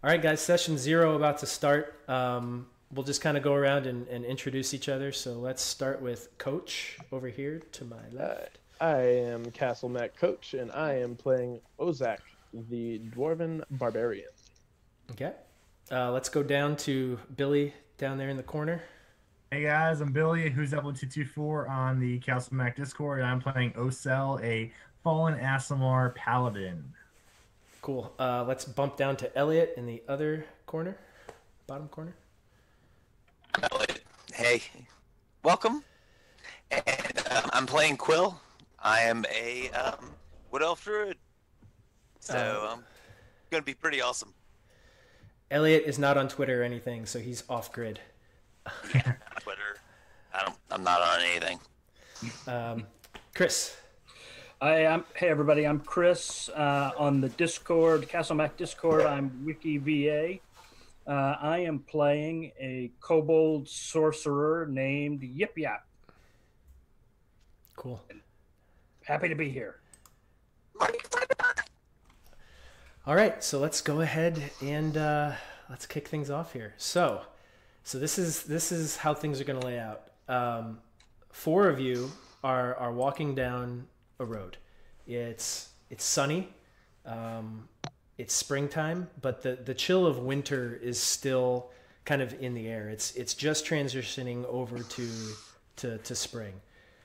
All right, guys, session 0 about to start. We'll just kind of go around and introduce each other. So let's start with Coach over here to my left. I am Castle Mac Coach, and I am playing Ozak, the Dwarven Barbarian. Okay. Let's go down to Billy down there in the corner. Hey guys, I'm Billy, who's up 1224 on the Castle Mac Discord, and I'm playing Ocel, a Fallen Aasimar Paladin. Cool. Let's bump down to Elliot in the other corner, bottom corner. Elliot, hey, welcome. And I'm playing Quill. I am a Wood Elf Druid, so I'm gonna be pretty awesome. Elliot is not on Twitter or anything, so he's off grid. Yeah, Twitter. I'm not on anything. Chris. Hey everybody, I'm Chris on the Discord, Castle Mac Discord. I'm WikiVA. I am playing a kobold sorcerer named Yip Yap. Cool. Happy to be here. All right, so let's go ahead and let's kick things off here. So this is how things are going to lay out. 4 of you are walking down a road. It's sunny. It's springtime, but the chill of winter is still kind of in the air. It's just transitioning over to spring.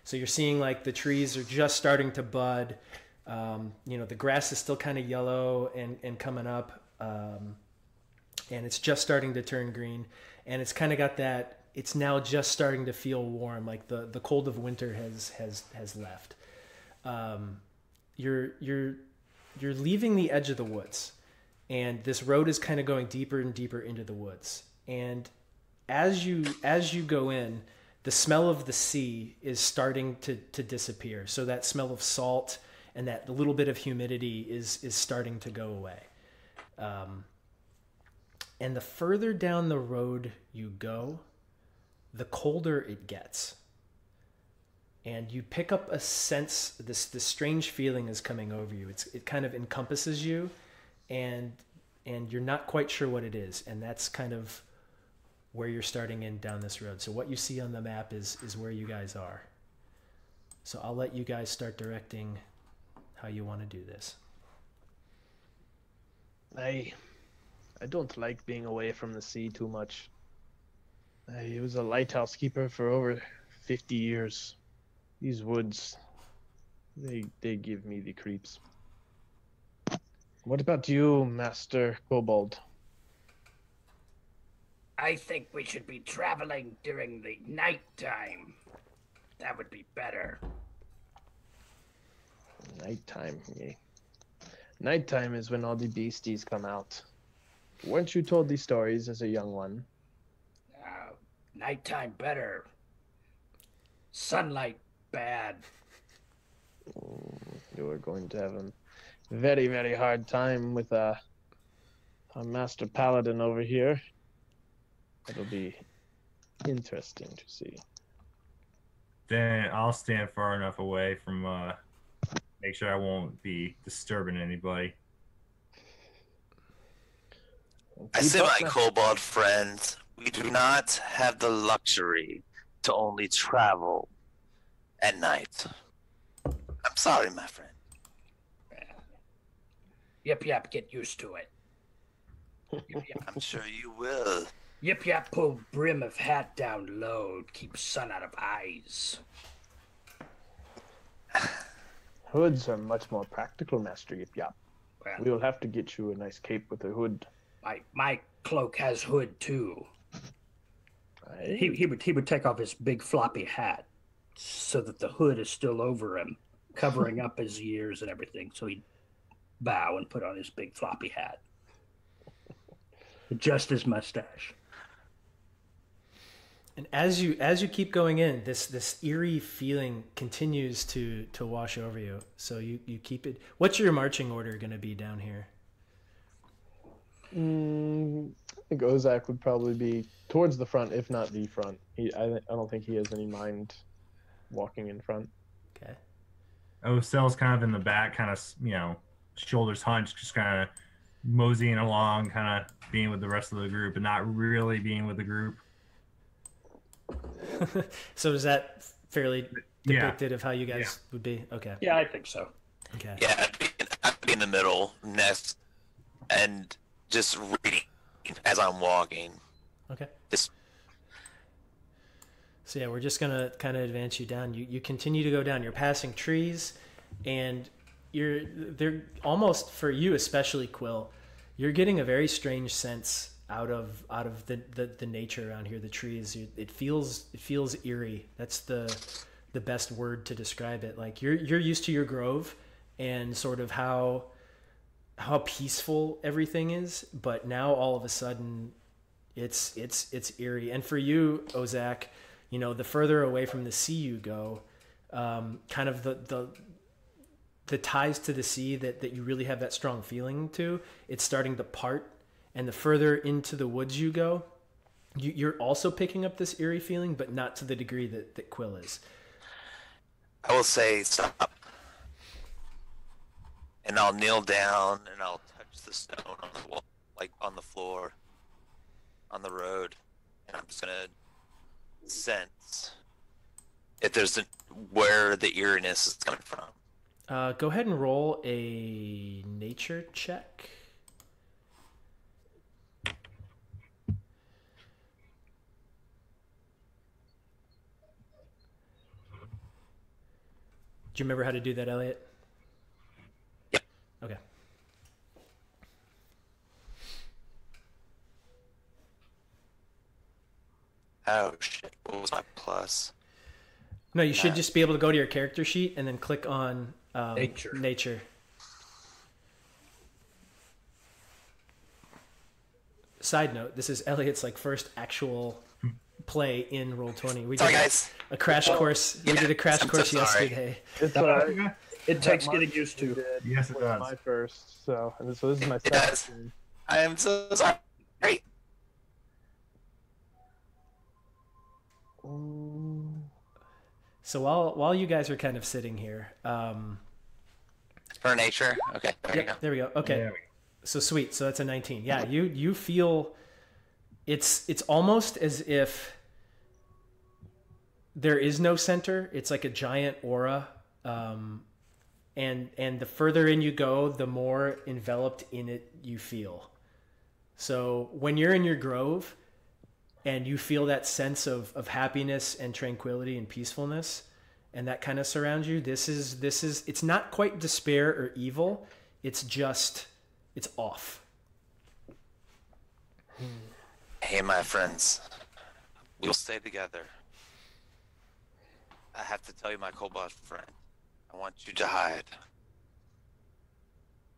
So you're seeing like the trees are just starting to bud. The grass is still kind of yellow and coming up, and it's just starting to turn green. And it's kind of got that. It's now just starting to feel warm, like the cold of winter has left. You're leaving the edge of the woods, and this road is kind of going deeper and deeper into the woods. And as you go in, the smell of the sea is starting to disappear. So that smell of salt and that little bit of humidity is starting to go away. And the further down the road you go, the colder it gets. And you pick up a sense, this strange feeling is coming over you. It kind of encompasses you, and you're not quite sure what it is. And that's kind of where you're starting in down this road. So what you see on the map is where you guys are. So I'll let you guys start directing how you want to do this. I don't like being away from the sea too much. I was a lighthouse keeper for over 50 years. These woods, they give me the creeps. What about you, Master Kobold? I think we should be traveling during the nighttime. That would be better. Nighttime, yeah. Nighttime is when all the beasties come out. Weren't you told these stories as a young one? Nighttime better. Sunlight bad. You are going to have a very, very hard time with our Master Paladin over here. It'll be interesting to see. Then I'll stand far enough away from, make sure I won't be disturbing anybody. I say, my kobold friends, we do not have the luxury to only travel at night. I'm sorry, my friend. Yip Yap, get used to it. I'm sure you will. Yip Yap, pull brim of hat down low, keep sun out of eyes. Hoods are much more practical, Master Yip Yap. Well, We will have to get you a nice cape with a hood. my cloak has hood too. He would take off his big floppy hat so that the hood is still over him, covering up his ears and everything. So he'd bow and put on his big floppy hat. Adjust his mustache. And as you keep going in, this eerie feeling continues to wash over you. So you keep it. What's your marching order going to be down here? I think Ozak would probably be towards the front, if not the front. I don't think he has any mind walking in front. Okay. Ocel's kind of in the back, kind of, shoulders hunched, just kind of moseying along, kind of being with the rest of the group and not really being with the group. So is that fairly Yeah. depicted of how you guys would be? Okay. Yeah, I think so. Okay. Yeah, I'd be in the middle next, and just reading as I'm walking. Okay. Just So yeah, we're just gonna kind of advance you down. You continue to go down. You're passing trees, and they're almost, for you especially, Quill, you're getting a very strange sense out of the nature around here. The trees. It feels eerie. That's the best word to describe it. Like you're used to your grove and sort of how peaceful everything is, but now all of a sudden it's eerie. And for you, Ozak, you know, the further away from the sea you go, kind of the ties to the sea that you really have that strong feeling to, it's starting to part. And the further into the woods you go, you're also picking up this eerie feeling, but not to the degree that Quill is. I will say stop, and I'll kneel down and I'll touch the stone on the wall, like on the floor, on the road, and I'm just gonna sense if there's where the eeriness is coming from. Go ahead and roll a nature check. Do you remember how to do that, Elliot? Yep. Okay. Oh shit! What was my plus? No, you should just be able to go to your character sheet and then click on Nature. Nature. Side note: this is Elliot's first actual play in Roll20. We Sorry, did guys. a crash course. We did a crash I'm so course sorry. yesterday. It's It takes that getting Mark used to. did Yes, it was does. my first, so this is my It second. does. game. I am so sorry. So while you guys are kind of sitting here, For nature. Okay. There you go. there we go. Okay, There we so sweet. So that's a 19. Yeah, you feel it's almost as if there is no center. It's like a giant aura, and the further in you go, the more enveloped in it you feel. So when you're in your grove and you feel that sense of happiness and tranquility and peacefulness, and that kind of surrounds you, this is it's not quite despair or evil. It's off. Hey, my friends. We'll stay together. I have to tell you, my cobalt friend. I want you to hide.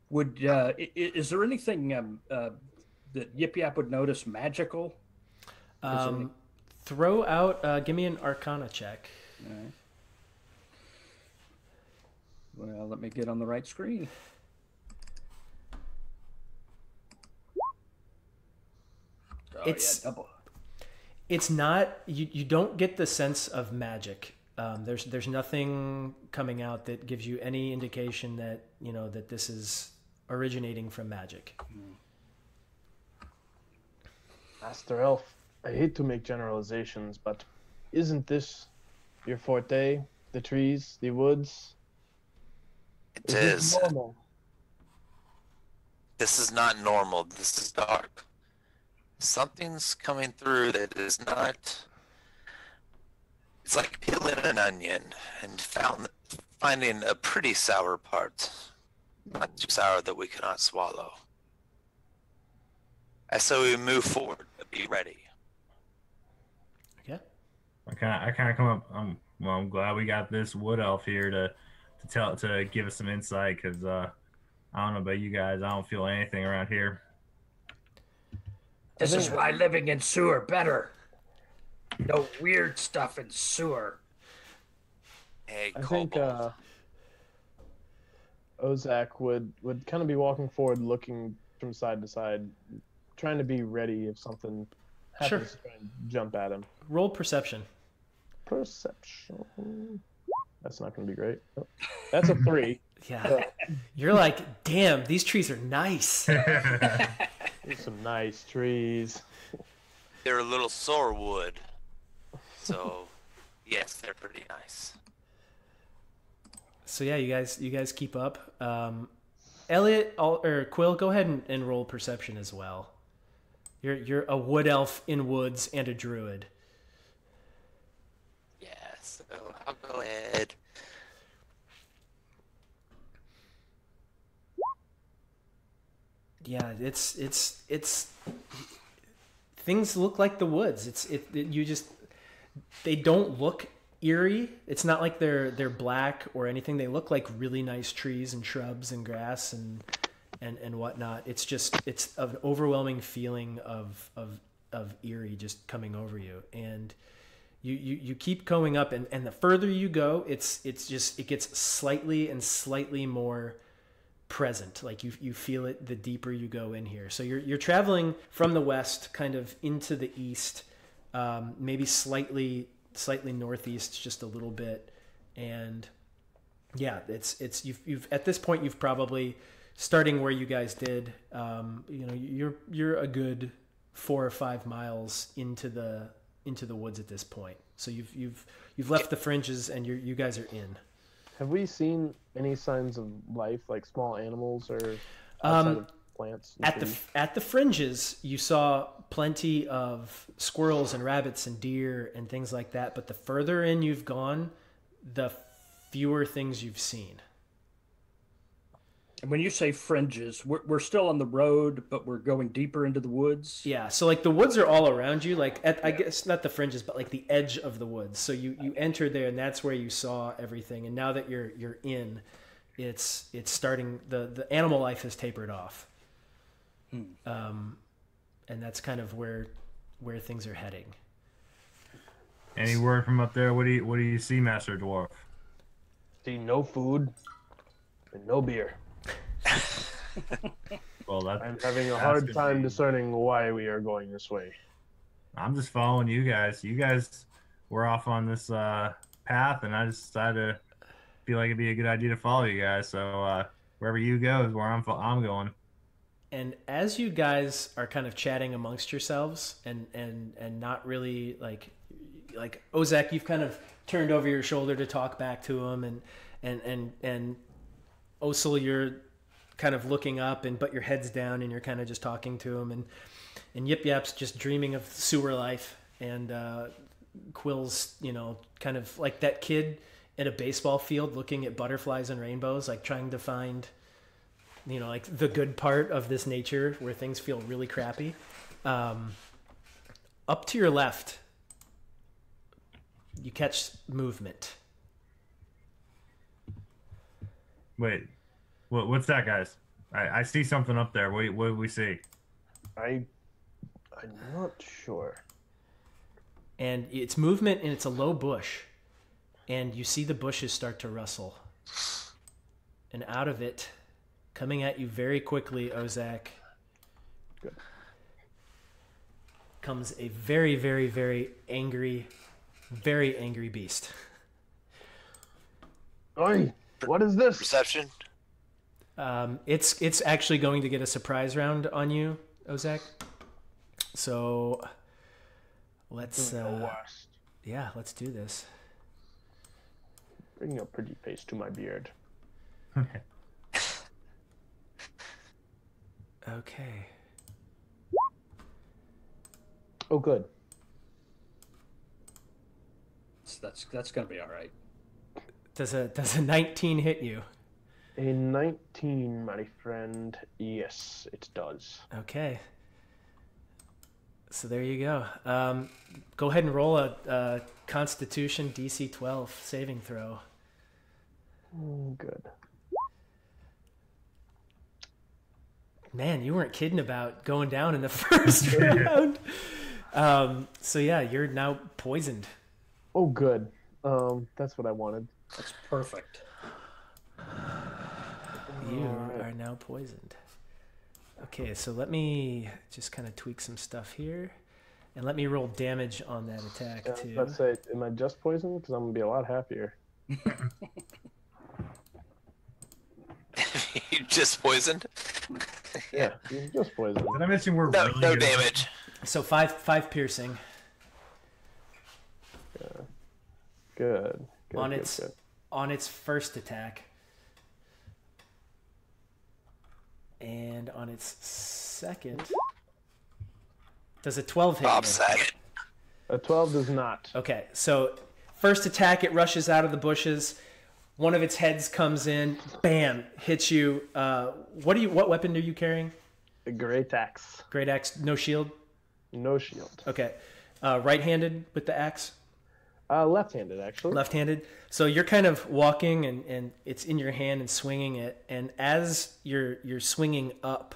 Would is there anything that Yip Yap would notice magical? Throw out. Give me an Arcana check. All right. Well, let me get on the right screen. Oh, It's- yeah, double. It's not. You don't get the sense of magic. There's nothing coming out that gives you any indication that that this is originating from magic. Master Elf, I hate to make generalizations, but isn't this your forte? The trees, the woods? It This is. normal? This is not normal. This is dark. Something's coming through that is not. It's like peeling an onion and finding a pretty sour part. Not too sour that we cannot swallow. And so we move forward. Be ready. Okay. I kind of come up. I'm glad we got this wood elf here to give us some insight, because I don't know about you guys, I don't feel anything around here. This is why living in sewer better. No weird stuff in sewer. Hey, I think Cobalt. Ozak would kind of be walking forward, looking from side to side, trying to be ready if something happens Sure. to try and jump at him. Roll perception. Perception. That's not going to be great. Oh, that's a 3. Yeah. You're like, damn, these trees are nice. There's some nice trees. They're a little sore wood. So, yes, they're pretty nice. So yeah, you guys keep up. Elliot or Quill, go ahead and roll perception as well. You're a wood elf in woods and a druid. Yeah, so I'll go ahead. Yeah, it's things look like the woods. They don't look eerie. It's not like they're black or anything. They look like really nice trees and shrubs and grass and whatnot. It's an overwhelming feeling of eerie just coming over you, and you keep going up, and the further you go, it gets slightly more present. Like you feel it the deeper you go in here. So you're traveling from the west kind of into the east, maybe slightly northeast just a little bit, and yeah, you've at this point you've probably, starting where you guys did, you're a good 4 or 5 miles into the woods at this point. So you've left the fringes and you guys are in. Have we seen any signs of life, like small animals or outside of plants? At the fringes, you saw plenty of squirrels and rabbits and deer and things like that. But the further in you've gone, the fewer things you've seen. And when you say fringes, we're still on the road, but we're going deeper into the woods. Yeah, so like the woods are all around you, like I guess not the fringes, but like the edge of the woods. So you entered there, and that's where you saw everything. And now that you're in, it's starting, the animal life has tapered off, and that's kind of where things are heading. Any word from up there? What do you see, Master Dwarf? See no food and no beer. Well, I'm having a hard time discerning why we are going this way. I'm just following you guys. You guys were off on this path, and I just decided to feel like it'd be a good idea to follow you guys. So wherever you go is where I'm going. And as you guys are kind of chatting amongst yourselves and not really like Ozak, you've kind of turned over your shoulder to talk back to him, and Osil, you're kind of looking up, but your head's down and you're kind of just talking to him, and Yip Yap's just dreaming of sewer life, and Quill's, kind of like that kid at a baseball field looking at butterflies and rainbows, like trying to find, like the good part of this nature where things feel really crappy. Up to your left, you catch movement. Wait, what's that, guys? I see something up there. What do we see? I'm not sure. And it's movement, and it's a low bush. And you see the bushes start to rustle. And out of it, coming at you very quickly, Ozak, Good. comes a very, very, very angry beast. Oi! What is this? Perception? It's actually going to get a surprise round on you, Ozak. So let's let's do this. Bring your pretty face to my beard. Okay. Oh, good. That's gonna be all right. Does a 19 hit you? A 19, my friend. Yes, it does. Okay. So there you go. Go ahead and roll a Constitution DC 12 saving throw. Good. Man, you weren't kidding about going down in the first round. So yeah, you're now poisoned. Oh, good. That's what I wanted. That's perfect. You are now poisoned. Okay, so let me just kind of tweak some stuff here. And let me roll damage on that attack, too. Let's say, am I just poisoned? Because I'm going to be a lot happier. You just poisoned? Yeah, he's just poisoned. Did I mention we're No, really no good at- damage. So five piercing Good. on its first attack, and on its second, does a 12 hit? Bob you? Saget. A 12 does not. Okay, so first attack, it rushes out of the bushes. One of its heads comes in, bam, hits you. What weapon are you carrying? A great axe. Great axe, no shield. No shield. Okay, right-handed with the axe. Left-handed, actually. Left-handed. So you're kind of walking, and it's in your hand and swinging it. And as you're swinging up,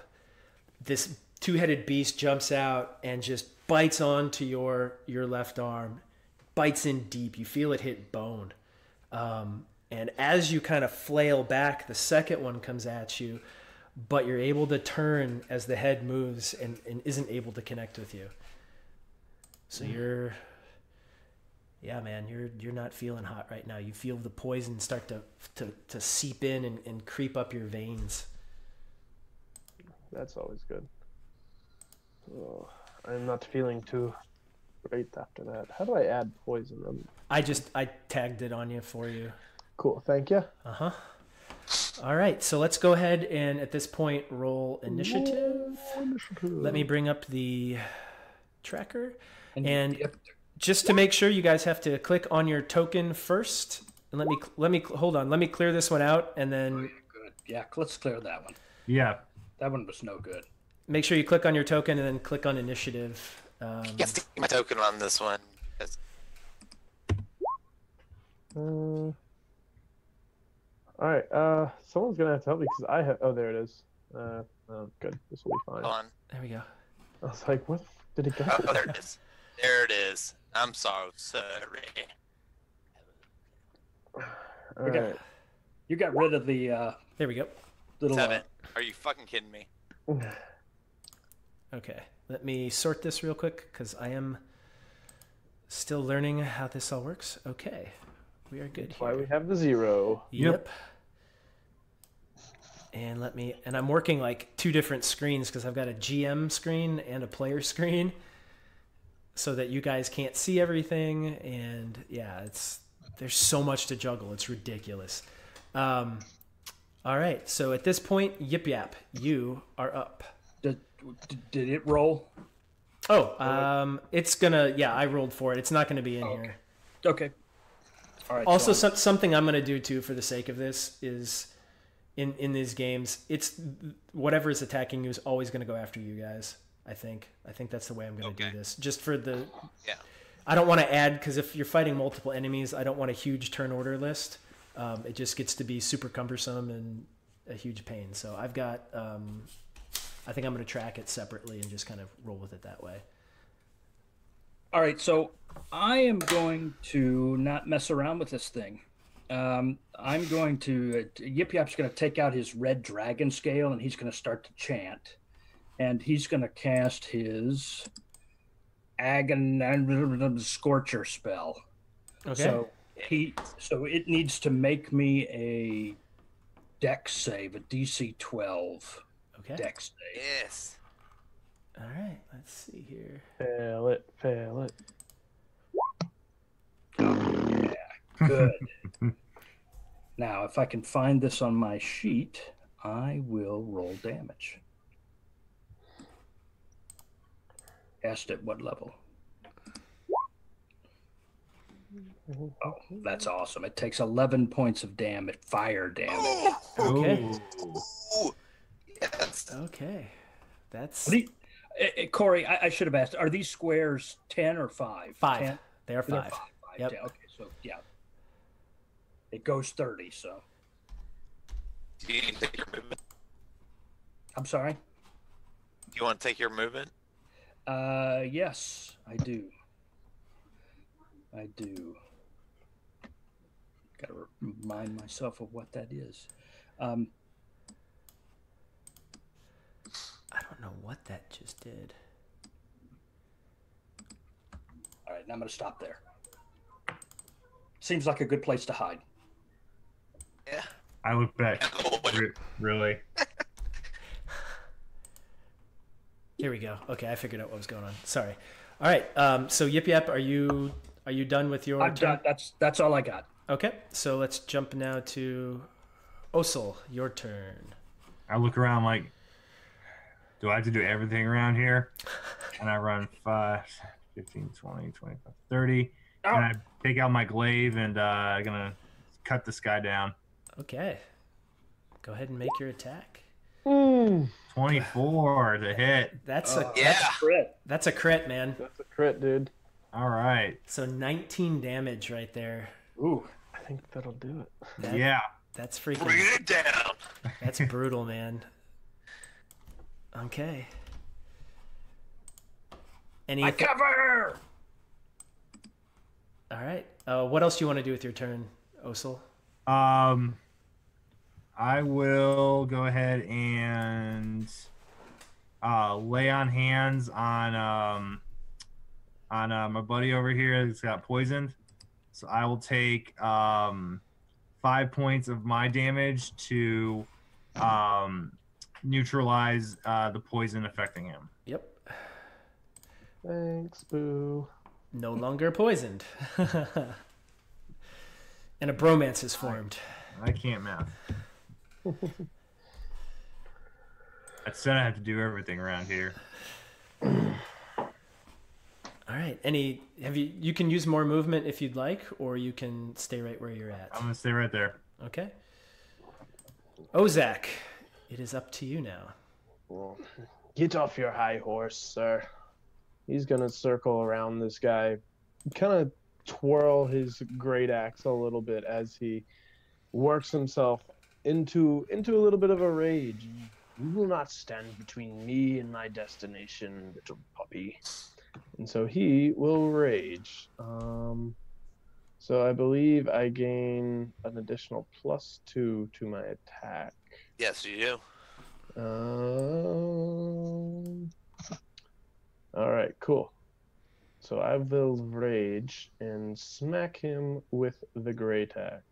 this two-headed beast jumps out and just bites onto your left arm, bites in deep. You feel it hit bone. And as you kind of flail back, the second one comes at you, but you're able to turn as the head moves and isn't able to connect with you. So yeah, man, you're not feeling hot right now. You feel the poison start to seep in and creep up your veins. That's always good. Oh, I'm not feeling too great after that. How do I add poison? I tagged it on you for you. Cool, thank you. Uh-huh. All right, so let's go ahead and at this point roll initiative. Let me bring up the tracker. And just to make sure, you guys have to click on your token first. And let me hold on. Let me clear this one out, and then Good. Yeah, let's clear that one. Yeah. That one was no good. make sure you click on your token and then click on initiative. Can't stick my token on this one. All right. Someone's gonna have to help me because I have. Oh, there it is. Good. This will be fine. Hold on. There we go. I was like, what? Did it go? Oh, there it is. There it is. I'm so sorry. All Okay. right. You got rid of the There we go. little. 7. Are you fucking kidding me? Okay, let me sort this real quick because I am still learning how this all works. Okay, we are good That's why we here. have the 0. Yep. And I'm working like 2 different screens because I've got a GM screen and a player screen so that you guys can't see everything. And yeah, there's so much to juggle. It's ridiculous. All right, so at this point, Yip Yap, you are up. Did it roll? Oh, it's gonna. Yeah, I rolled for it. It's not gonna be in here. Okay. All right. Also, so something I'm gonna do too, for the sake of this, is in these games, it's whatever is attacking you is always gonna go after you guys. I think that's the way I'm gonna do this. Just for the. Yeah. I don't want to add because if you're fighting multiple enemies, I don't want a huge turn order list. It just gets to be super cumbersome and a huge pain. So I've got. I think I'm going to track it separately and just kind of roll with it that way. All right, so I am going to not mess around with this thing. I'm going to Yip Yap's going to take out his red dragon scale and he's going to start to chant, and he's going to cast his Scorcher spell. Okay. So it needs to make me a Dex save, a DC 12 Okay. Dex save. Yes. All right. Let's see here. Fail it. Good. Now, if I can find this on my sheet, I will roll damage. Asked at what level? Oh, that's awesome. It takes 11 points of damage, fire damage. Okay. Ooh. Yes. Okay. That's Corey, I should have asked, are these squares 10 or 5? 5. 10? They are They're 5. 5. Yep. Yeah, okay, so yeah. It goes 30, so. Do you need to take your movement? I'm sorry? Do you want to take your movement? Yes, I do. Got to remind myself of what that is. I don't know what that just did. All right, now I'm going to stop there. Seems like a good place to hide. I look back. Really? Here we go. Okay, I figured out what was going on. Sorry. All right. So Yip Yap, are you done with your I'm turn? done. That's all I got. Okay. So let's jump now to Osul. Your turn. I look around like, do I have to do everything around here? And I run 5, 15, 20, 25, 30. Oh. And I take out my glaive and I'm going to cut this guy down. Okay. Go ahead and make your attack. 24 to hit. That's Yeah. Crit. that's a crit, man. That's a crit, dude. All right. So 19 damage right there. Ooh, I think that'll do it. Yeah. That's Bring freaking. it down. That's brutal, man. Okay. I cover. All right. What else do you want to do with your turn, Osul? I will go ahead and lay on hands on my buddy over here that's got poisoned. So I will take 5 points of my damage to neutralize the poison affecting him. Yep. Thanks, Boo. No longer poisoned. And a bromance is formed. I can't math. I said I have to do everything around here. All right. You can use more movement if you'd like, or you can stay right where you're at. I'm gonna stay right there. Okay. Ozak, it is up to you now. Well, get off your high horse, sir. He's gonna circle around this guy, kind of twirl his great axe a little bit as he works himself into a little bit of a rage. You will not stand between me and my destination, little puppy. And so he will rage. So I believe I gain an additional +2 to my attack. Yes, you do. All right, cool. So I will rage and smack him with the great axe.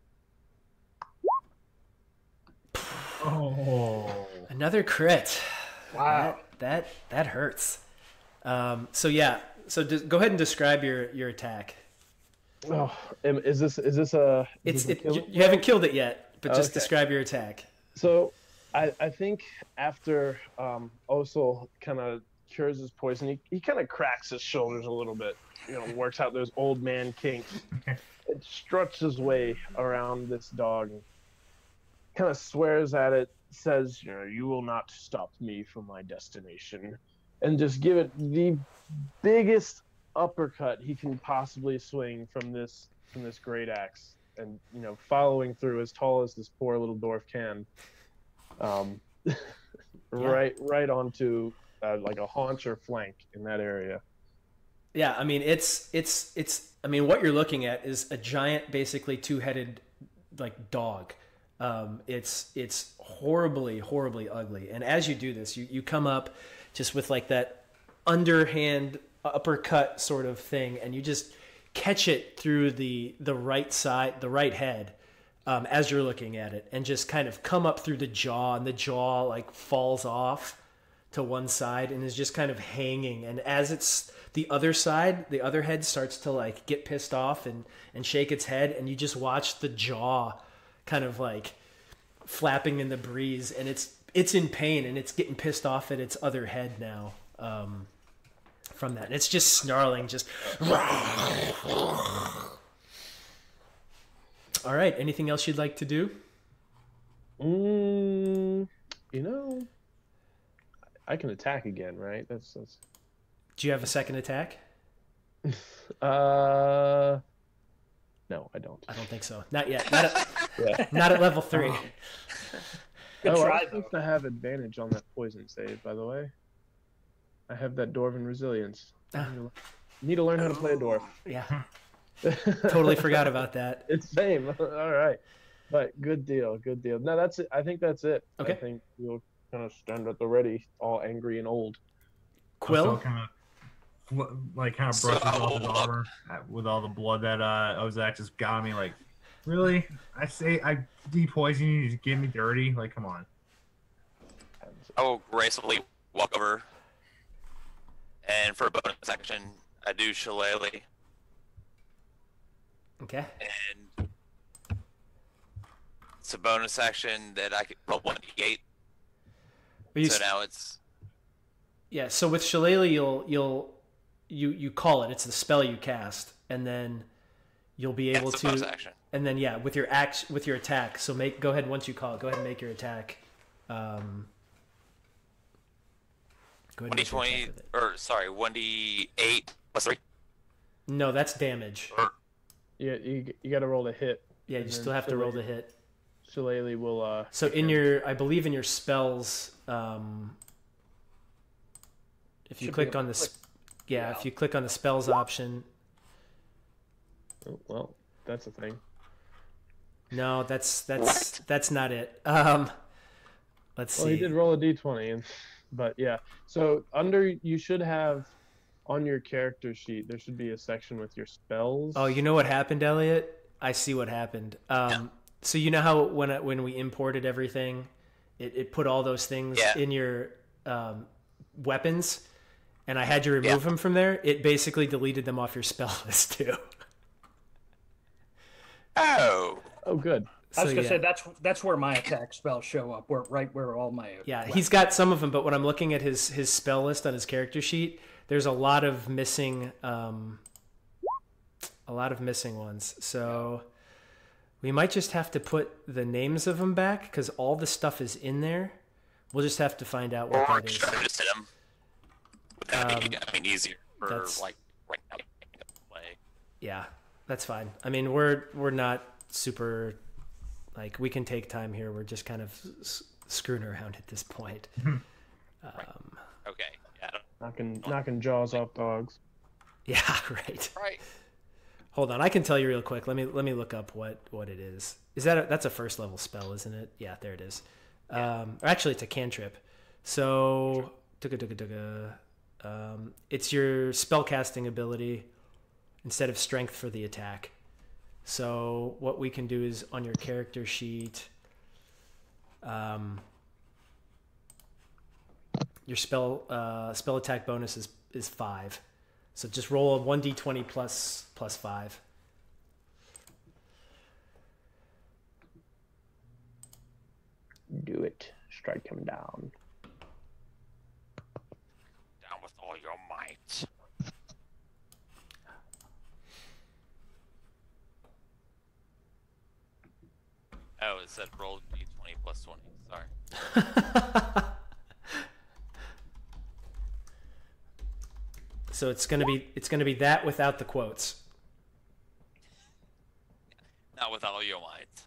Oh. Another crit. Wow. That hurts. So go ahead and describe your attack. Oh, is this a? Is this a kill? You haven't killed it yet, but just Okay. describe your attack. So I think after Osul kind of cures his poison, he kind of cracks his shoulders a little bit. Works out those old man kinks. It struts his way around this dog. Kind of swears at it, says, "You will not stop me from my destination," and just give it the biggest uppercut he can possibly swing from this great axe, and following through as tall as this poor little dwarf can, right onto like a haunch or flank in that area. Yeah, I mean it's I mean what you're looking at is a giant, basically two-headed like dog. It's horribly ugly. And as you do this, you come up just with like that underhand uppercut sort of thing, and you just catch it through the right side, the right head, as you're looking at it, and just kind of come up through the jaw, and the jaw like falls off to one side and is just kind of hanging. And as it's the other side, the other head starts to like get pissed off and shake its head, and you just watch the jaw kind of like flapping in the breeze, and it's in pain, and it's getting pissed off at its other head now from that. And it's just snarling, just all right. Anything else you'd like to do? I can attack again, right? That's Do you have a second attack? No, I don't. I don't think so. Not yet. Not at, Yeah. not at level 3. Good I try, was supposed to have advantage on that poison save, by the way. I have that dwarven resilience. Ah. Need to learn how to play a dwarf. Yeah. Totally forgot about that. It's same. All right. But good deal. No, that's it. I think that's it. Okay. I think we'll kind of stand at the ready, all angry and old. Quill? Also kind of brushes off his armor with all the blood that Ozak just got me. Like, Really? I say I depoison you to get me dirty? Like, come on. I will gracefully walk over, and for a bonus action, I do Shillelagh, Okay. and it's a bonus action that I could roll 1d8. So now it's Yeah. So with Shillelagh, you call it. It's the spell you cast, and then you'll be able it's a bonus action. And then with your attack. So go ahead once you call it. Go ahead and make your attack. Go ahead. And make your attack 1d20 with it. or sorry, 1d8 plus 3. No, that's damage. Yeah, you got to roll to hit. Yeah, you and still then have to roll to hit. Shillelagh will. So I believe in your spells, if you click on the, if you click on the spells option. Oh, well, that's a thing. No, that's not it. Let's see. Well, he did roll a d20, but yeah. So you should have on your character sheet there should be a section with your spells. Oh, you know what happened, Elliot? I see what happened. So you know how when we imported everything, it put all those things in your weapons, and I had you remove them from there. It basically deleted them off your spell list too. Oh, good. I was gonna say that's where my attack spells show up. Where all my he's got some of them, but when I'm looking at his spell list on his character sheet, there's a lot of missing ones. So we might just have to put the names of them back because all the stuff is in there. We'll just have to find out what that is. Just hit him. Would that be, easier for like right now? Yeah, that's fine. I mean, we're not super. Like, we can take time here. We're just kind of screwing around at this point. Okay. Yeah. Knocking jaws off dogs. Yeah, right. Right. Hold on, I can tell you real quick. Let me look up what it is. Is that's a first level spell, isn't it? Yeah, there it is. Or actually, it's a cantrip. So, it's your spell casting ability instead of strength for the attack. So what we can do is on your character sheet, your spell attack bonus is 5. So just roll a 1d20 plus 5. Do it. Strike him down. Down with all your might. Oh, it said roll d20 plus 20. Sorry. So it's gonna be that without the quotes. Not with all your might.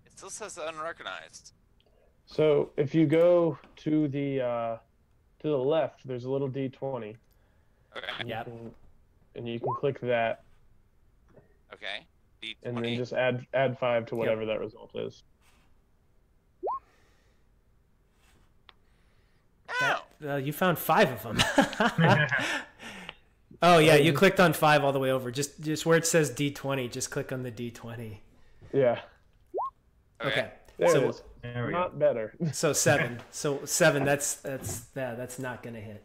It still says unrecognized. So if you go to the left, there's a little d20. Okay. Yeah. And you can click that. Okay. D20. And then just add 5 to whatever that result is. Ow! You found 5 of them. Oh yeah, you clicked on 5 all the way over. Just where it says D20, just click on the D20. Yeah. Okay. There So it is. There we go. Not better. So 7. So 7. That's not gonna hit.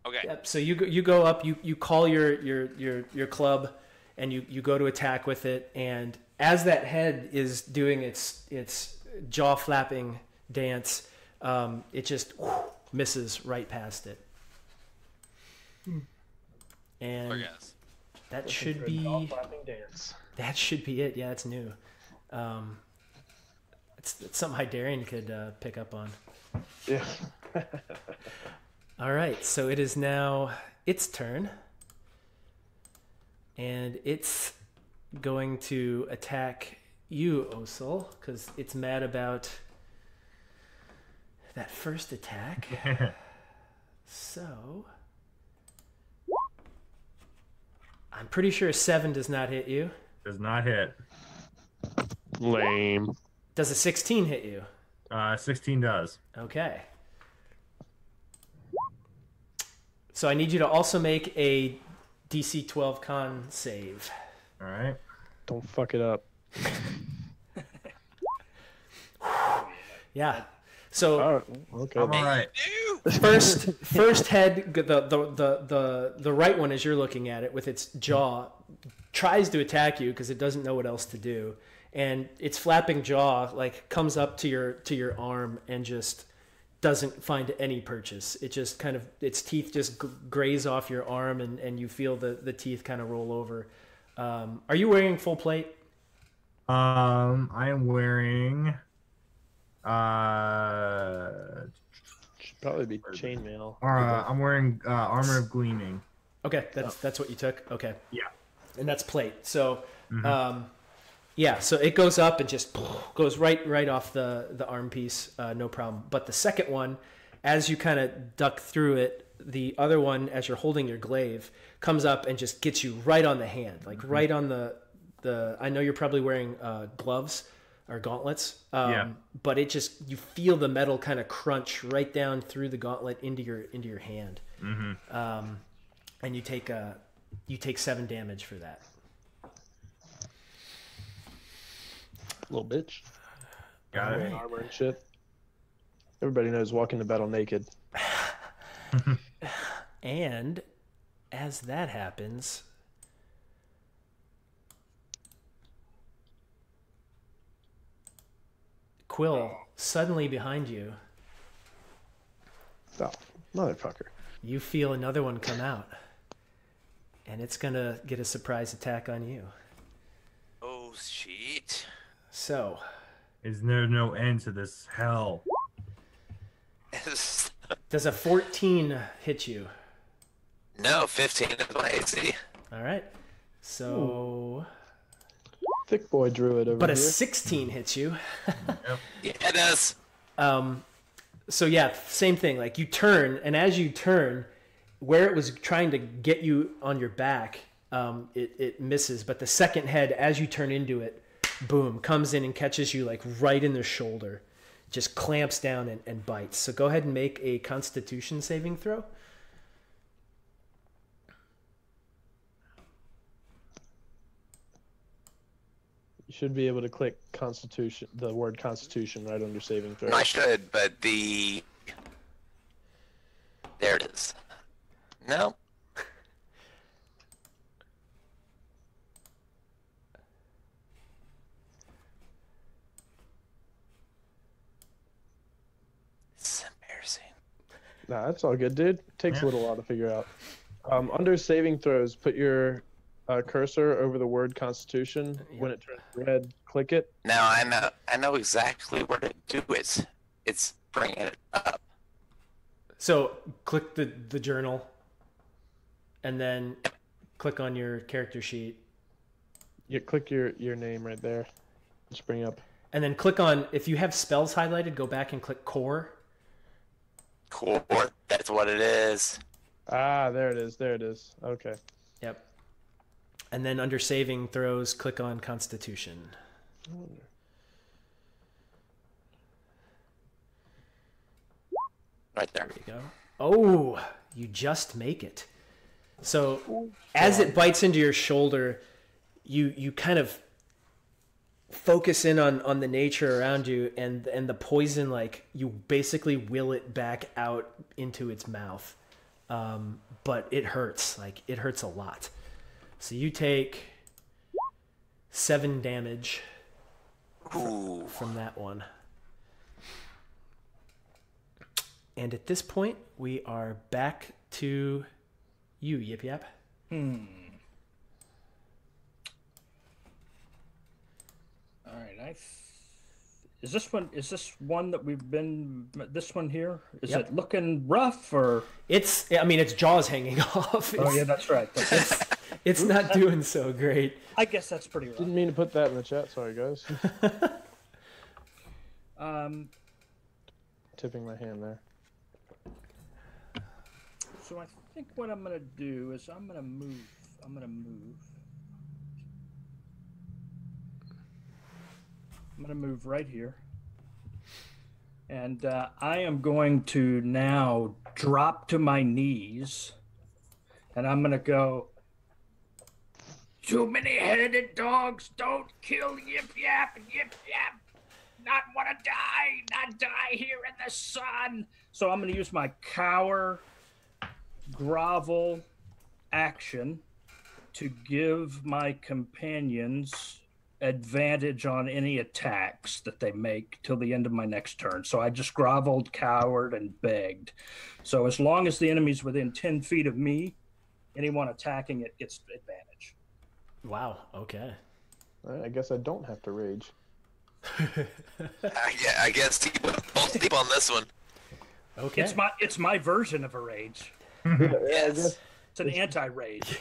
Okay. Yep. So you go up. You call your club, and you go to attack with it. And as that head is doing its jaw flapping dance, it just misses right past it. And I guess. that should be Dance. that should be it. Yeah, it's new. It's something Hydarian could pick up on. Yeah. All right, so it is now its turn, and it's going to attack you, Osul, because it's mad about that first attack. So I'm pretty sure 7 does not hit you. Does not hit. Lame. Does a 16 hit you? 16 does. Okay. So I need you to also make a DC 12 con save. All right. Don't fuck it up. Yeah. So Okay. I'm all right. first head, the right one as you're looking at it with its jaw tries to attack you because it doesn't know what else to do, and its flapping jaw like comes up to your arm and just doesn't find any purchase. It just kind of its teeth just graze off your arm, and you feel the teeth kind of roll over. Are you wearing full plate? I am wearing. Should probably be chainmail. I'm wearing armor of gleaming. Okay, that's what you took. Okay. Yeah. And that's plate. So, yeah, so it goes up and just goes right off the arm piece, no problem. But the second one, as you kind of duck through it, the other one, as you're holding your glaive, comes up and just gets you right on the hand, like right on the. I know you're probably wearing gloves or gauntlets, but it just you feel the metal kind of crunch right down through the gauntlet into your hand, and you take 7 damage for that. Little bitch. Got it. Armor and shit. Everybody knows walking to battle naked. And as that happens, Quill, suddenly behind you, Oh, motherfucker. you feel another one come out. And it's going to get a surprise attack on you. Oh, shit. So, Is there no end to this hell? does a 14 hit you? No, 15 is my AC. All right. So, Thick boy druid over but a here. 16 hits you. Yeah, it does. So yeah, same thing. Like you turn, and as you turn, where it was trying to get you on your back, it misses. But the second head, as you turn into it, boom, comes in and catches you like right in the shoulder, just clamps down and bites. So go ahead and make a Constitution saving throw. You should be able to click Constitution, the word Constitution, right under saving throw. I should, but there it is. No. It's embarrassing. Nah, that's all good, dude. It takes a little while to figure out. Under saving throws, put your cursor over the word Constitution. When it turns red, click it. Now I know exactly where to do it. It's bringing it up. So click the journal, and then click on your character sheet. You click your name right there. Just bring up. And then click on, if you have spells highlighted, go back and click core. Cool. That's what it is. Ah, there it is. There it is. Okay. Yep. And then under saving throws, click on Constitution. Right there. There you go. Oh, you just make it. So as it bites into your shoulder, you kind of focus in on the nature around you, and the poison, like you basically will it back out into its mouth. But it hurts. Like it hurts a lot. So you take 7 damage from that one. And at this point, we are back to you, Yip Yap. All right, is this one that we've been? This one here is Yep. it looking rough or? It's jaws hanging off. Oh yeah, that's right. It's not doing so great. I guess that's pretty rough. Didn't mean to put that in the chat. Sorry, guys. Tipping my hand there. So I think what I'm gonna do is I'm gonna move. I'm gonna move right here, and I am going to now drop to my knees and I'm gonna go. Too many headed dogs don't kill Yip Yap, Yip Yap. Not wanna die, not die here in the sun. So I'm gonna use my cower, grovel action to give my companions advantage on any attacks that they make till the end of my next turn. So I just groveled, cowered, and begged. So as long as the enemy's within 10 feet of me, anyone attacking it gets advantage. Wow. Okay. I guess I don't have to rage. I guess he went both deep on this one. Okay. It's my version of a rage. Yes. It's an anti-rage.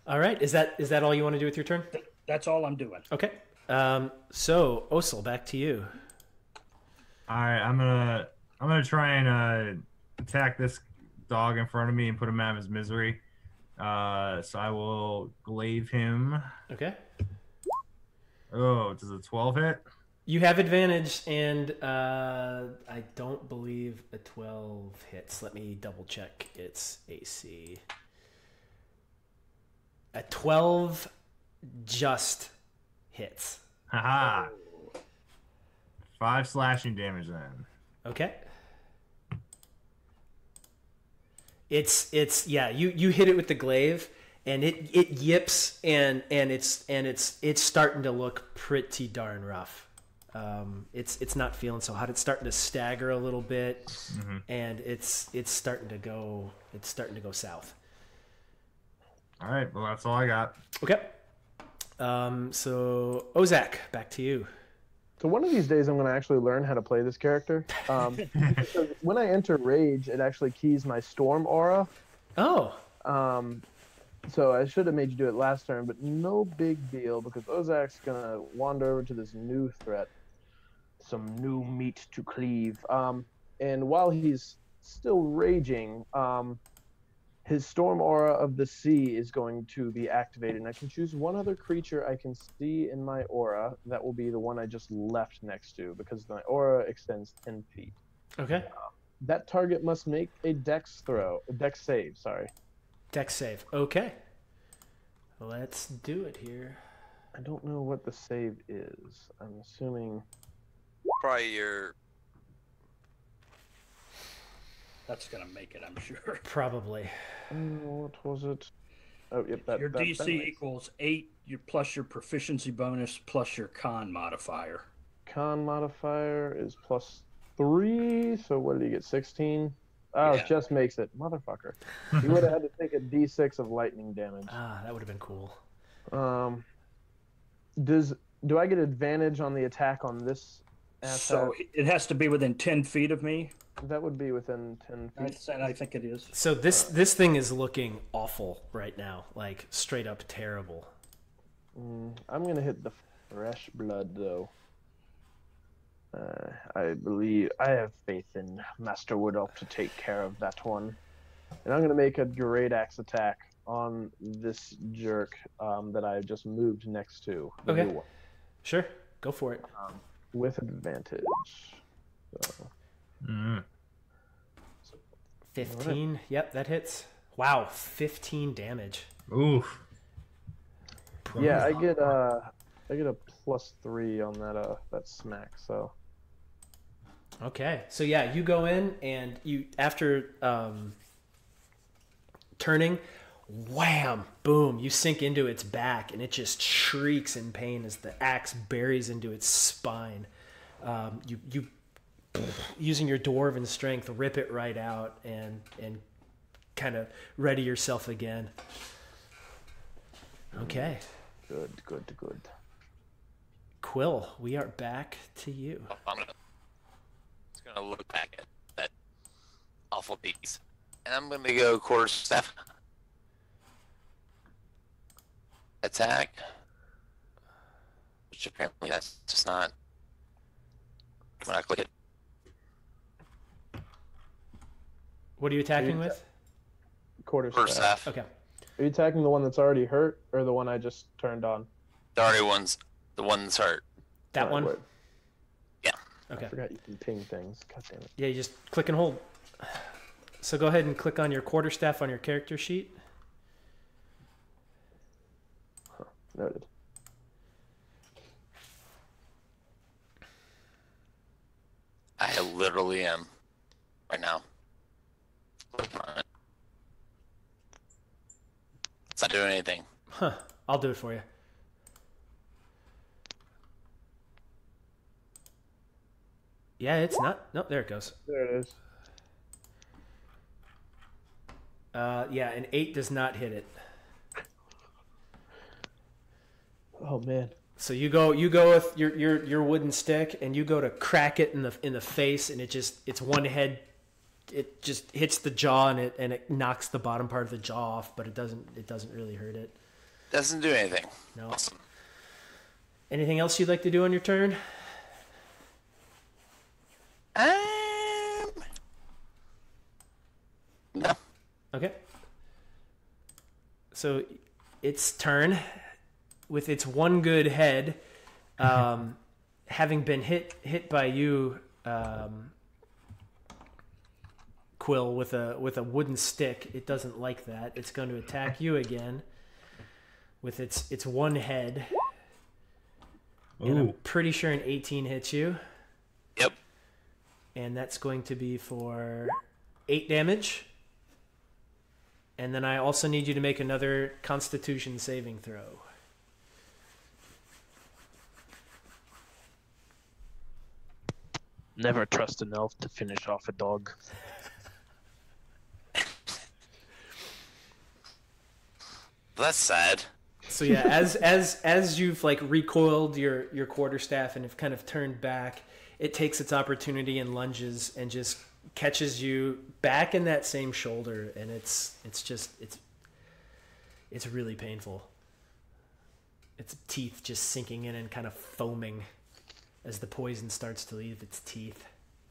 All right. Is that all you want to do with your turn? That's all I'm doing. Okay. So Osel, back to you. All right, I'm gonna try and attack this dog in front of me and put him out of his misery. So I will glaive him. Okay. Oh, does a 12 hit? You have advantage, and I don't believe a 12 hits. Let me double check its AC. A 12 just hits. Haha. 5 slashing damage then. Okay. It's yeah, you hit it with the glaive, and it yips, and it's starting to look pretty darn rough. It's not feeling so hot. It's starting to stagger a little bit, and it's starting to go south. All right, well that's all I got. Okay. So Ozak, back to you. So one of these days I'm going to actually learn how to play this character. Because when I enter Rage, it actually keys my Storm aura. Oh. So I should have made you do it last turn, but no big deal because Ozak's going to wander over to this new threat. Some new meat to cleave. And while he's still raging, his Storm Aura of the Sea is going to be activated. And I can choose one other creature I can see in my aura. That will be the one I just left next to because my aura extends 10 feet. Okay. That target must make a dex save, sorry. Dex save. Okay. Let's do it here. I don't know what the save is. I'm assuming... Probably your... That's going to make it, I'm sure. Probably. What was it? Oh, yep. Your DC equals 8 plus your proficiency bonus plus your con modifier. Con modifier is +3, so what did he get, 16? Oh, Yeah. It just makes it. Motherfucker. He would have had to take a d6 of lightning damage. Ah, that would have been cool. Do I get advantage on the attack on this asset? So it has to be within 10 feet of me. That would be within 10 feet. I think it is. So this thing is looking awful right now, like straight up terrible. I'm going to hit the fresh blood, though. I believe I have faith in Master Woodolph to take care of that one. And I'm going to make a great axe attack on this jerk that I just moved next to. The Okay. new one, Sure, go for it. with advantage. So, 15. Yep, that hits. Wow, 15 damage. Oof. yeah, I get a +3 on that smack. So Okay, so yeah, you go in and you after turning, wham, boom, you sink into its back and it just shrieks in pain as the axe buries into its spine. You using your dwarven strength, rip it right out and kind of ready yourself again. Okay. Good. Quill, we are back to you. I'm just gonna look back at that awful piece, and I'm gonna go quarterstaff attack, which apparently that's just not when I click it. What are you attacking with? Quarterstaff. Okay. Are you attacking the one that's already hurt or the one I just turned on? The already one's the one that's hurt. That Oh, one? wait. Yeah. Okay. I forgot you can ping things. God damn it. Yeah, you just click and hold. So go ahead and click on your quarterstaff on your character sheet. Noted. I literally am right now. It's not doing anything. Huh. I'll do it for you. Yeah, it's not. Nope, there it goes. There it is. Yeah, an 8 does not hit it. Oh man. So you go with your wooden stick, and you go to crack it in the face, and it's one head. It just hits the jaw, and it knocks the bottom part of the jaw off, but it doesn't really hurt it. Doesn't do anything. No. Awesome. Anything else you'd like to do on your turn? No. Okay. So its turn, with its one good head, having been hit by you, Quill, with a wooden stick. It doesn't like that. It's going to attack you again with its one head. And I'm pretty sure an 18 hits you. Yep. And that's going to be for 8 damage. And then I also need you to make another Constitution saving throw. Never trust an elf to finish off a dog. That's sad. So yeah, as you've like recoiled your quarterstaff and have kind of turned back, it takes its opportunity and lunges and just catches you back in that same shoulder, and it's really painful. Its teeth just sinking in and kind of foaming as the poison starts to leave its teeth.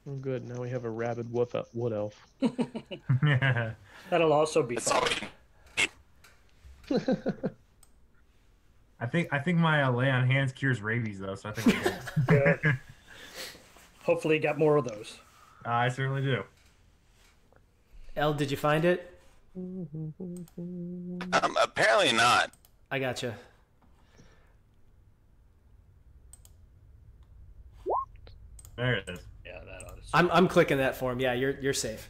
Oh, good. Now we have a rabid wood elf. Yeah. That'll also be It's fun. all I think my lay on hands cures rabies though, so I think we're good. Good. Hopefully you got more of those. I certainly do. Elle, did you find it? apparently not. I gotcha. There it is. Yeah, that ought to. I'm clicking that for him. Yeah, you're safe.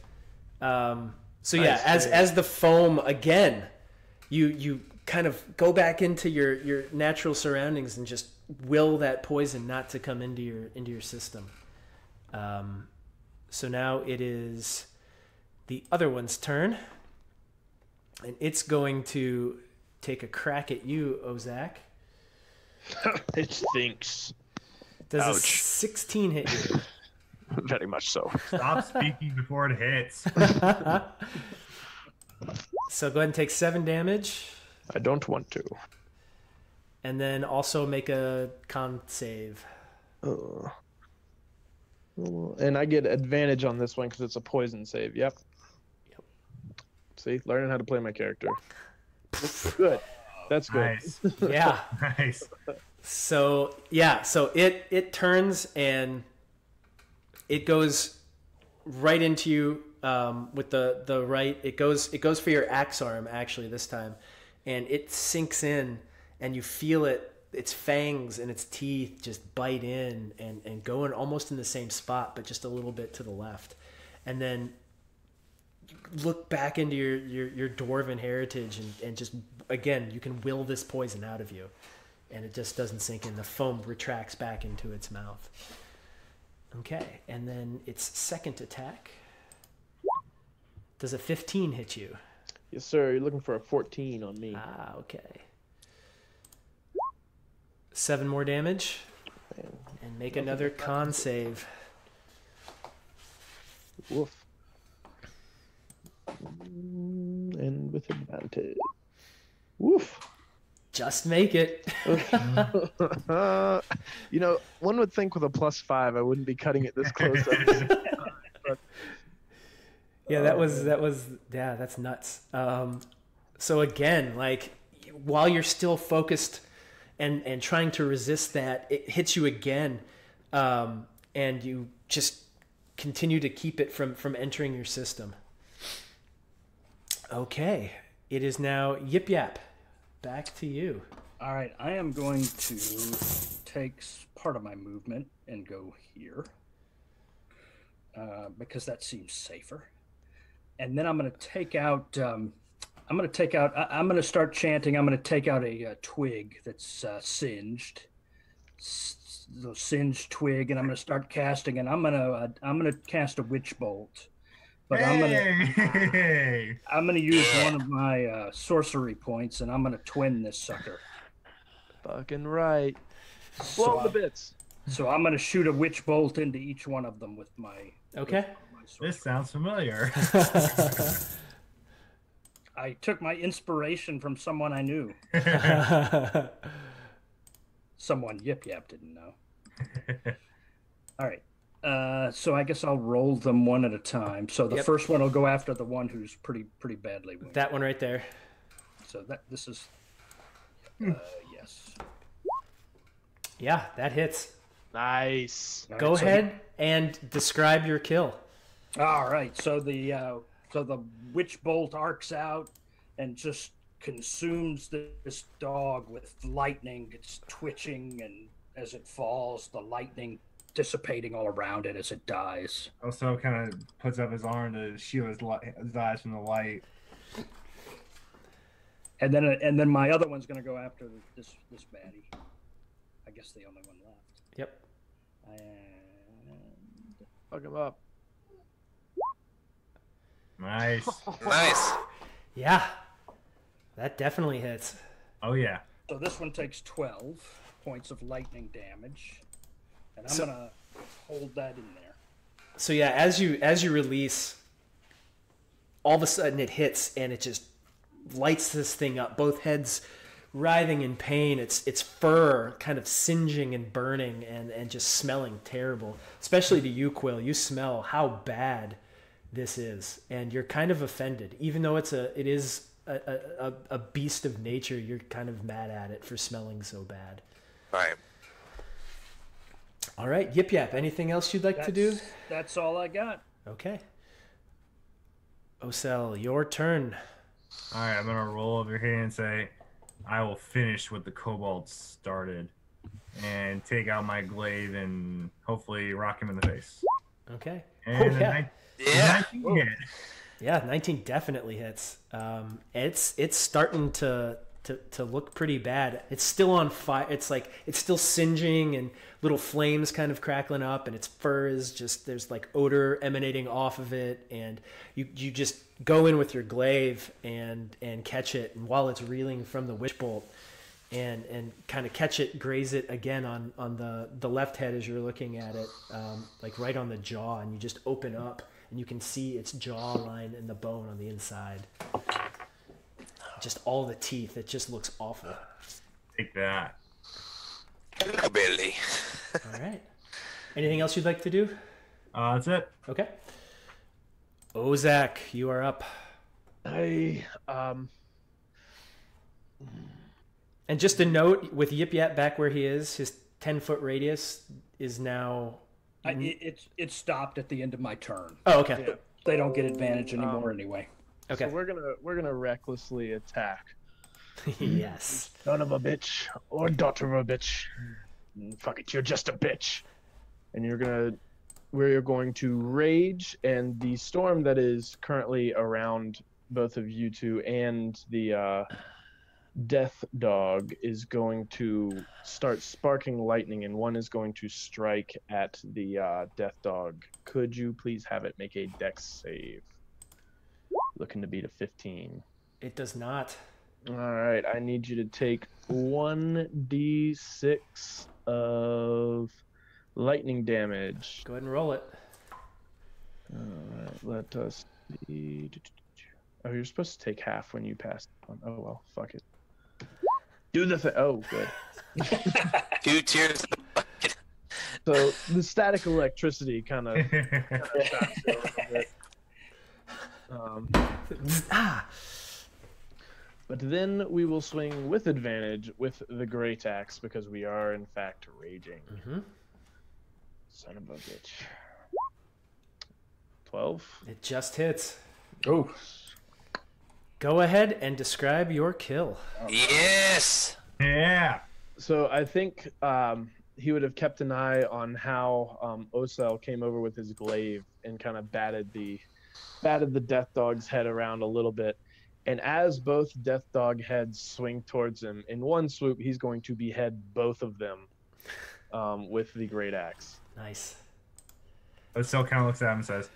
So yeah, Nice. as the foam again, you kind of go back into your natural surroundings and just will that poison not to come into your system. So now it is the other one's turn, and it's going to take a crack at you, Ozak. It stinks. Does a Ouch. 16 hit you? Very much so. Stop speaking before it hits. So go ahead and take 7 damage, I don't want to. and then also make a con save. And I get advantage on this one because it's a poison save. Yep. See, learning how to play my character. Good. That's good. Nice. Yeah. Nice. So yeah, so it turns and it goes right into you with the right. It goes for your axe arm actually this time, and it sinks in, and you feel it. Its fangs and its teeth just bite in and go in almost in the same spot, but just a little bit to the left, and then you look back into your dwarven heritage and just again you can will this poison out of you. And it just doesn't sink in. The foam retracts back into its mouth. Okay, and then its second attack. Does a 15 hit you? Yes, sir. You're looking for a 14 on me. Ah, okay. 7 more damage. And make another con save. Woof. And with advantage. Woof. Just make it. You know, one would think with a +5 I wouldn't be cutting it this close. Yeah, that's nuts. So again, like while you're still focused and trying to resist that, it hits you again, and you just continue to keep it from entering your system. Okay. It is now Yip Yap. Back to you. All right, I am going to take part of my movement and go here because that seems safer. And then I'm going to take out. I'm going to start chanting. I'm going to take out a twig that's singed, the singed twig, and I'm going to start casting. And I'm going to cast a witch bolt. But I'm gonna use one of my sorcery points, and I'm gonna twin this sucker. Fucking right. Blow the bits. So I'm gonna shoot a witch bolt into each one of them with my. Okay. This sounds familiar. I took my inspiration from someone I knew. Someone Yip Yap didn't know. All right. So I guess I'll roll them one at a time. So the first one will go after the one who's pretty badly wounded. That one right there. So this is yes. Yeah, that hits. Nice. Go ahead and describe your kill. All right. So the witch bolt arcs out and just consumes this dog with lightning. It's twitching, and as it falls, the lightning dissipating all around it as it dies. Also, kind of puts up his arm to shield his eyes from the light. And then my other one's going to go after this baddie. I guess the only one left. Yep. And Fuck him up. Nice. Nice. Yeah. That definitely hits. Oh yeah. so this one takes 12 points of lightning damage. And I'm going to hold that in there. So yeah, as you release, all of a sudden it hits and it just lights this thing up. Both heads writhing in pain. It's fur kind of singeing and burning and just smelling terrible. Especially to you, Quill. You smell how bad this is, and you're kind of offended. Even though it is a beast of nature, you're kind of mad at it for smelling so bad. Right. All right, Yip Yap, anything else you'd like to do? That's all I got. Okay. Osel, your turn. All right, I'm gonna roll over here and say, I will finish what the kobolds started, and take out my glaive and hopefully rock him in the face. Okay. And yeah. 19 hit. Yeah, 19 definitely hits. It's starting to look pretty bad. It's still on fire. It's still singeing and little flames kind of crackling up, and its fur is just, there's like odor emanating off of it, and you just go in with your glaive and catch it, and while it's reeling from the witch bolt, and kind of catch it, graze it again on the left head as you're looking at it, like right on the jaw, and you just open up and you can see its jawline and the bone on the inside. Just all the teeth. It just looks awful. Take that. Hello, Billy. All right. Anything else you'd like to do? That's it. Okay. Ozak, you are up. And just a note, with Yip Yap back where he is, his 10-foot radius is now... It stopped at the end of my turn. Oh, okay. Yeah. They don't get advantage anymore anyway. Okay. So we're gonna recklessly attack. Yes. Son of a bitch or daughter of a bitch. Fuck it, you're just a bitch. And we're going to rage, and the storm that is currently around both of you two and the death dog is going to start sparking lightning, and one is going to strike at the death dog. Could you please have it make a dex save? Looking to beat a 15. It does not. All right, I need you to take 1d6 of lightning damage. Go ahead and roll it. All right, let us see. Oh, you're supposed to take half when you pass on. Oh, well, fuck it. Do the thing. Oh, good. 2 tears in the bucket. So the static electricity kind of shocks it a little bit. But then we will swing with advantage with the great axe because we are in fact raging. Mm-hmm. Son of a bitch. 12. It just hits. Oh. Go ahead and describe your kill. Yes. Yeah. So I think he would have kept an eye on how Osel came over with his glaive and kind of batted the death dog's head around a little bit. And as both death dog heads swing towards him, in one swoop, he's going to behead both of them with the great axe. Nice. Osel kind of looks at him and says,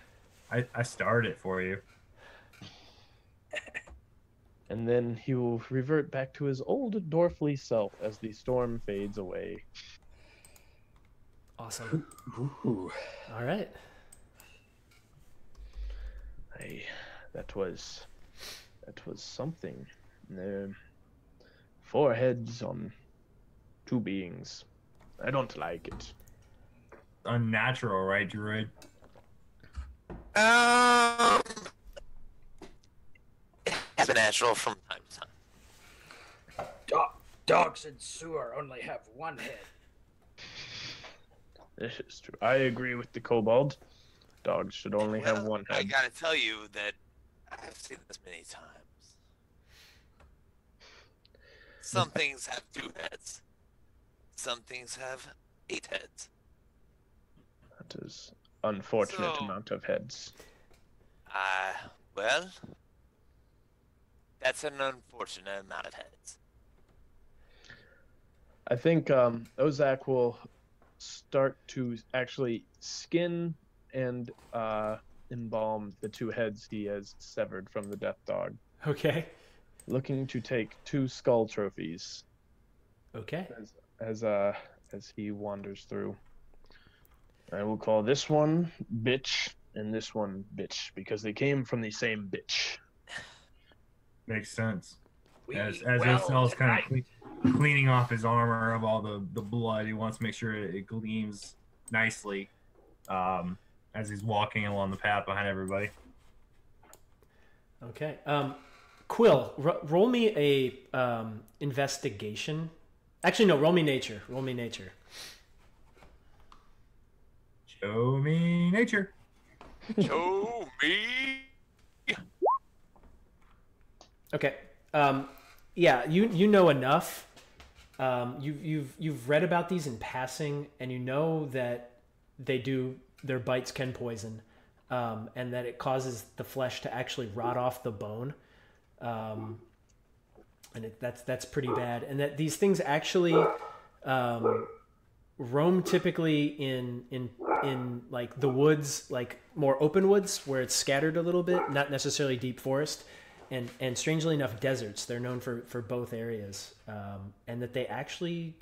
I started it for you. And then he will revert back to his old dwarfly self as the storm fades away. Awesome. Ooh. All right. Hey, that was something. 4 heads on 2 beings. I don't like it. Unnatural, right, Druid? It's been natural from time to time. Dogs in sewer only have 1 head. This is true. I agree with the kobold. Dogs should only have 1 I head. gotta tell you that I've seen this many times. Some things have 2 heads. Some things have 8 heads. That is unfortunate So- amount of heads. Well, that's an unfortunate amount of heads. I think Ozak will start to actually skin and embalm the 2 heads he has severed from the death dog, Okay. looking to take 2 skull trophies Okay. as he wanders through. I will call this one bitch and this one bitch because they came from the same bitch. Makes sense. We As eat well Osel's kind tonight. of cleaning off his armor of all the blood, he wants to make sure it gleams nicely as he's walking along the path behind everybody. Okay. Quill, roll me a investigation. Actually, no. Roll me nature. Roll me nature. Show me nature. Show me. Okay. Yeah, you know enough. You've read about these in passing, and you know that their bites can poison, and that it causes the flesh to actually rot off the bone, and that's pretty bad. And that these things actually roam typically in like the woods, like more open woods where it's scattered a little bit, not necessarily deep forest. And strangely enough, deserts. They're known for both areas, and that they actually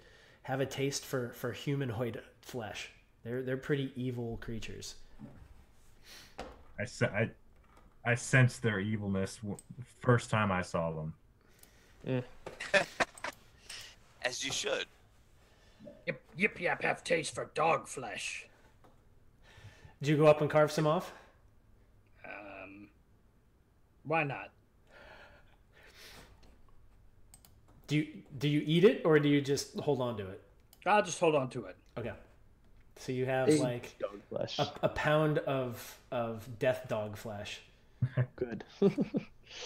have a taste for humanoid flesh. They're pretty evil creatures. I sensed their evilness the first time I saw them. As you should. Yip Yap have taste for dog flesh. Did you go up and carve some off? Why not? Do you eat it, or do you just hold on to it? I'll just hold on to it. Okay. So you have like Dog flesh. a pound of death dog flesh. Good.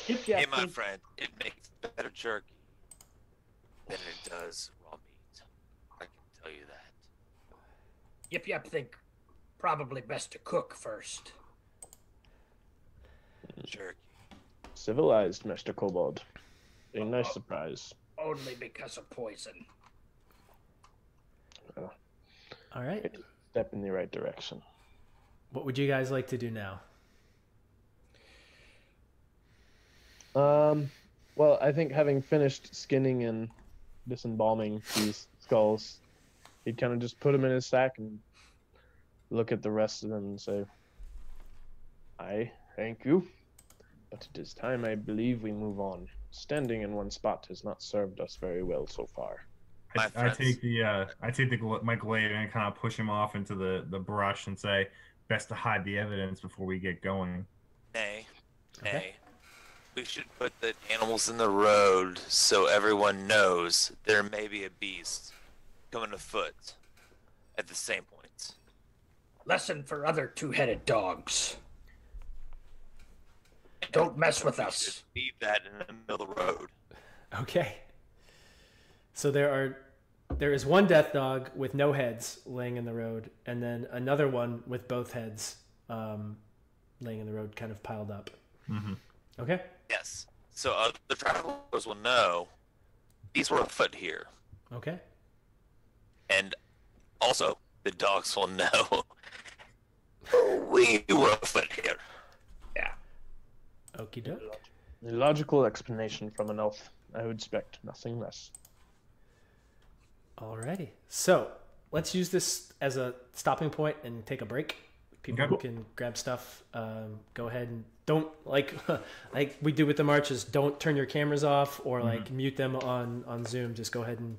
Yip Yap Hey, my think- friend, it makes better jerky than it does raw meat. I can tell you that. Yip Yap think probably best to cook first. Jerky. Civilized, Mr. Kobold. A nice surprise. Only because of poison. All right. Step in the right direction. What would you guys like to do now? Well, I think having finished skinning and disembalming these skulls, he'd kind of just put them in his sack and look at the rest of them and say, I thank you, but it is time I believe we move on. Standing in one spot has not served us very well so far. My I friends. take my glaive and kind of push him off into the brush and say, best to hide the evidence before we get going. Nay. Okay. Nay. We should put the animals in the road so everyone knows there may be a beast coming afoot at the same point. Lesson for other 2-headed dogs. Don't mess with We us. should leave that in the middle of the road. Okay. So there is one death dog with no heads laying in the road, and then another one with both heads laying in the road, kind of piled up. Mm-hmm. Okay. Yes. So other travelers will know these were afoot here. Okay. And also, the dogs will know we were afoot here. Yeah. Okie doke. A logical explanation from an elf. I would expect nothing less. Alrighty. So let's use this as a stopping point and take a break. People Okay. can grab stuff. Go ahead and don't like we do with the marches. Don't turn your cameras off or like mute them on Zoom. Just go ahead and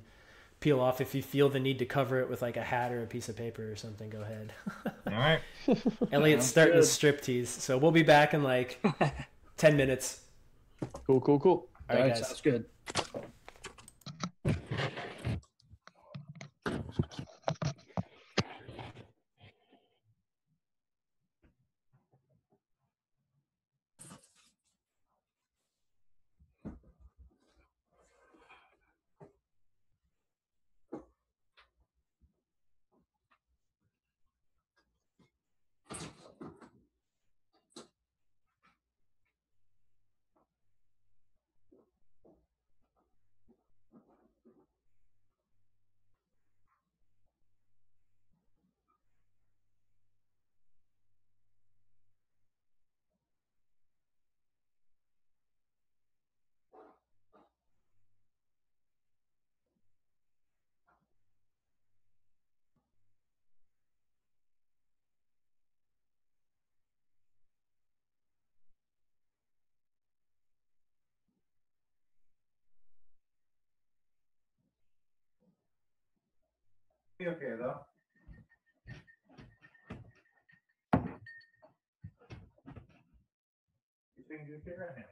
peel off. If you feel the need to cover it with like a hat or a piece of paper or something, go ahead. All right. Elliot's Sounds starting good. to striptease, so we'll be back in like 10 minutes. Cool. All right, guys. Sounds good. Be okay though. You think you're okay right now?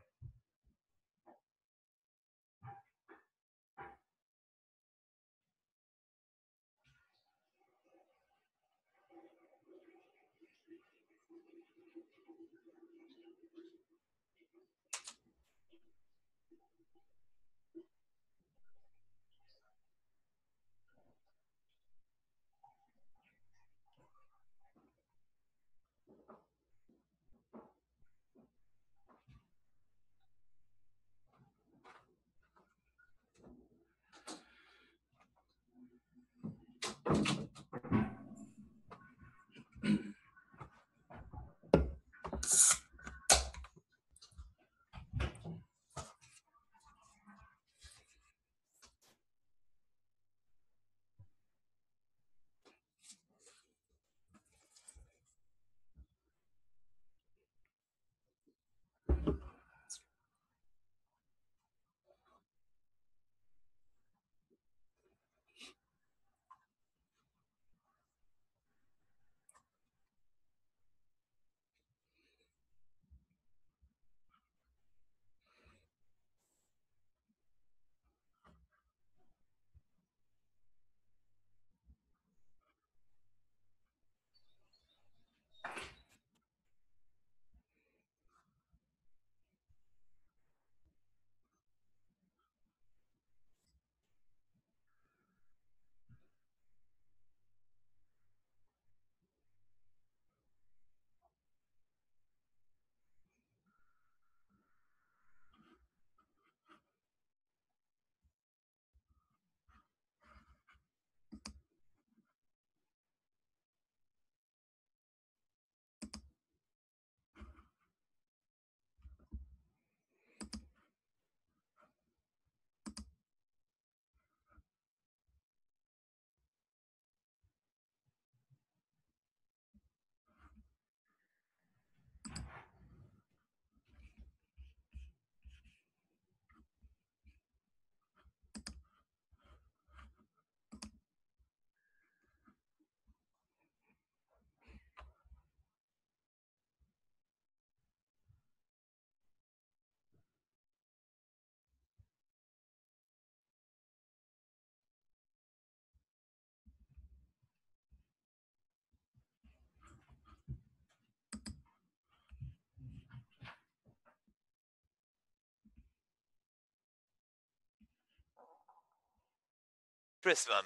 Empress, my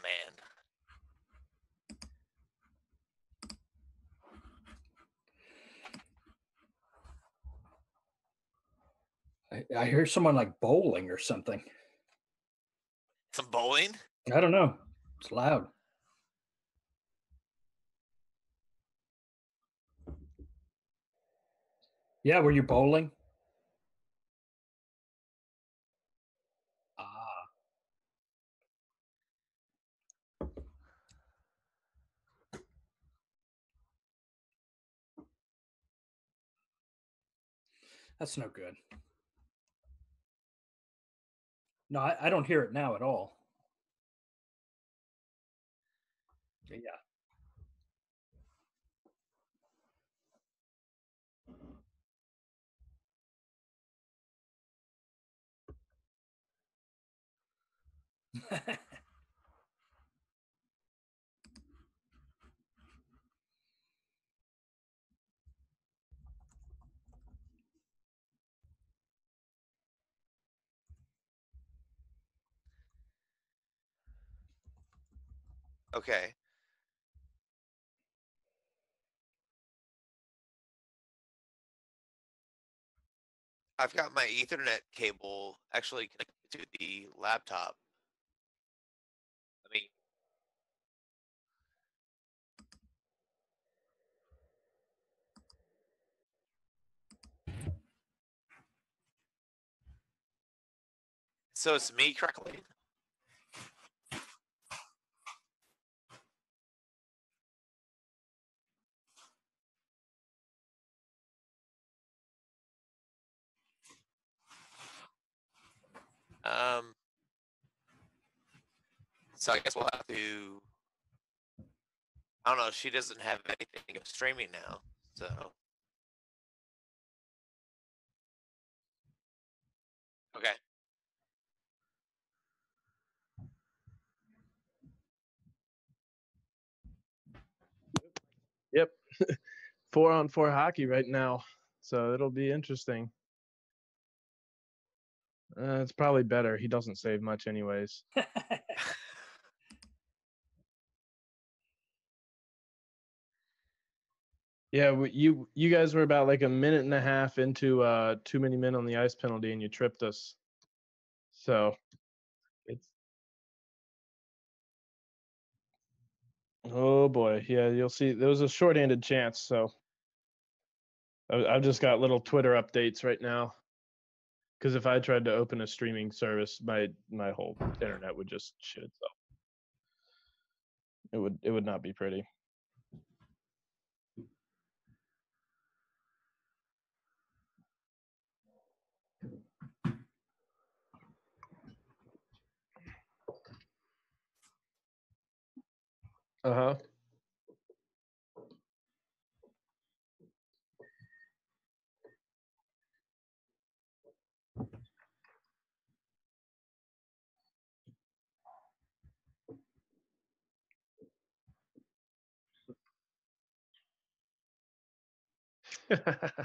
man. I hear someone like bowling or something. Some bowling? I don't know. It's loud. Yeah, were you bowling? Ah. That's no good. No, I don't hear it now at all. Yeah. Okay. I've got my Ethernet cable actually connected to the laptop. Let me. So it's me correctly? So I guess we'll have to. I don't know. She doesn't have anything of streaming now, so. Okay. Yep. 4-on-4 hockey right now, so it'll be interesting. It's probably better. He doesn't save much, anyways. Yeah, you guys were about like a minute and a half into too many men on the ice penalty, and you tripped us. So it's oh boy, yeah, you'll see. There was a shorthanded chance, so I've just got little Twitter updates right now. Because if I tried to open a streaming service, my whole internet would just shit itself. It would not be pretty. Uh-huh.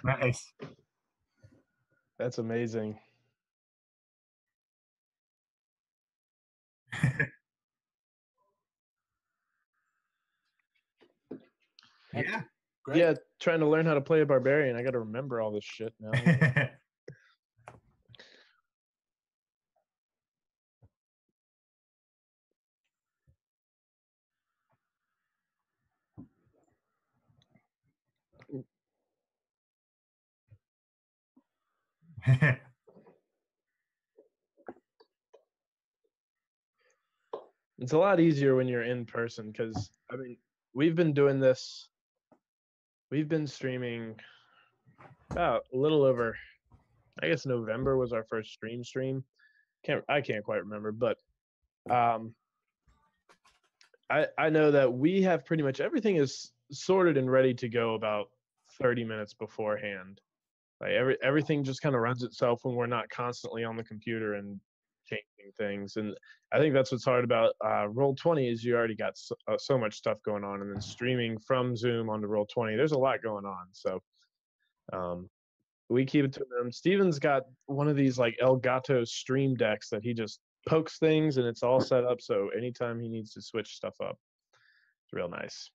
Nice. That's amazing. Yeah. Great. Yeah, trying to learn how to play a barbarian. I got to remember all this shit now. It's a lot easier when you're in person because I mean we've been doing this. We've been streaming about a little over. I guess November was our first stream. I can't quite remember, but I know that we have pretty much everything is sorted and ready to go about 30 minutes beforehand. Like everything just kind of runs itself when we're not constantly on the computer and changing things. And I think that's what's hard about Roll20 is you already got so much stuff going on, and then streaming from Zoom onto Roll20, there's a lot going on. So we keep it to them. Steven's got one of these like Elgato stream decks that he just pokes things, and it's all set up so anytime he needs to switch stuff up, it's real nice.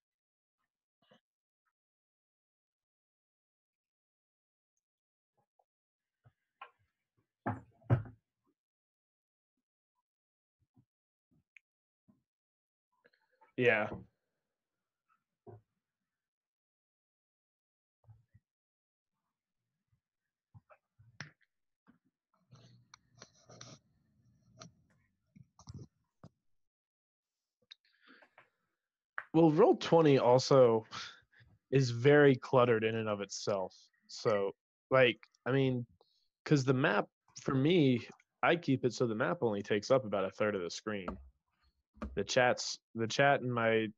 Yeah. Well, Roll20 also is very cluttered in and of itself. So, like, I mean, because the map, for me, I keep it so the map only takes up about a third of the screen. The chat and my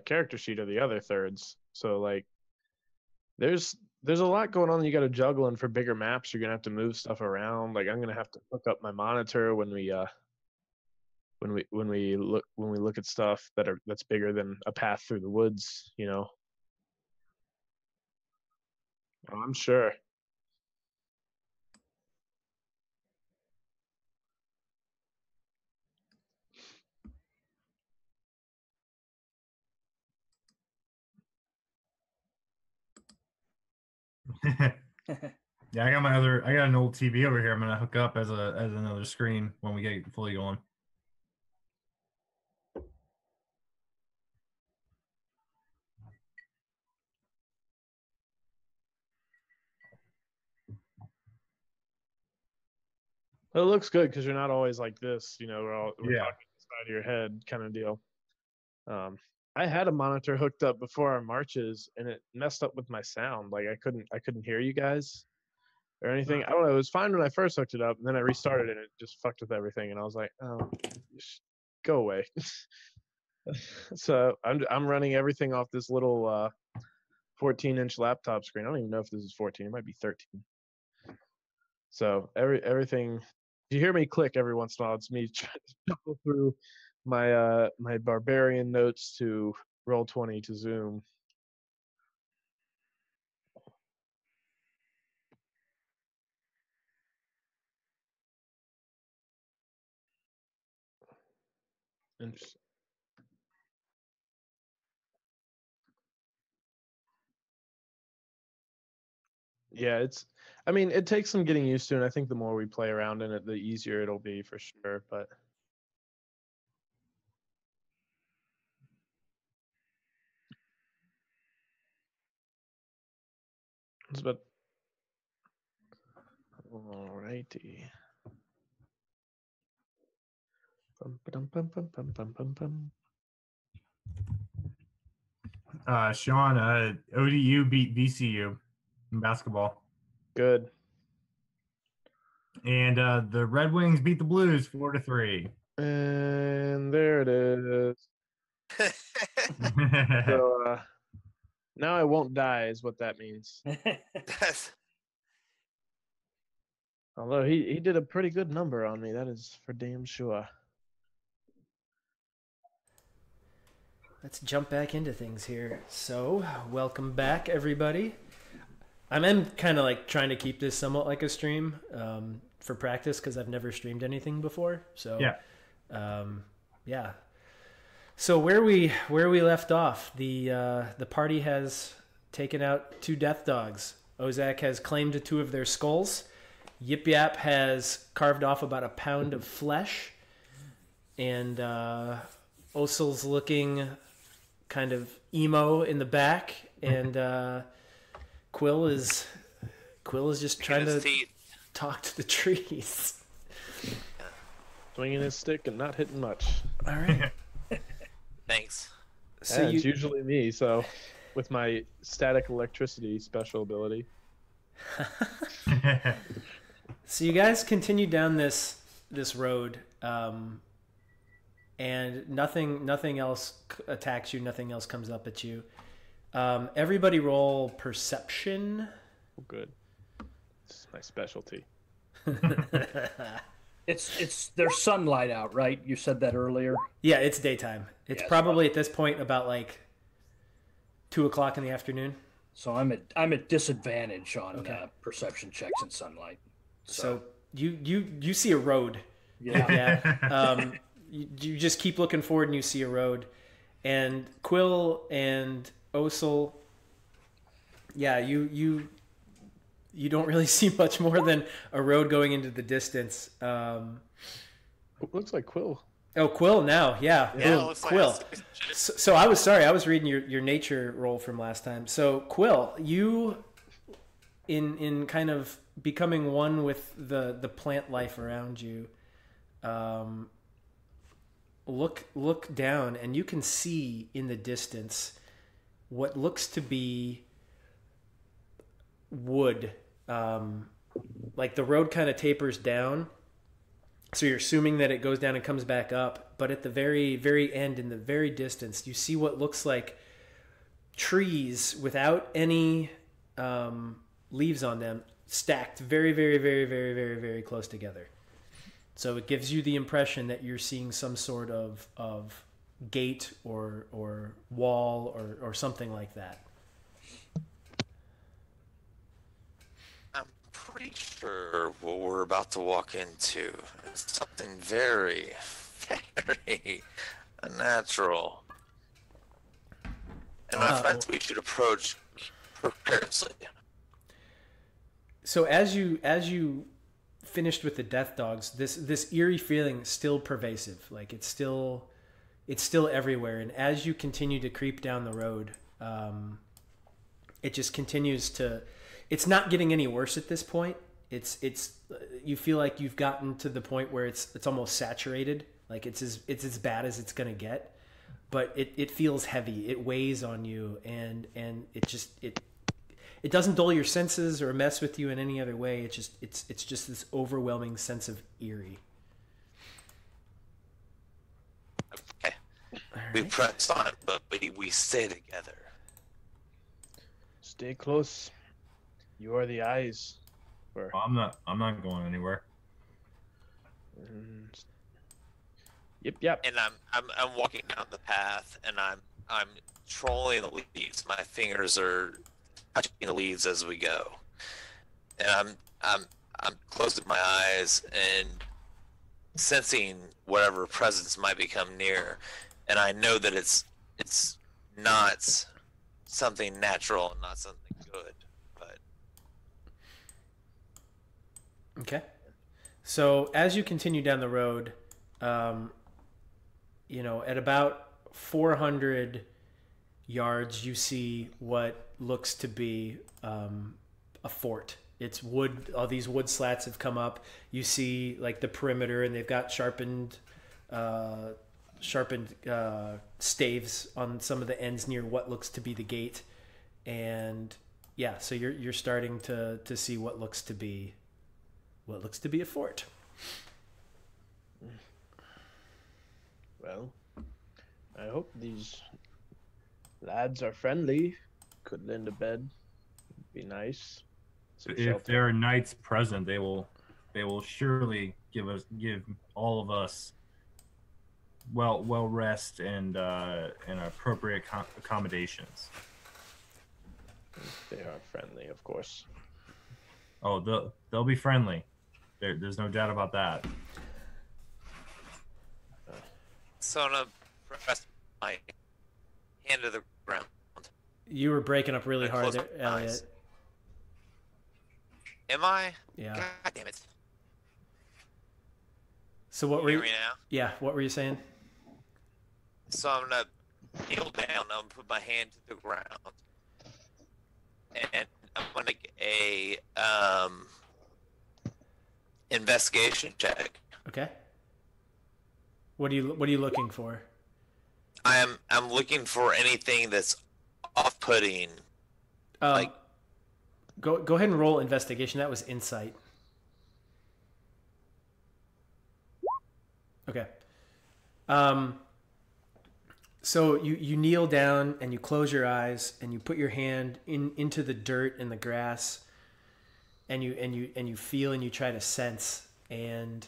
character sheet are the other thirds. So, like, there's a lot going on that you got to juggle, and for bigger maps, you're gonna have to move stuff around. Like, I'm gonna have to hook up my monitor when we look at stuff that's bigger than a path through the woods, you know. I'm sure. Yeah, I got an old TV over here. I'm gonna hook up as another screen when we get fully going. It looks good because you're not always like this, you know. We're Yeah. talking inside of your head kind of deal. I had a monitor hooked up before our marches, and it messed up with my sound. Like I couldn't hear you guys or anything. I don't know. It was fine when I first hooked it up, and then I restarted and it just fucked with everything. And I was like, oh, just go away. So I'm running everything off this little 14-inch laptop screen. I don't even know if this is 14. It might be 13. So everything. If you hear me click every once in a while, it's me trying to shuffle through my barbarian notes to Roll20 to Zoom. Interesting. Yeah, I mean, it takes some getting used to, and I think the more we play around in it, the easier it'll be for sure. But alrighty. Sean, ODU beat VCU in basketball. Good. And the Red Wings beat the Blues 4-3. And there it is. So now I won't die is what that means. Although he did a pretty good number on me, that is for damn sure. Let's jump back into things here. So, welcome back, everybody. I'm kind of like trying to keep this somewhat like a stream for practice because I've never streamed anything before. So, yeah. So where we left off, the party has taken out 2 death dogs. Ozak has claimed 2 of their skulls. Yip Yap has carved off about a pound of flesh, and Osel's looking kind of emo in the back, and Quill is just trying to talk to the trees. Swinging his stick and not hitting much. All right. Thanks. So it's usually me, so with my static electricity special ability. So you guys continue down this road, and nothing else attacks you. Nothing else comes up at you. Everybody roll perception. Oh, good. This is my specialty. It's there's sunlight out, right? You said that earlier. Yeah, it's daytime. It's probably at this point about like 2:00 in the afternoon. So I'm at disadvantage on perception checks in sunlight. So you see a road. Yeah. Yeah. You just keep looking forward and you see a road. And Quill and Osel, yeah, you don't really see much more than a road going into the distance. Looks like Quill. Oh, Quill now, yeah. Yeah, it Boom, looks like Quill. us. So I was sorry, I was reading your nature roll from last time. So Quill, you in kind of becoming one with the plant life around you, look down and you can see in the distance what looks to be wood. Like the road kind of tapers down. So you're assuming that it goes down and comes back up, but at the very, very end, in the very distance, you see what looks like trees without any leaves on them, stacked very, very, very, very, very, very close together. So it gives you the impression that you're seeing some sort of gate or wall or something like that. I'm pretty sure what we're about to walk into is something very, very unnatural. And I find we should approach precariously. So as you finished with the death dogs, this eerie feeling is still pervasive. Like it's still everywhere. And as you continue to creep down the road, it just continues to. It's not getting any worse at this point. It's you feel like you've gotten to the point where it's almost saturated. Like it's as bad as it's gonna get, but it feels heavy. It weighs on you, and it doesn't dull your senses or mess with you in any other way. It's just this overwhelming sense of eerie. Okay. All We right. press on, but we stay together. Stay close. You are the eyes. For Well, I'm not going anywhere. Yep. And I'm walking down the path, and I'm trolling the leaves. My fingers are touching the leaves as we go, and I'm closing my eyes and sensing whatever presence might become near, and I know that it's not something natural and not something good, but Okay. So as you continue down the road, at about 400 yards, you see what looks to be a fort. It's wood. All these wood slats have come up. You see like the perimeter, and they've got sharpened staves on some of the ends near what looks to be the gate. And yeah, so you're starting to see what looks to be a fort. Well, I hope these lads are friendly. Could lend a bed. Be nice. Some If shelter. there are knights present, they will surely give all of us well rest and appropriate accommodations. They are friendly, of course. Oh, they'll be friendly. There's no doubt about that. so I'm gonna press my hand to the ground. You were breaking up really I hard close there, my Elliot. eyes. Am I? Yeah. God damn it! So what You were hear you? me now? Yeah. What were you saying? So I'm gonna kneel down. I'm gonna put my hand to the ground, and I'm gonna get a investigation check. Okay. What are you looking for? I'm looking for anything that's off-putting. Like- Go ahead and roll investigation. That was insight. Okay. So you kneel down and you close your eyes and you put your hand into the dirt and the grass, and you feel and you try to sense, and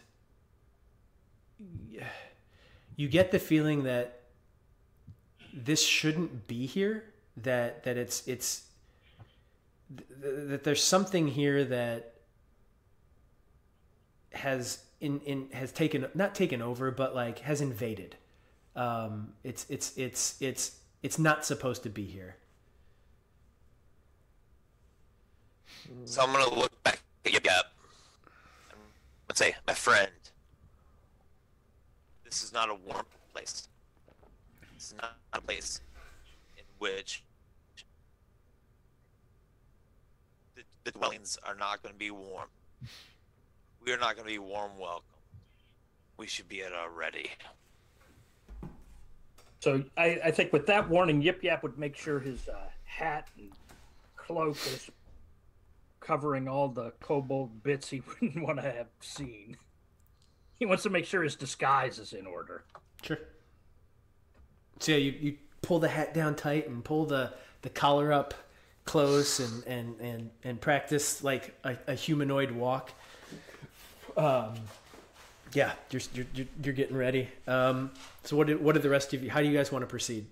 you get the feeling that this shouldn't be here. That that there's something here that has taken, not taken over, but like has invaded. It's not supposed to be here. So I'm gonna look back at Yep. Let's say, my friend. This is not a warm place. This is not a place in which the dwellings are not going to be warm. We are not going to be warm welcome. We should be at our ready. So I think with that warning, Yip Yap would make sure his hat and cloak is covering all the kobold bits he wouldn't want to have seen. He wants to make sure his disguise is in order. Sure. So yeah, you pull the hat down tight and pull the collar up close and practice like a humanoid walk. Yeah, you're getting ready. So what are the rest of you? How do you guys want to proceed?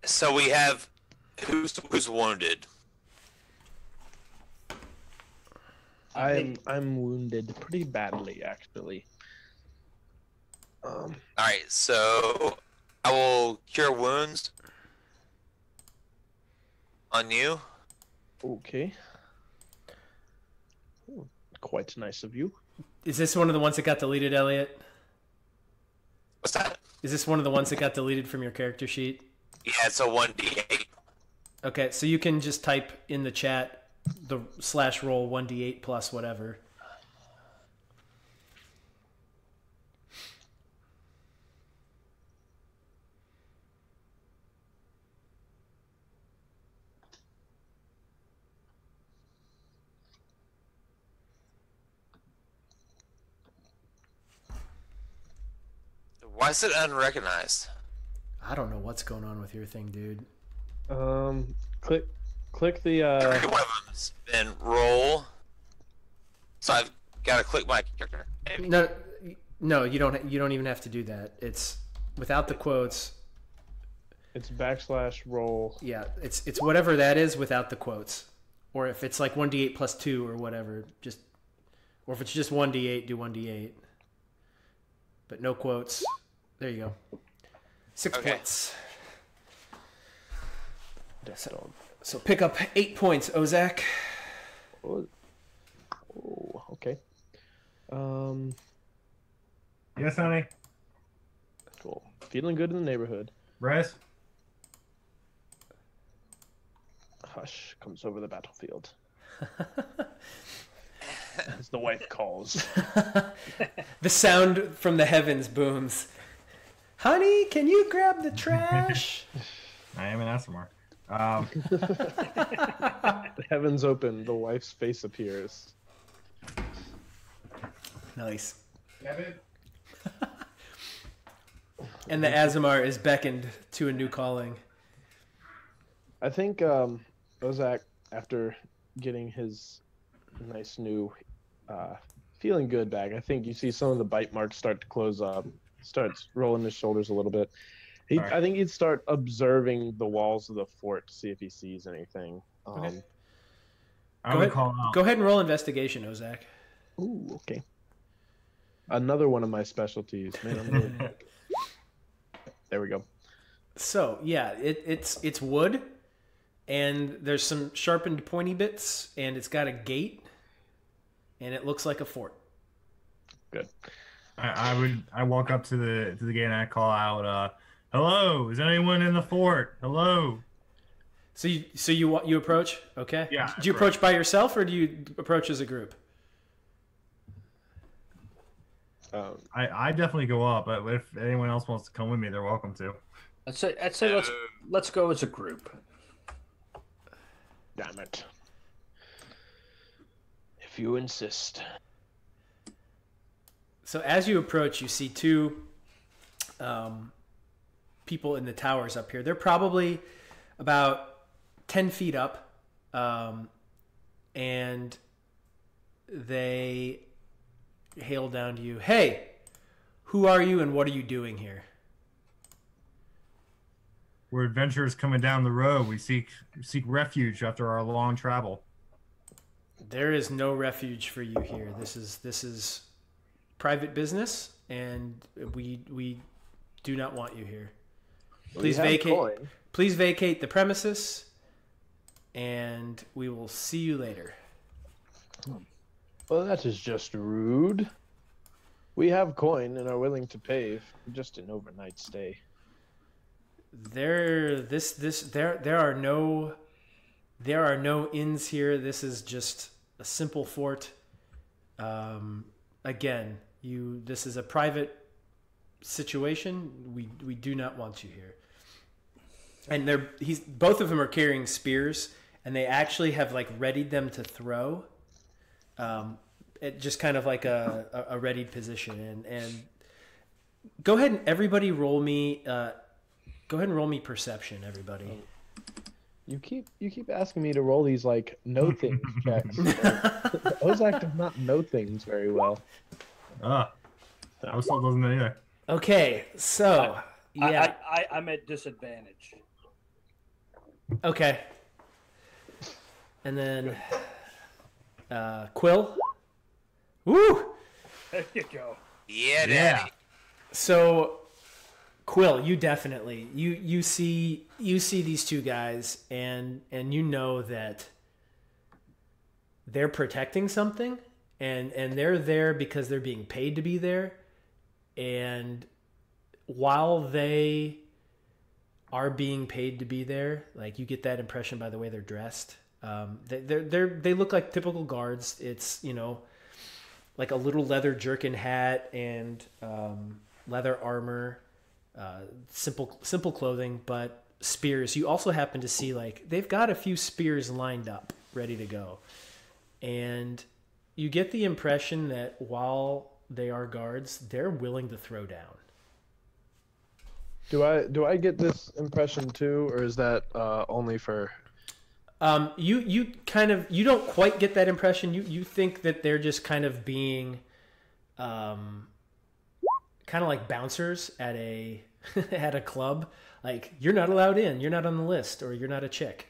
So we have who's wounded. I'm wounded pretty badly, actually. All right, so I will cure wounds on you. Okay. Oh, quite nice of you. Is this one of the ones that got deleted, Elliot? What's that? Is this one of the ones that got deleted from your character sheet? Yeah, it's a 1d8. Okay, so you can just type in the chat the /roll 1d8 plus whatever. Why is it unrecognized? I don't know what's going on with your thing, dude. Click the One of them's been roll. So I've got to click my character. Maybe. No, you don't even have to do that. It's without the quotes. it's /roll. Yeah, it's whatever that is without the quotes. Or if it's like 1d8 plus 2 or whatever, or if it's just 1d8, do 1d8. But no quotes. There you go. 6 Okay. points. So pick up 8 points, Ozak. Oh, okay. Yes, honey. Cool. Feeling good in the neighborhood. Bryce? Hush comes over the battlefield. As the wife calls. The sound from the heavens booms. Honey, can you grab the trash? I am an SMR. The heavens open. The wife's face appears. Nice. Kevin? And the Azamar is beckoned to a new calling. I think Ozak, after getting his nice new feeling good bag, I think you see some of the bite marks start to close up. Starts rolling his shoulders a little bit. Right. I think he'd start observing the walls of the fort to see if he sees anything. Okay. I would call out. Go ahead and roll investigation, Ozak. Ooh, okay. Another one of my specialties. Man, I'm really... There we go. So yeah, it's wood, and there's some sharpened pointy bits, and it's got a gate, and it looks like a fort. Good. I walk up to the gate and I call out, "Hello, is anyone in the fort? Hello." So you approach, okay? Yeah, Do you approach by yourself or do you approach as a group? I definitely go up, but if anyone else wants to come with me, they're welcome to. I'd say let's go as a group. Damn it. If you insist. So as you approach, you see two people in the towers up here. They're probably about 10 feet up, and they hail down to you. Hey, who are you and what are you doing here? We're adventurers coming down the road. We seek refuge after our long travel. There is no refuge for you here. This is private business, and we do not want you here. Please vacate. Please vacate the premises, and we will see you later. Well, that is just rude. We have coin and are willing to pay for just an overnight stay. There are no inns here. This is just a simple fort. Again, this is a private situation. We do not want you here. And both of them are carrying spears, and they actually have like readied them to throw. It just kind of like a readied position. And go ahead and everybody roll me. Go ahead and roll me perception, everybody. You keep asking me to roll these like know things checks. Ozak does not know things very well. I was told doesn't know either. Okay, so yeah, I'm at disadvantage. Okay, and then Quill. Woo! There you go. Yeah, Daddy. So Quill, you definitely you see these two guys, and you know that they're protecting something, and they're there because they're being paid to be there, and while they are being paid to be there, like you get that impression by the way they're dressed. They look like typical guards. It's like a little leather jerkin hat and leather armor. Simple clothing, but spears. You also happen to see like they've got a few spears lined up, ready to go, and you get the impression that while they are guards, they're willing to throw down. Do I get this impression too, or is that only for? You don't quite get that impression. You think that they're just kind of being, kind of like bouncers at a at a club. Like, you're not allowed in, you're not on the list, or you're not a chick.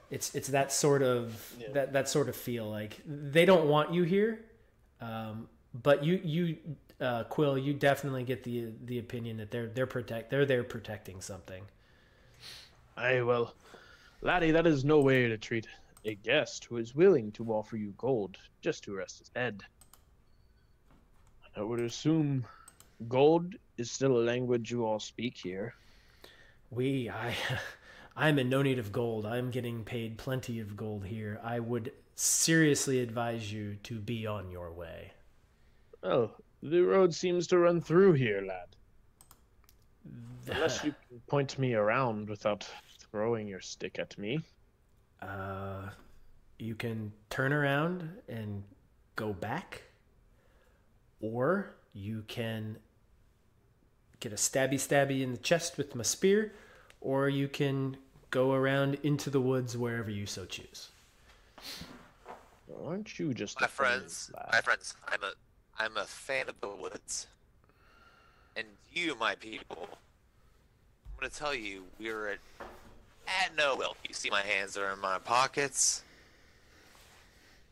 It's that sort of that sort of feel. Like they don't want you here, but you Quill, you definitely get the opinion that they're there protecting something. Aye, well, laddie, that is no way to treat a guest who is willing to offer you gold just to rest his head. I would assume gold is still a language you all speak here. I'm in no need of gold. I'm getting paid plenty of gold here. I would seriously advise you to be on your way. Well, the road seems to run through here, lad. Unless you can point me around without throwing your stick at me. You can turn around and go back, or you can get a stabby in the chest with my spear, or you can go around into the woods wherever you so choose. Aren't you just my friends? I'm a fan of the woods, and you, my people, I'm gonna tell you, we're at no will. You see, my hands are in my pockets.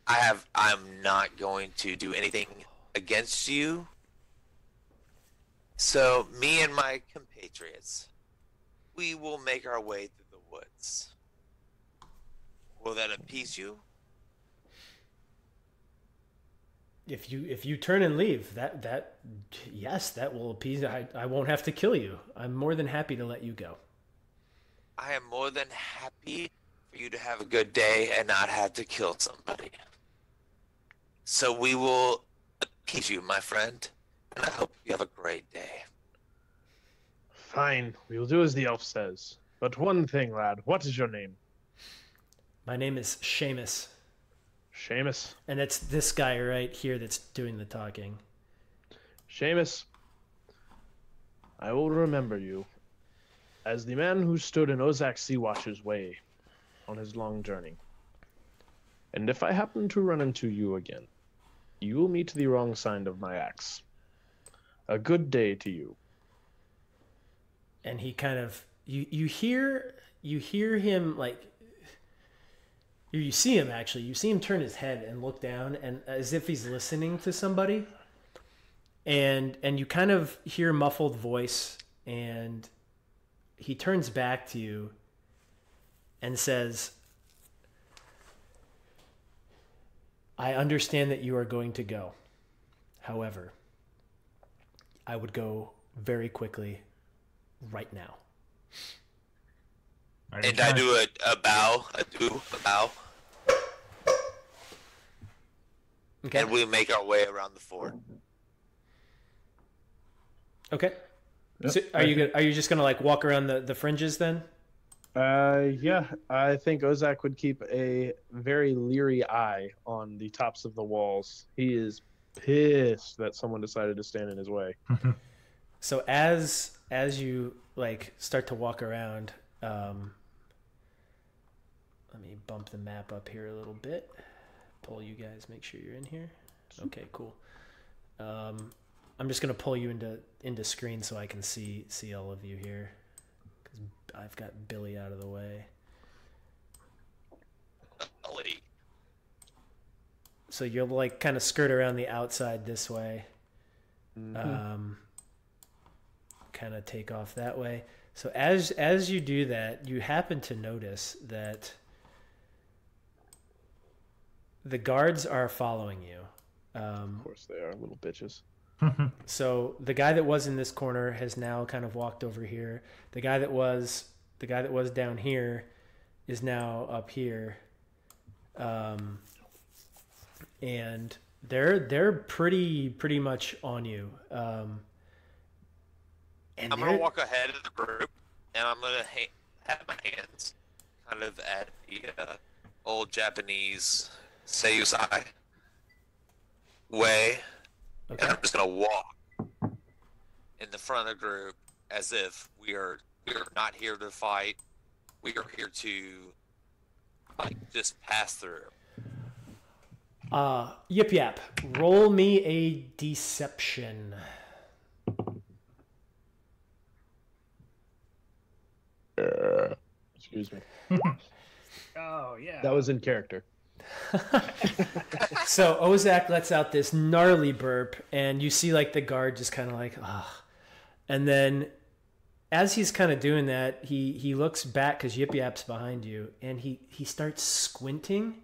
I'm not going to do anything against you. So, me and my compatriots, we will make our way through the woods. Will that appease you? If you turn and leave, yes, that will appease. I won't have to kill you. I'm more than happy to let you go. I am more than happy for you to have a good day and not have to kill somebody. So we will appease you, my friend, and I hope you have a great day. Fine, we will do as the elf says. But one thing, lad, what is your name? My name is Seamus. Seamus. And it's this guy right here that's doing the talking. Seamus, I will remember you as the man who stood in Ozak Seawatcher's way on his long journey. And if I happen to run into you again, you will meet the wrong side of my axe. A good day to you. And he kind of you hear him like You see him actually. You see him turn his head and look down, and as if he's listening to somebody. And you kind of hear a muffled voice, and he turns back to you and says, I understand that you are going to go. However, I would go very quickly right now. And I do a bow. I do a bow. Okay. And we make our way around the fort. Okay. Yep. So are you just gonna like walk around the fringes then? Yeah, I think Ozak would keep a very leery eye on the tops of the walls. He is pissed that someone decided to stand in his way. So as you like start to walk around, let me bump the map up here a little bit. Pull you guys, make sure you're in here. Okay, cool. I'm just gonna pull you into screen so I can see all of you here, because I've got Billy out of the way. Billy. So you'll like kind of skirt around the outside this way. Mm-hmm. Kind of take off that way. So as you do that, you happen to notice that the guards are following you. Of course they are, little bitches. So the guy that was in this corner has now kind of walked over here. The guy that was down here is now up here. And they're pretty much on you. And I'm gonna walk ahead of the group, and I'm gonna have my hands kind of at the old Japanese seiyusai way, okay. and I'm just gonna walk in the front of the group as if we are not here to fight. We are here to like just pass through. Yip Yap, roll me a deception. Excuse me. Oh, yeah. That was in character. So Ozak lets out this gnarly burp, and you see like the guard just kind of like, ugh. And then as he's kind of doing that, he looks back because Yip Yap's behind you, and he starts squinting,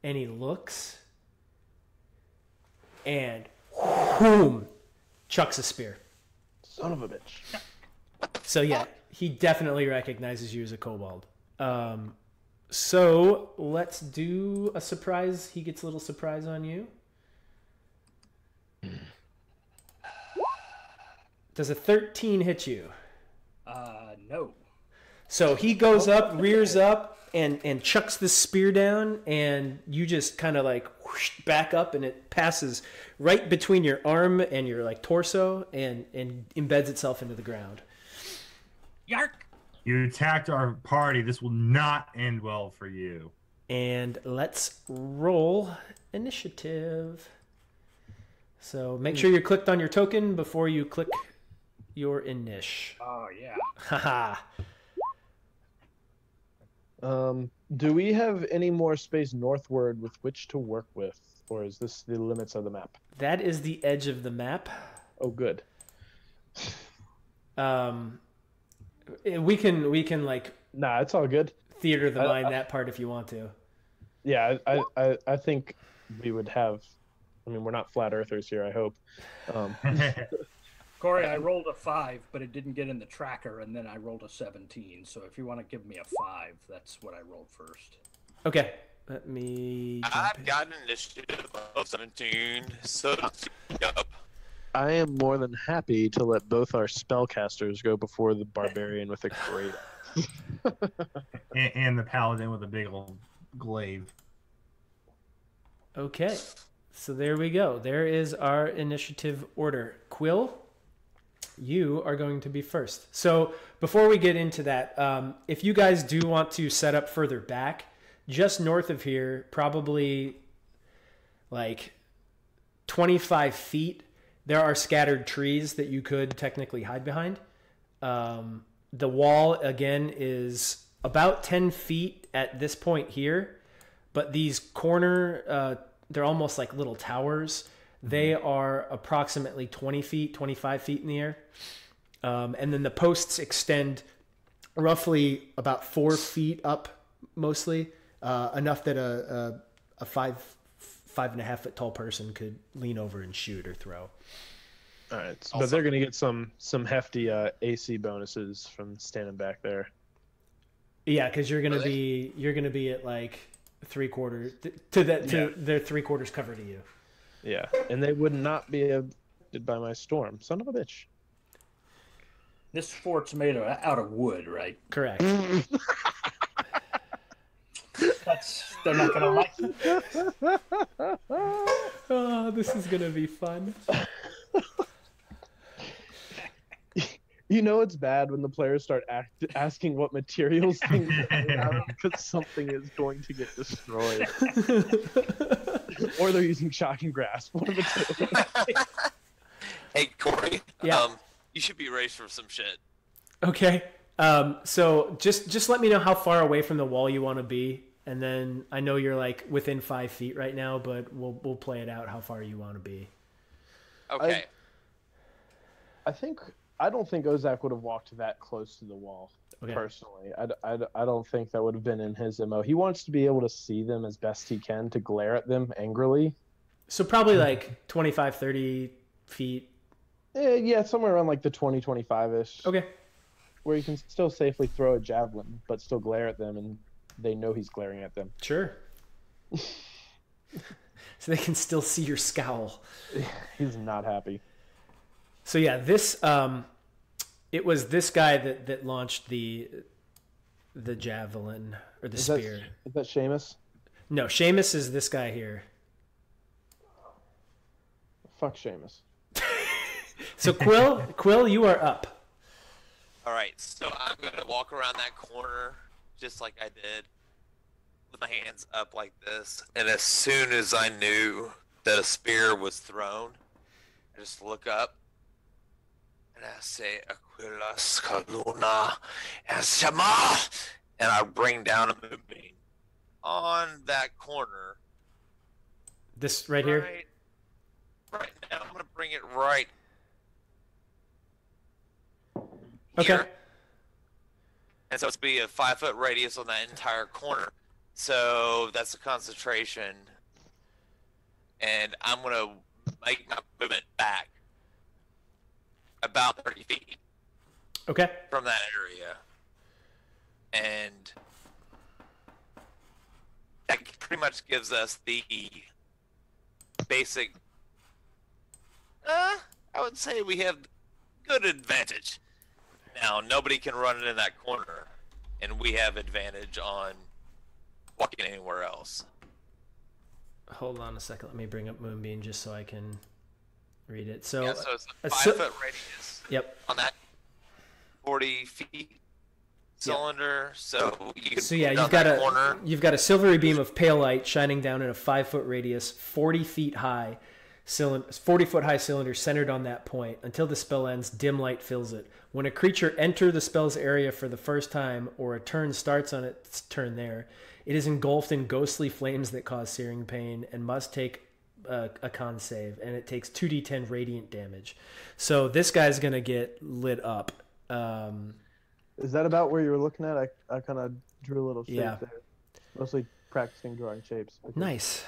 and he looks, and boom, chucks a spear. Son of a bitch. So yeah, he definitely recognizes you as a kobold. So let's do a surprise. He gets a little surprise on you. Does a 13 hit you? No. So he goes up, rears up, and chucks the spear down, and you just kind of like whoosh, back up, and it passes right between your arm and your like torso, and embeds itself into the ground. Yark! You attacked our party. This will not end well for you. And let's roll initiative. So make sure you're clicked on your token before you click your inish. Oh, yeah. Haha. Do we have any more space northward with which to work with, or is this the limits of the map? That is the edge of the map. Oh, good. We can like Nah, it's all good. theater the mind that part if you want to. Yeah, I think we would have. I mean, we're not flat earthers here, I hope. Corey, I rolled a 5, but it didn't get in the tracker, and then I rolled a 17. So if you want to give me a 5, that's what I rolled first. Okay, let me. I've got an initiative of 17, so yep. I am more than happy to let both our spellcasters go before the barbarian with a great. and the paladin with a big old glaive. Okay, so there we go. There is our initiative order. Quill, you are going to be first. So before we get into that, if you guys do want to set up further back, just north of here, probably like 25 feet, there are scattered trees that you could technically hide behind. The wall, again, is about 10 feet at this point here, but these corner, they're almost like little towers. They are approximately 20 feet, 25 feet in the air. And then the posts extend roughly about 4 feet up, mostly, enough that a 5.5 foot tall person could lean over and shoot or throw. All right, but they're gonna get some hefty AC bonuses from standing back there. Yeah, because you're gonna be at like 3/4 they're 3/4 cover to you. Yeah, and they would not be affected by my storm. Son of a bitch. This fort's made out of wood, right? Correct. They're not gonna like it. Oh, this is gonna be fun. You know it's bad when the players start asking what materials things are made out of because something is going to get destroyed. Or they're using shocking grasp. One of the two. Hey, Corey. Yeah. You should be raised for some shit. Okay. So just let me know how far away from the wall you want to be, and then I know you're like within 5 feet right now, but we'll play it out how far you want to be. Okay. I don't think Ozak would have walked that close to the wall, personally. I don't think that would have been in his MO. He wants to be able to see them as best he can, to glare at them angrily. So probably like 25, 30 feet. Yeah, somewhere around like the 20, 25-ish. Okay. Where you can still safely throw a javelin, but still glare at them, and they know he's glaring at them. Sure. So they can still see your scowl. He's not happy. So yeah, this it was this guy that launched the javelin or the spear. Is that Seamus? No, Seamus is this guy here. Fuck Seamus. So Quill, you are up. All right, so I'm going to walk around that corner just like I did with my hands up like this. And as soon as I knew that a spear was thrown, I just look up and I say, Aquilas Kaluna and Shama! And I bring down a moonbeam on that corner. This right here? Right now, I'm going to bring it right Okay. here. And so it's be a 5-foot radius on that entire corner. So that's a concentration. And I'm going to make my movement back about 30 feet. Okay. From that area. And that pretty much gives us the basic, I would say we have good advantage. Now, nobody can run it in that corner, and we have advantage on walking anywhere else. Hold on a second. Let me bring up Moonbeam just so I can read it. So, yeah, so it's a 5-foot radius. Yep. On that 40 feet cylinder. So you can you've got a silvery beam of pale light shining down in a 5-foot radius, 40 feet high. 40-foot high cylinder centered on that point. Until the spell ends, dim light fills it. When a creature enters the spell's area for the first time, or a turn starts on its turn there, it is engulfed in ghostly flames that cause searing pain and must take a con save, and it takes 2d10 radiant damage. So this guy's going to get lit up. Is that about where you were looking at? I kind of drew a little shape there. Mostly practicing drawing shapes. Nice.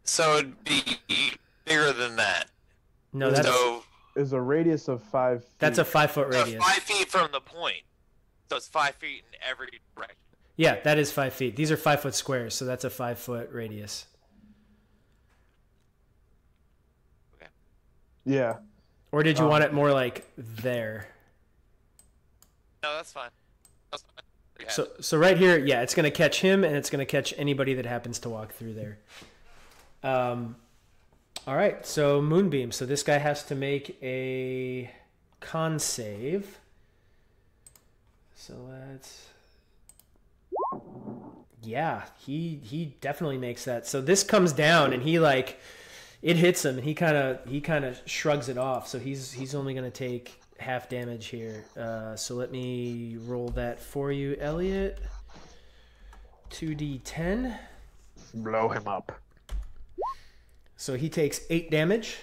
So it'd be bigger than that. No, that's is a radius of 5 feet. That's a 5-foot radius. 5 feet from the point. So it's 5 feet in every direction. Yeah, that is 5 feet. These are 5-foot squares, so that's a 5-foot radius. Okay. Yeah. Or did you want it more like there? No, that's fine. That's fine. So right here, yeah, it's going to catch him, and it's going to catch anybody that happens to walk through there. All right, so Moonbeam. So this guy has to make a con save. So let's... Yeah, he definitely makes that. So this comes down, and he like... It hits him, and he kind of shrugs it off. So he's only going to take half damage here. So let me roll that for you, Elliot. 2d10. Blow him up. So he takes 8 damage,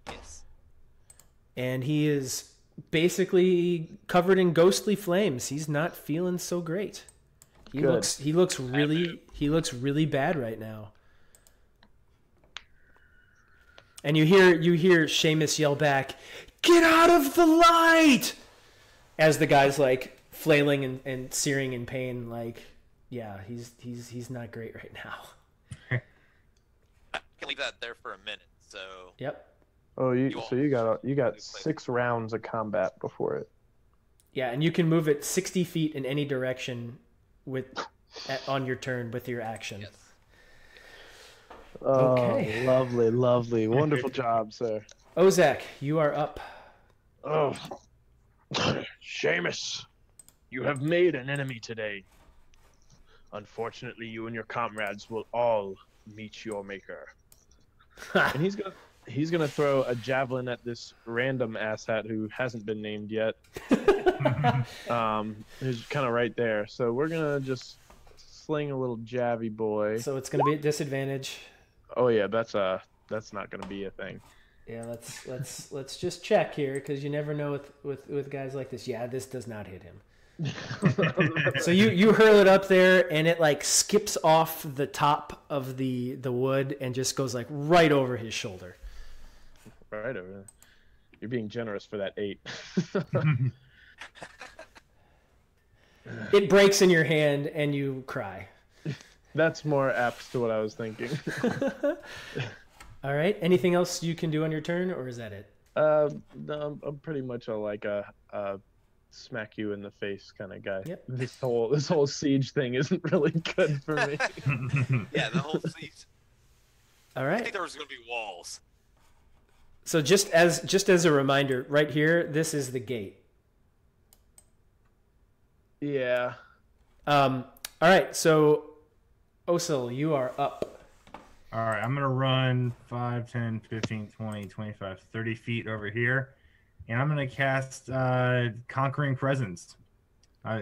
Yes. and he is basically covered in ghostly flames. He's not feeling so great. He Good. looks really bad right now. And you hear Seamus yell back, "Get out of the light!" As the guy's like flailing and searing in pain. Like, yeah, he's not great right now. I can leave that there for a minute. So Yep. Oh, You you got 6 rounds of combat before it. Yeah, and you can move it 60 feet in any direction on your turn with your action. yes. Oh, Okay. lovely. Wonderful job, sir. Ozak, you are up. Oh, Seamus, you have made an enemy today. Unfortunately, you and your comrades will all meet your maker. And he's gonna throw a javelin at this random asshat who hasn't been named yet. Who's kind of right there. So we're gonna just sling a little javy boy. So it's going to be at disadvantage. Oh yeah, that's not gonna be a thing. Yeah, let's just check here because you never know with guys like this. Yeah, this does not hit him. So you hurl it up there and it like skips off the top of the wood and just goes like right over his shoulder. Right over there. You're being generous for that 8. It breaks in your hand and you cry. That's more apt to what I was thinking. All right. Anything else you can do on your turn, or is that it? No, I'm pretty much a smack you in the face kind of guy. Yep. This whole siege thing isn't really good for me. Yeah, the whole siege. All I right. think there was going to be walls. So just as a reminder, right here, this is the gate. Yeah. All right. So, Osil, you are up. All right, I'm going to run 5, 10, 15, 20, 25, 30 feet over here. And I'm going to cast Conquering Presence.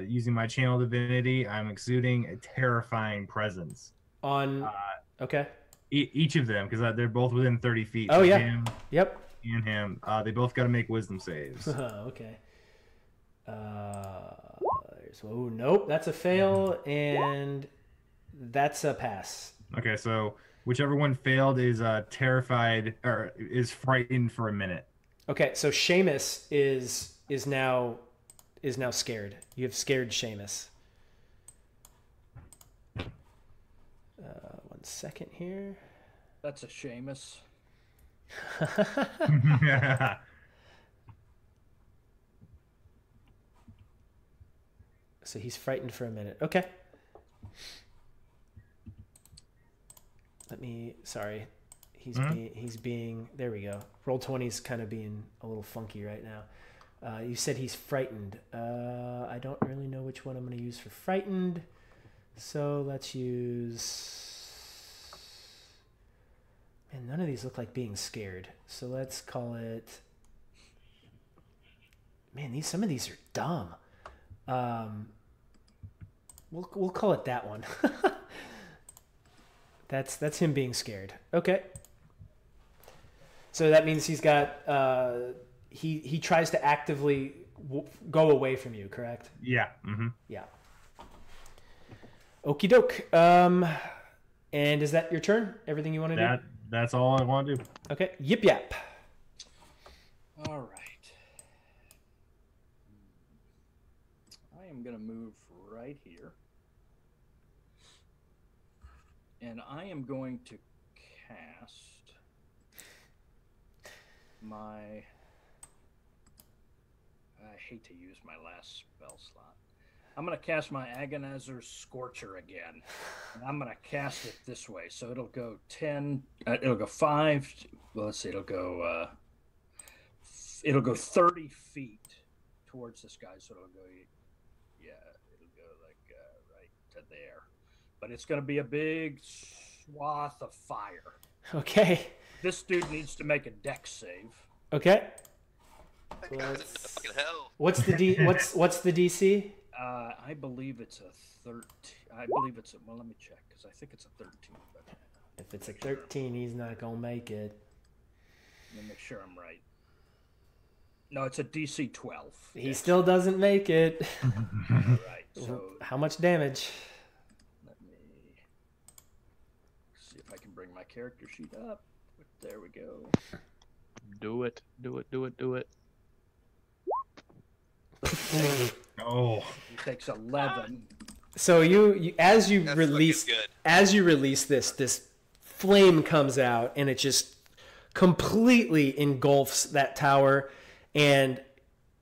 Using my channel divinity, I'm exuding a terrifying presence. Okay. Each of them, because they're both within 30 feet. Oh, So yeah. Him Yep. and him. They both got to make wisdom saves. Okay. Nope, that's a fail, and that's a pass. Okay, so whichever one failed is terrified or is frightened for a minute. Okay, so Seamus is now scared. You have scared Seamus. 1 second here. That's a Seamus. So he's frightened for a minute. Okay. Sorry. He's being, there we go. Roll 20's kind of being a little funky right now. You said he's frightened. I don't really know which one I'm going to use for frightened. So let's use, man, none of these look like being scared. So let's call it, man, some of these are dumb. We'll call it that one. That's him being scared. Okay. So that means he's got he tries to actively go away from you, correct? Yeah. Mm-hmm. Yeah. Okie doke. And is that your turn? Everything you want to do? That's all I want to do. Okay. Yip yap. All right. I am going to move right here. And I am going to cast my... I hate to use my last spell slot. I'm going to cast my Agonizer's Scorcher again. And I'm going to cast it this way. So it'll go 10... it'll go 5... Well, let's see. It'll go 30 feet towards this guy. So it'll go... Yeah, it'll go like right to there. But it's going to be a big swath of fire. Okay. This dude needs to make a dex save. Okay. That guy's in the fucking hell. What's the DC? I believe it's a 13. I believe it's a. Well, let me check because I think it's a 13. But If it's a 13, he's not gonna make it. let me make sure I'm right. No, it's a DC 12. He still doesn't make it. All right. So How much damage? let me see if I can bring my character sheet up. There we go. Do it. Do it. Do it. Do it. Oh, He takes 11. So you as you That's release looking good. as you release this flame comes out and it just completely engulfs that tower, and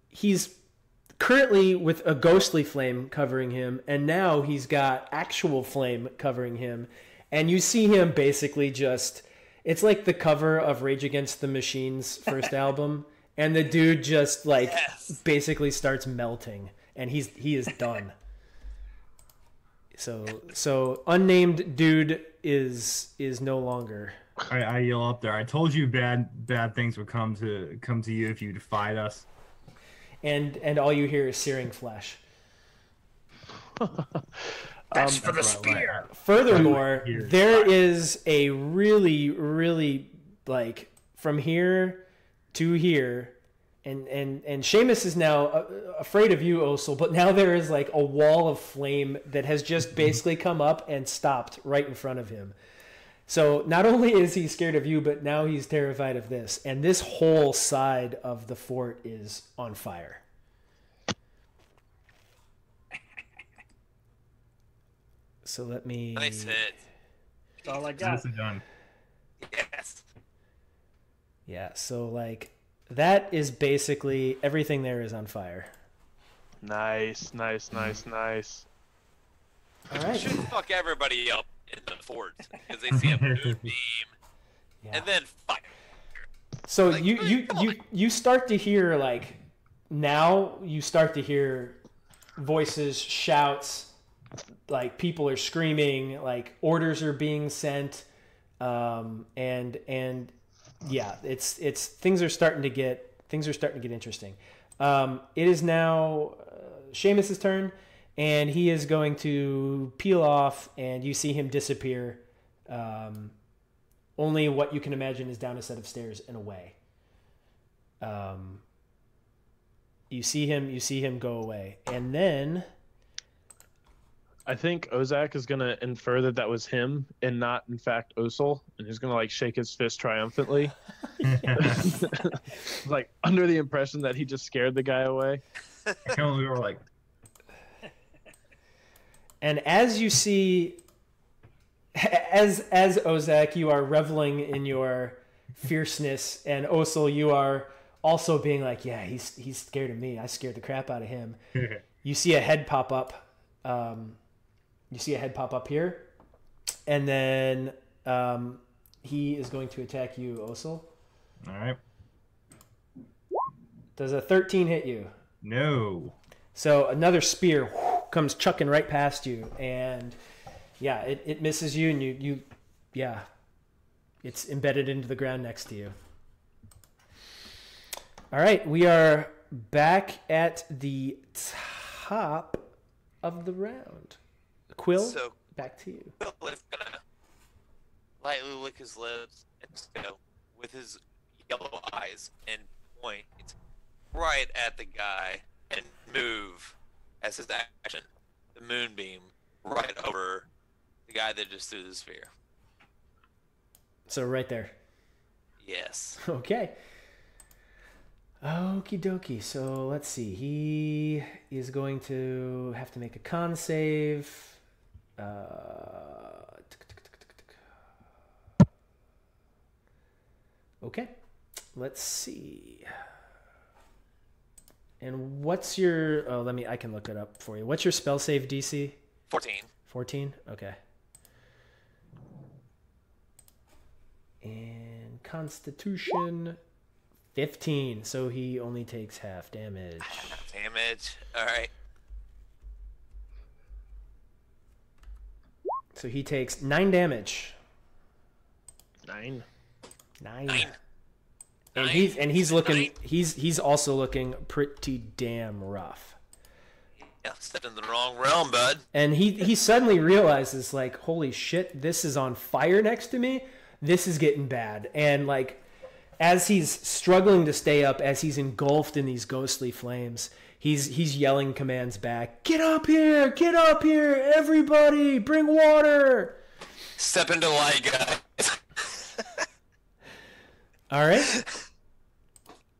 he's currently with a ghostly flame covering him, and now he's got actual flame covering him, and you see him basically just, it's like the cover of Rage Against the Machine's first album, and the dude just like Yes. basically starts melting, and he is done. So unnamed dude is no longer. I yell up there. I told you bad things would come to you if you defied us. And all you hear is searing flesh. That's for the That's what I like. spear. Furthermore, Here's there is a really like from here to here, and Seamus is now afraid of you, Osel, but now there is like a wall of flame that has just basically come up and stopped right in front of him. So not only is he scared of you, but now he's terrified of this, and this whole side of the fort is on fire. So let me. Nice hit. That's all I got. Nicely done. Yes. Yeah, so like that is basically everything there is on fire. Nice. Nice. Nice. Nice. All right. Should fuck everybody up in the fort because they see a moon beam Yeah. and then fire. So Like, you start to hear like now you start to hear voices, shouts, like people are screaming, like orders are being sent, and yeah, it's things are starting to get interesting. It is now Seamus's turn, and he is going to peel off, and you see him disappear. Only what you can imagine is down a set of stairs and away. You see him go away, and then I think Ozak is gonna infer that was him and not, in fact, Osel, and he's gonna like shake his fist triumphantly, like under the impression that he just scared the guy away. We were like, and as you see, as Ozak, you are reveling in your fierceness, and Osel, you are also being like, yeah, he's scared of me. I scared the crap out of him. You see a head pop up. You see a head pop up here, and then he is going to attack you, Osel. all right, Does a 13 hit you? no. So another spear comes chucking right past you, and yeah, it misses you, and you yeah, it's embedded into the ground next to you. All right, we are back at the top of the round. Quill, So back to you. Will is gonna lightly lick his lips and just go with his yellow eyes and point right at the guy and move as his action the moonbeam right over the guy that just threw the spear. So right there. Yes. Okay. Okie dokie. So let's see. He is going to have to make a con save. Okay. Let's see. And what's your... Oh, I can look it up for you. What's your spell save DC? 14. 14? Okay. And Constitution 15. So he only takes half damage. Damage. Alright. So he takes 9 damage. 9. 9. 9. And Nine? he's looking Nine? he's also looking pretty damn rough. Yeah, stepped in the wrong realm, bud. And he suddenly realizes, like, holy shit, this is on fire next to me. This is getting bad. And, like, as he's struggling to stay up, as he's engulfed in these ghostly flames, he's yelling commands back. Get up here! Get up here! Everybody! Bring water! Step into light, guys. All right.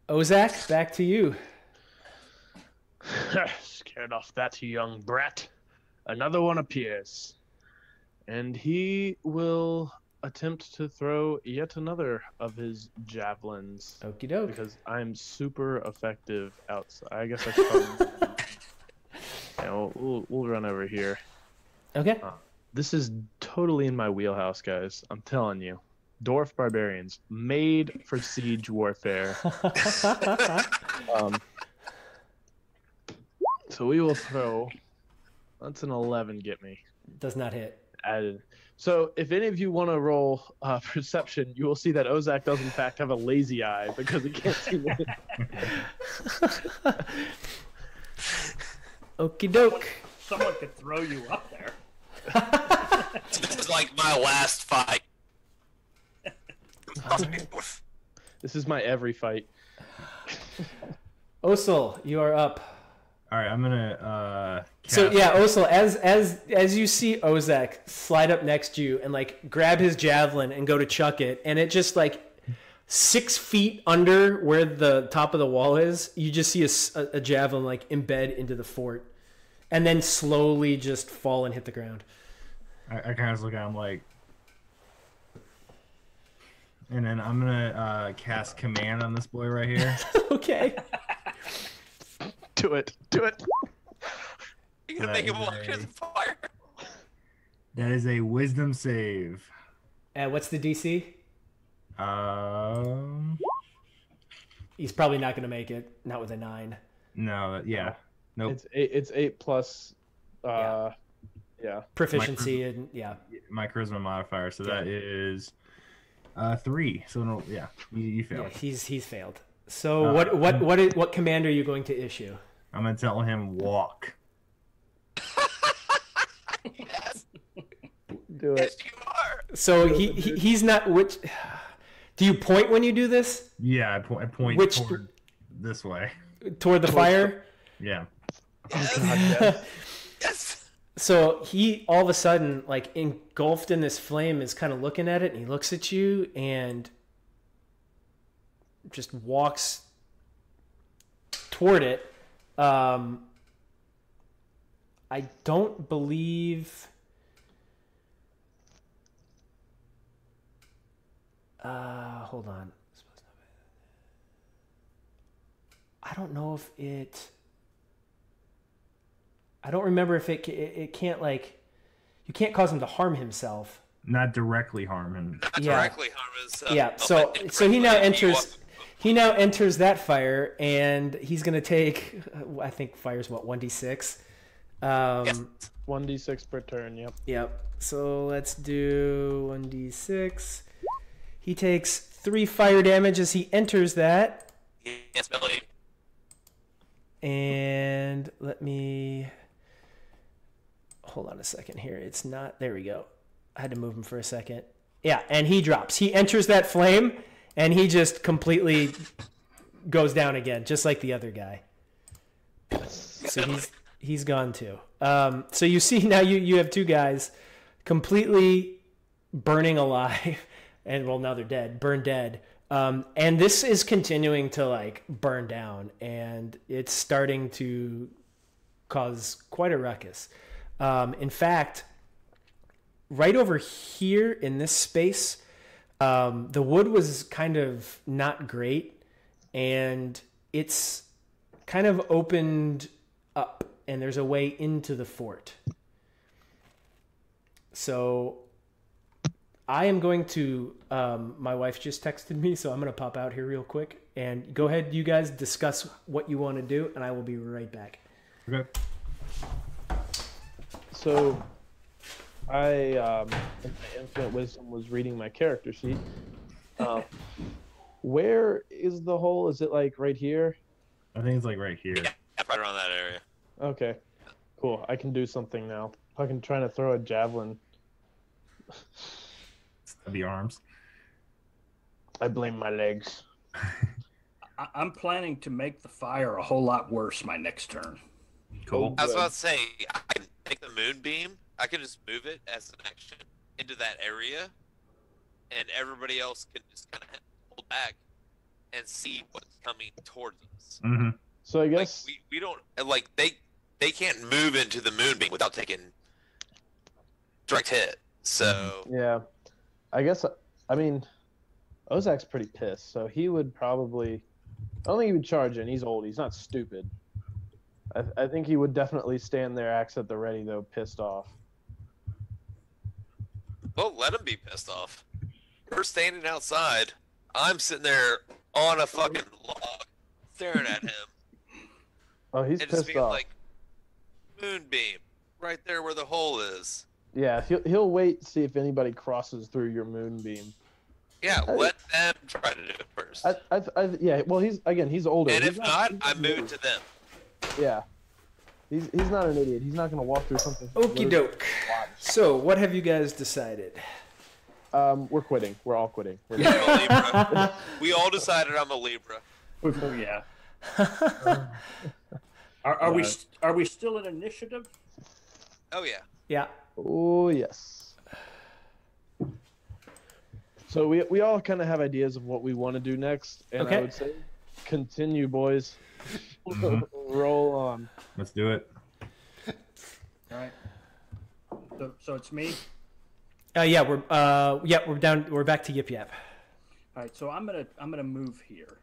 Ozak, back to you. Scared off that young brat. Another one appears. And he will attempt to throw yet another of his javelins. Okie doke. Because I'm super effective outside. I guess I should probably... Yeah, we'll run over here. Okay. This is totally in my wheelhouse, guys. I'm telling you. Dwarf barbarians, made for siege warfare. So we will throw. That's an 11. Get me. Does not hit. Added. So if any of you want to roll perception, you will see that Ozak does in fact have a lazy eye because he can't see me. Okie doke. Someone could throw you up there. This is like my last fight. This is my every fight. Osel, you are up. All right, I'm gonna. So yeah, Osel, as you see Ozak slide up next to you and like grab his javelin and go to chuck it, and it just like 6 feet under where the top of the wall is, you just see a javelin like embed into the fort, and then slowly just fall and hit the ground. I kind of look at him like, and then I'm gonna cast command on this boy right here. Okay. Do it. Do it. You're gonna make him walk into the fire. That is a wisdom save. What's the DC? He's probably not gonna make it. Not with a 9. No, yeah, nope. It's 8 plus. Yeah. Proficiency and yeah. My charisma modifier, so that is 3. So no, yeah, you failed. Yeah, he's failed. So what command are you going to issue? I'm gonna tell him walk. Yes. Do Yes, it. you are. So he's not. Which do you point when you do this? Yeah, I point Which- toward this way. Toward the fire? Yeah. Yes. So he all of a sudden, like engulfed in this flame, is kind of looking at it, and he looks at you and just walks toward it. I don't believe. Hold on. I don't know if it. I don't remember if it can't, like, you can't cause him to harm himself. Not directly harm him. Not Yeah. directly harm his. Yeah. So he now enters. He now enters that fire, and he's gonna take. I think fire's what, 1d6. Yes. 1d6 per turn. Yep. Yep. So let's do 1d6. He takes 3 fire damage as he enters that, Yes, Billy. and let me hold on a second here. It's not. There we go. I had to move him for a second. Yeah, and he drops. He enters that flame, and he just completely goes down again, just like the other guy. So he's gone too. So you see now you have 2 guys completely burning alive, and well, now they're dead, burned dead. And this is continuing to like burn down, and it's starting to cause quite a ruckus. In fact, right over here in this space, the wood was kind of not great, and it's kind of opened up, and there's a way into the fort. So I am going to, my wife just texted me, so I'm going to pop out here real quick, and go ahead, you guys discuss what you want to do, and I will be right back. Okay. So, I, in my infinite wisdom, was reading my character sheet. Where is the hole? Is it like right here? I think it's like right here. Yeah, right around that area. Okay. Cool. I can do something now. Fucking trying to throw a javelin. The arms. I blame my legs. I'm planning to make the fire a whole lot worse my next turn. Cool. I was about to say, I can take the moonbeam. I can just move it as an action into that area, and everybody else can just kind of hold back and see what's coming towards us. Mm-hmm. So I guess Like, we don't like they can't move into the moonbeam without taking direct hit. So yeah. I guess I mean Ozak's pretty pissed, so he would probably I don't think he would charge in. He's old. He's not stupid. I think he would definitely stand there, axe at the ready, though, pissed off. well, let him be pissed off. We're standing outside. I'm sitting there on a fucking log, staring at him, Oh, he's and just pissed being off. like, "Moonbeam, right there where the hole is." Yeah, he'll wait to see if anybody crosses through your moonbeam. Yeah, let them try to do it first. Yeah, well, he's older. And He's if not, he's I an move idiot. to them. Yeah, he's not an idiot. He's not gonna walk through something. Okie doke. So, what have you guys decided? We're quitting. We're all quitting. I'm a Libra. We all decided I'm a Libra. Oh, yeah. Are we still in initiative? Oh yeah. Yeah. Oh yes. So we all kind of have ideas of what we want to do next, and Okay. I would say, continue, boys. Mhm. Roll on. Let's do it. All right. So it's me. We're down. We're back to Yip Yap. All right. So I'm gonna move here,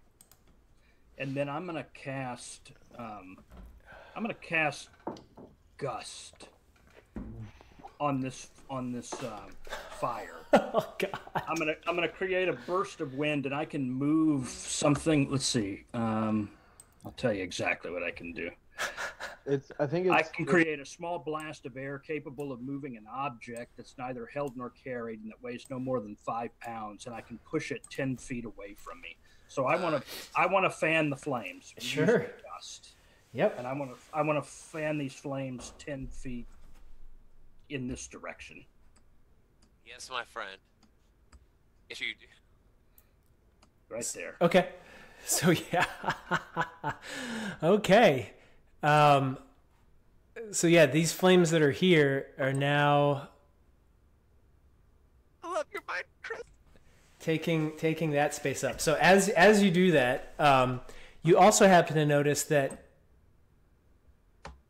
and then I'm gonna cast Gust on this fire. Oh God. I'm gonna create a burst of wind, and I can move something. Let's see. I'll tell you exactly what I can do. I think I can create a small blast of air capable of moving an object that's neither held nor carried and that weighs no more than 5 pounds, and I can push it 10 feet away from me. So I want to fan the flames. Sure. using Gust. Yep. And I want to fan these flames 10 feet in this direction. Yes, my friend. Yes, you do. Right there. Okay. So yeah. Okay. So yeah, these flames that are here are now I love your mind, Chris. taking that space up. So as you do that, you also happen to notice that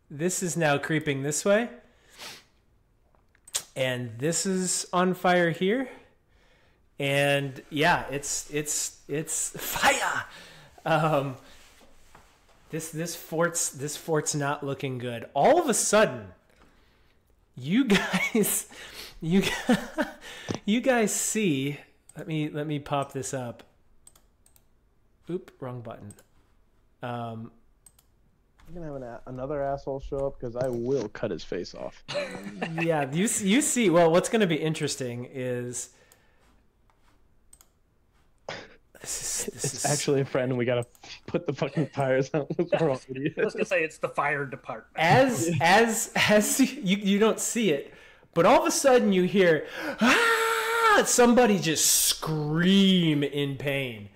this is now creeping this way, and this is on fire here, and yeah, it's fire. This fort's not looking good. All of a sudden, you guys see. Let me pop this up. Oop, wrong button. You're gonna have another asshole show up because I will cut his face off. Yeah, you see. Well, what's going to be interesting is It's actually a friend, and we gotta put the fucking fires out. We're all idiots. I was gonna say it's the fire department. as you don't see it, but all of a sudden you hear somebody just scream in pain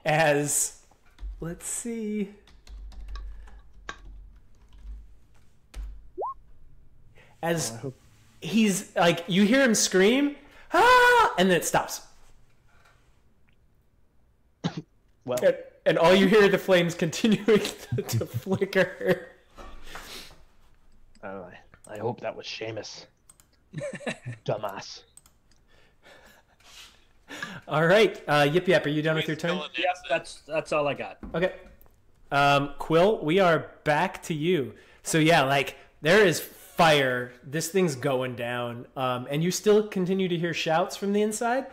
as, let's see, as he's like, you hear him scream and then it stops. Well, And all you hear are the flames continuing to flicker. I hope that was Seamus. Dumbass. All right, Yip Yap, are you done with your turn? Yep, that's all I got. Okay. Quill, we are back to you. So yeah, like there is fire. This thing's going down. And you still continue to hear shouts from the inside,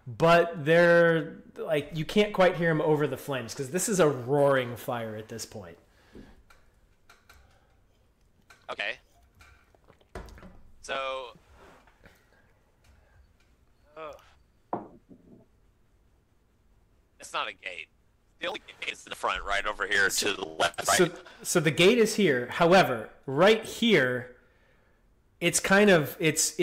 but they're like, you can't quite hear them over the flames because this is a roaring fire at this point. Okay. So. Oh. It's not a gate. The only gate is in the front, right over here to the left. Right? So the gate is here. However, right here, it's kind of it's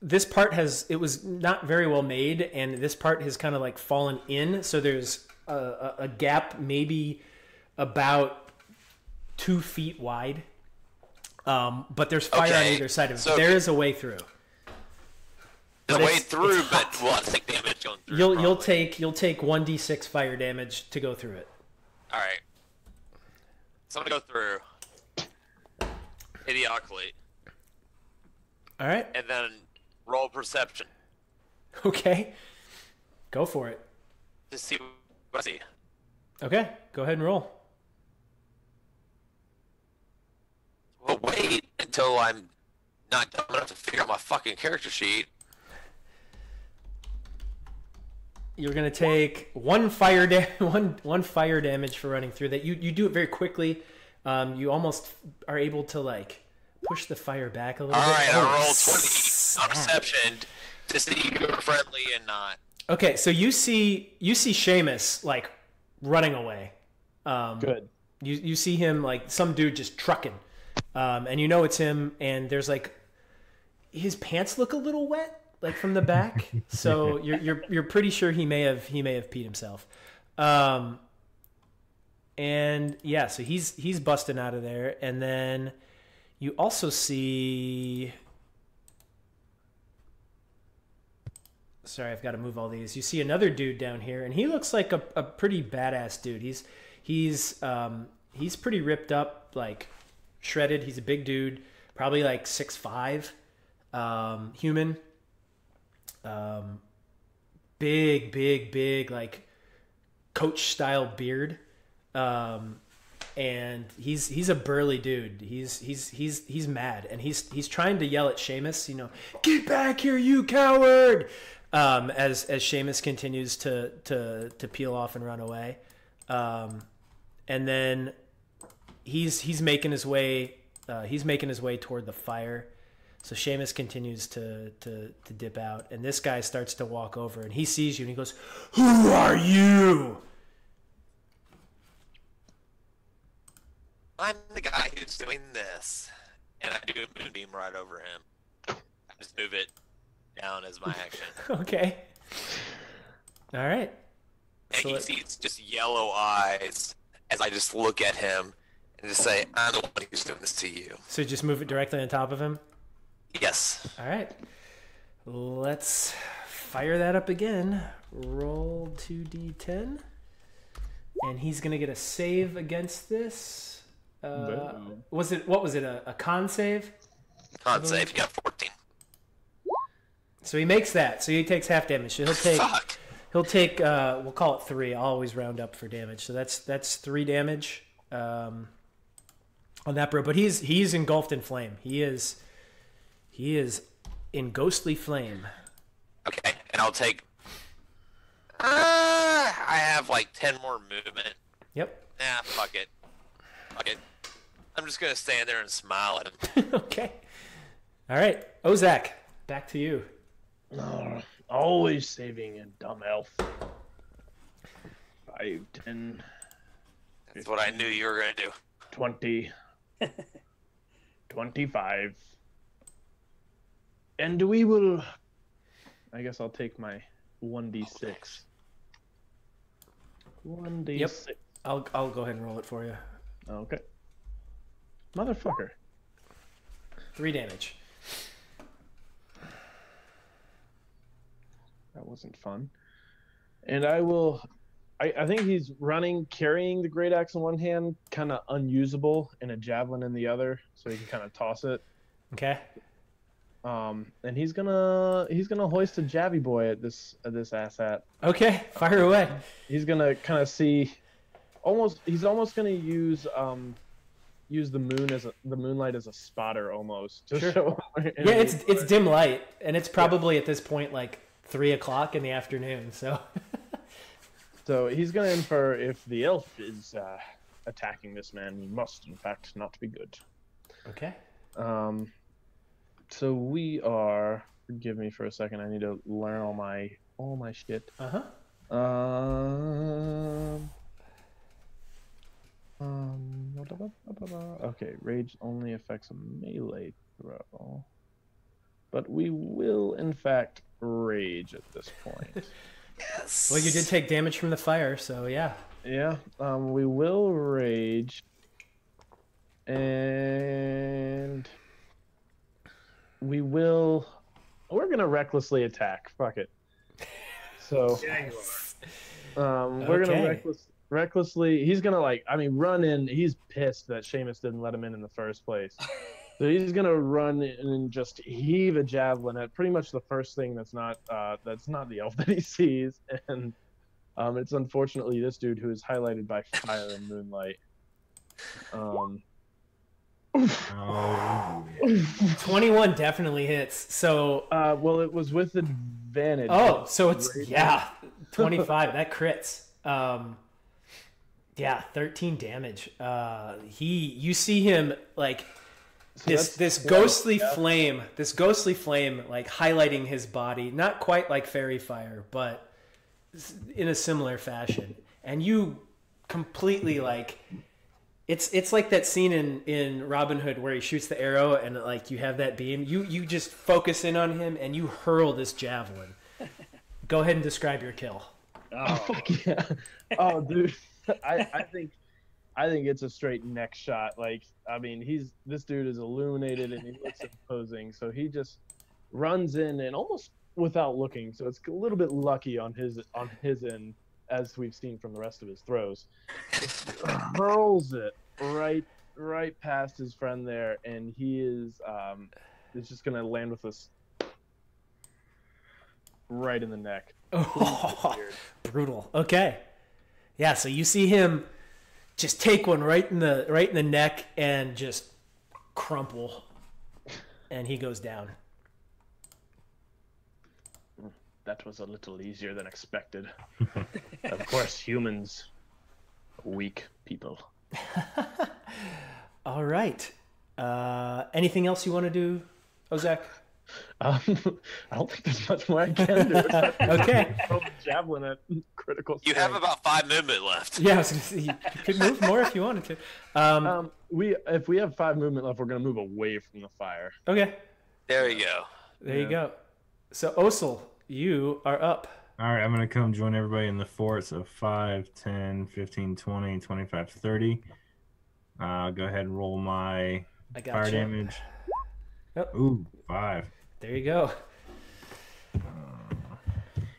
this part it was not very well made, and this part has kind of like fallen in. So there's a gap, maybe about 2 feet wide. But there's fire on either side of it. So there is a way through. There's a way through, but we'll take damage going through. You'll take 1d6 fire damage to go through it. All right. So I'm gonna go through. Idioclate. All right. And then roll perception. Okay. Go for it. To see what I see. Okay. Go ahead and roll. Well, wait until I'm not dumb enough to figure out my fucking character sheet. You're gonna take one fire damage for running through that. You do it very quickly. You almost are able to like push the fire back a little bit. All right, I rolled 20 on perception to see if you're friendly and not. Okay, so you see Seamus like running away. Good. You see him like some dude just trucking, and you know it's him. And there's like his pants look a little wet, like from the back. So you're pretty sure he may have peed himself. And yeah, so he's busting out of there, and then you also see. Sorry, I've got to move all these. You see another dude down here, and he looks like a pretty badass dude. He's pretty ripped up, like shredded. He's a big dude, probably like 6'5", human. Big, like coach style beard. And he's a burly dude. He's mad, and he's trying to yell at Seamus, you know, get back here, you coward. As Seamus continues to peel off and run away. And then he's making his way toward the fire. So Seamus continues to dip out, and this guy starts to walk over, and he sees you, and he goes, "Who are you?" I'm the guy who's doing this, and I do a moonbeam right over him. I just move it down as my action. Okay. All right. And So you see it's just yellow eyes as I just look at him and just say, I'm the one who's doing this to you. So just move it directly on top of him? Yes. All right. Let's fire that up again. Roll 2d10. And he's going to get a save against this. What was it? A con save? Con save, yeah, 14. So he makes that. So he takes half damage. So he'll take we'll call it 3. I'll always round up for damage. So that's 3 damage on that bro. But he's engulfed in flame. He is in ghostly flame. Okay, and I'll take I have like 10 more movement. Yep. Nah, fuck it. I'm just gonna stand there and smile at him. Okay. All right. Ozak, back to you. Always saving a dumb elf. 5, 10. That's what I knew you were gonna do. 20. 25. And we will. I guess I'll take my 1d6. 1d6. Yep. I'll go ahead and roll it for you. Okay. Motherfucker. 3 damage. That wasn't fun. And I will. I think he's running, carrying the great axe in one hand, kind of unusable, and a javelin in the other, so he can kind of toss it. Okay. And he's gonna hoist a Javy boy at this asshat. Okay, fire away. He's gonna kind of see. He's almost gonna use the moonlight as a spotter almost. To Sure. show Yeah, it's dim light, and it's probably at this point like 3 o'clock in the afternoon. So. So he's gonna infer if the elf is attacking this man, he must in fact not be good. Okay. So we are. Forgive me for a second. I need to learn all my shit. Okay, rage only affects a melee throw. But we will, in fact, rage at this point. Yes. Well, you did take damage from the fire, so yeah. Yeah, we will rage. And we will... We're going to recklessly attack. Fuck it. So... Yeah, you we're Okay. gonna recklessly. He's gonna run in. He's pissed that Seamus didn't let him in the first place. So he's gonna run in and just heave a javelin at pretty much the first thing that's not the elf that he sees, and it's unfortunately this dude who is highlighted by fire and moonlight. Oh, 21 definitely hits. So well, it was with advantage. oh, so it's 25. That crits. Yeah, 13 damage. You see him like So this that's ghostly 12, flame, like highlighting his body, not quite like fairy fire, but in a similar fashion. And you completely like it's like that scene in Robin Hood where he shoots the arrow and like you have that beam. You just focus in on him and you hurl this javelin. Go ahead and describe your kill. Oh, fuck yeah. Oh, dude. I think it's a straight neck shot. Like, I mean, this dude is illuminated and he looks imposing. So he just runs in and almost without looking. So it's a little bit lucky on his end, as we've seen from the rest of his throws. Just hurls it right past his friend there, and he is just gonna land with this right in the neck. Oh, brutal. Okay. Yeah, so you see him just take one right in the neck and just crumple, and he goes down. That was a little easier than expected. Of course, humans, weak people. All right. Anything else you want to do, Ozak? I don't think there's much more I can do. Okay. Throw the javelin at critical. You have strength. about 5 movement left. Yeah, I was gonna say, you could move more if you wanted to. If we have 5 movement left, we're gonna move away from the fire. Okay. There you go. There you go. So Osel, you are up. all right, I'm going to come join everybody in the fort. So 5, 10, 15, 20, 25, 30. Go ahead and roll my I got fire you. damage. Yep. Ooh, 5. There you go.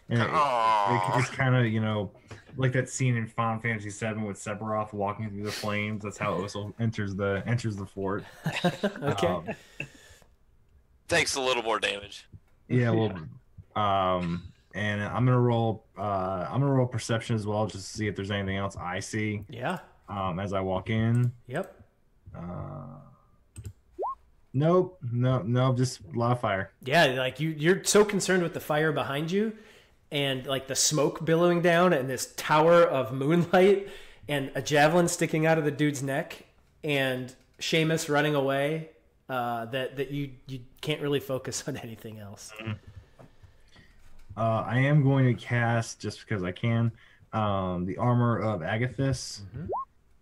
And Aw. it's kind of, like that scene in Final Fantasy VII with Sephiroth walking through the flames. That's how Usul enters the fort. Okay. Takes a little more damage. Yeah, well, and I'm gonna roll perception as well, just to see if there's anything else I see. Yeah. As I walk in. Yep. Nope, just a lot of fire. Yeah, like you're so concerned with the fire behind you and like the smoke billowing down and this tower of moonlight and a javelin sticking out of the dude's neck and Seamus running away that you can't really focus on anything else. I am going to cast, just because I can, the Armor of Agathis.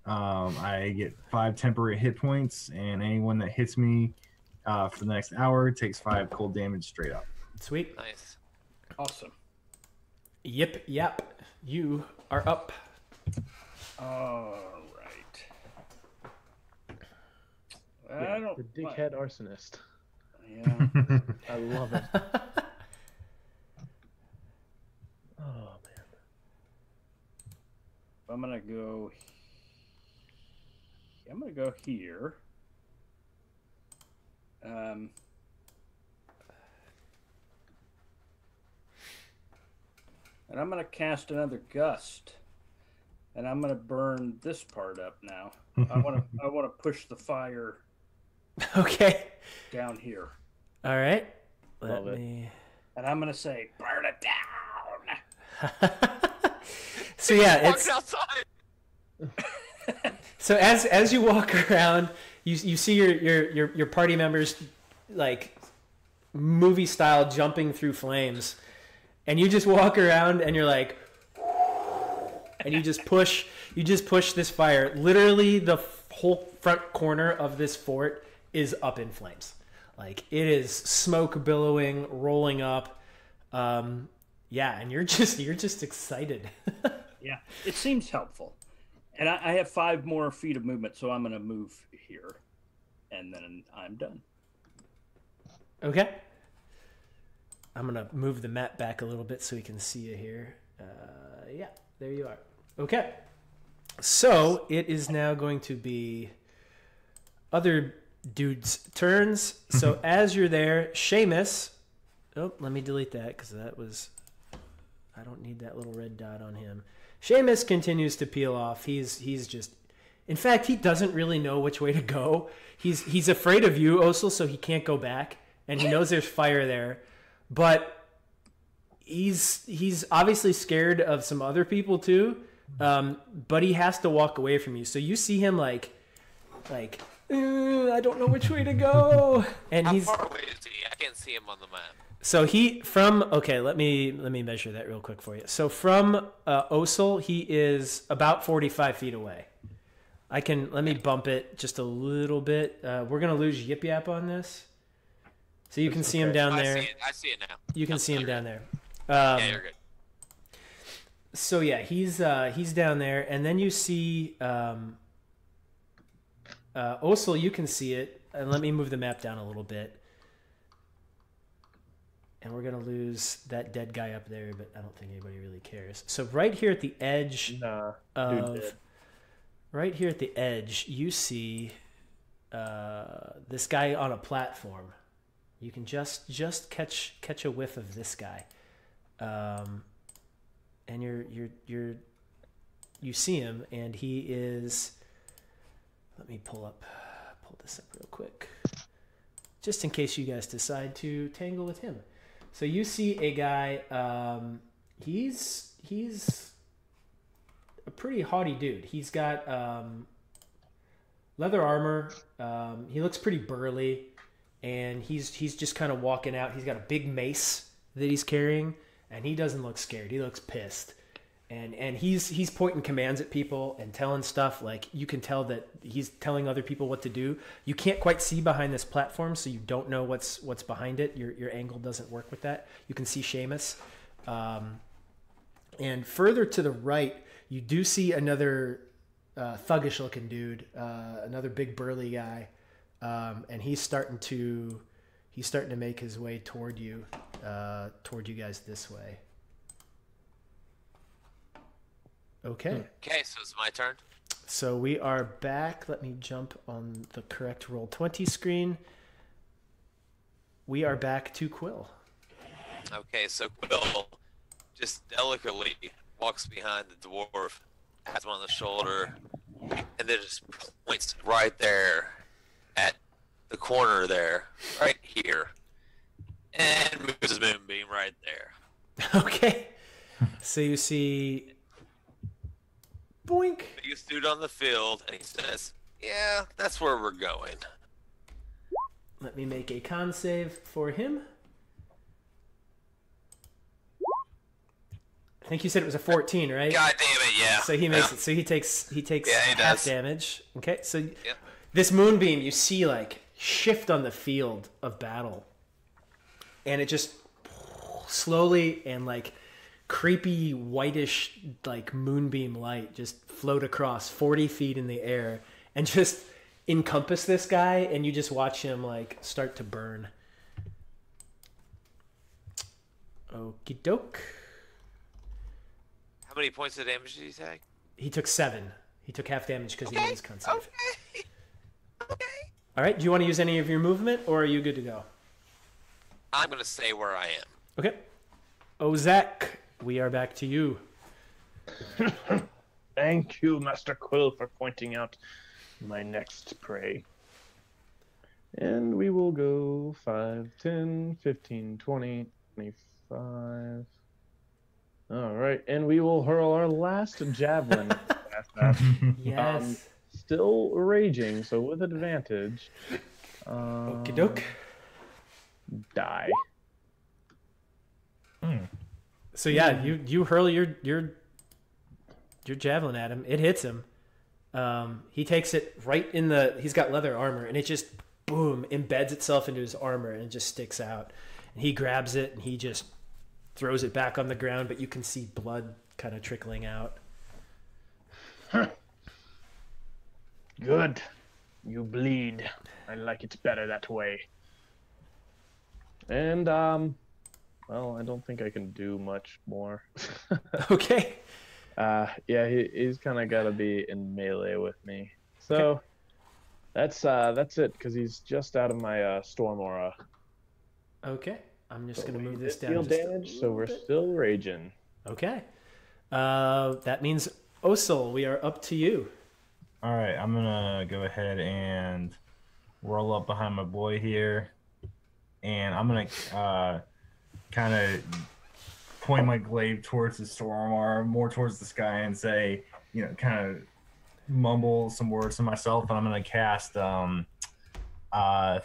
I get 5 temporary hit points, and anyone that hits me for the next hour takes 5 cold damage straight up. Sweet. Nice. Awesome. Yip yap. You are up. All right. I don't. The dickhead arsonist. Yeah. I love it. Oh man. I'm gonna go here. And I'm gonna cast another gust, and I'm gonna burn this part up now. I wanna push the fire Okay. down here, All right. Love Let it. me. and I'm gonna say, burn it down. So yeah, it's Walking outside. so as you walk around, you see your party members like movie style jumping through flames, and you just walk around and you're like, and you just push this fire. Literally, the whole front corner of this fort is up in flames. Like, it is smoke billowing, rolling up. Yeah, and you're just excited. Yeah, it seems helpful. And I have 5 more feet of movement, so I'm going to move here, and then I'm done. Okay. I'm going to move the map back a little bit so we can see you here. Yeah, there you are. Okay. So it is now going to be other dudes' turns. So as you're there, Seamus... Oh, let me delete that because that was... I don't need that little red dot on him. Seamus continues to peel off. He's just... In fact, he doesn't really know which way to go. He's afraid of you, Osel, so he can't go back. And he knows there's fire there. But he's obviously scared of some other people too. But he has to walk away from you. So you see him like I don't know which way to go. And How far away is he? I can't see him on the map. So okay, let me measure that real quick for you. So from Osel, he is about 45 feet away. Let me bump it just a little bit. We're gonna lose Yip Yap on this. So you can see him down there. I see it now. You can see him down there. Yeah, you're good. So yeah, he's down there, and then you see Osel. You can see it, and let me move the map down a little bit. And we're gonna lose that dead guy up there, but I don't think anybody really cares. So right here at the edge right here at the edge, you see this guy on a platform. You can just catch a whiff of this guy, and you see him, and he is. Let me pull this up real quick, just in case you guys decide to tangle with him. So you see a guy. He's a pretty haughty dude. He's got leather armor. He looks pretty burly. And he's just kind of walking out. He's got a big mace that he's carrying, and he doesn't look scared. He looks pissed, and he's pointing commands at people and telling stuff. Like, you can tell that he's telling other people what to do. You can't quite see behind this platform, so you don't know what's behind it. Your angle doesn't work with that. You can see Seamus, and further to the right, you do see another thuggish looking dude, another big burly guy. And he's starting to make his way toward you guys this way. Okay. Okay, so it's my turn. So we are back. Let me jump on the correct Roll20 screen. We are back to Quill. Okay, so Quill just delicately walks behind the dwarf, has him on the shoulder, and then just points right there at the corner there, right here, and moves his moonbeam right there. Okay. So you see... Boink. Biggest dude on the field, and he says, yeah, that's where we're going. Let me make a con save for him. I think you said it was a 14, right? God damn it, yeah. So he makes it. So he takes half damage. Okay, so Yep. this moonbeam you see like shift on the field of battle, and it just slowly and like creepy whitish like moonbeam light just float across 40 feet in the air and just encompass this guy, and you just watch him like start to burn. Okie doke. How many points of damage did he take? He took 7. He took half damage because he made his con save. Okay. All right. Do you want to use any of your movement, or are you good to go? I'm going to stay where I am. Okay. Ozak, we are back to you. Thank you, Master Quill, for pointing out my next prey. And we will go 5, 10, 15, 20, 25. All right, and we will hurl our last javelin at that. Yes. Still raging, so with advantage. Okie doke. Die. So yeah, you hurl your your javelin at him. It hits him. He takes it right in the. He's got leather armor, and it just boom embeds itself into his armor, and it just sticks out. And he grabs it, and he just throws it back on the ground, but you can see blood kind of trickling out. Good. You bleed. I like it better that way. And, well, I don't think I can do much more. Okay. Yeah, he's kind of got to be in melee with me. So, that's it, because he's just out of my storm aura. Okay. I'm just But going to we move this did down. deal just a damage, so little we're bit. still raging. Okay. That means Osil, we are up to you. All right, I'm gonna go ahead and roll up behind my boy here, and I'm gonna kind of point my glaive towards the storm or more towards the sky and say, kind of mumble some words to myself, and I'm gonna cast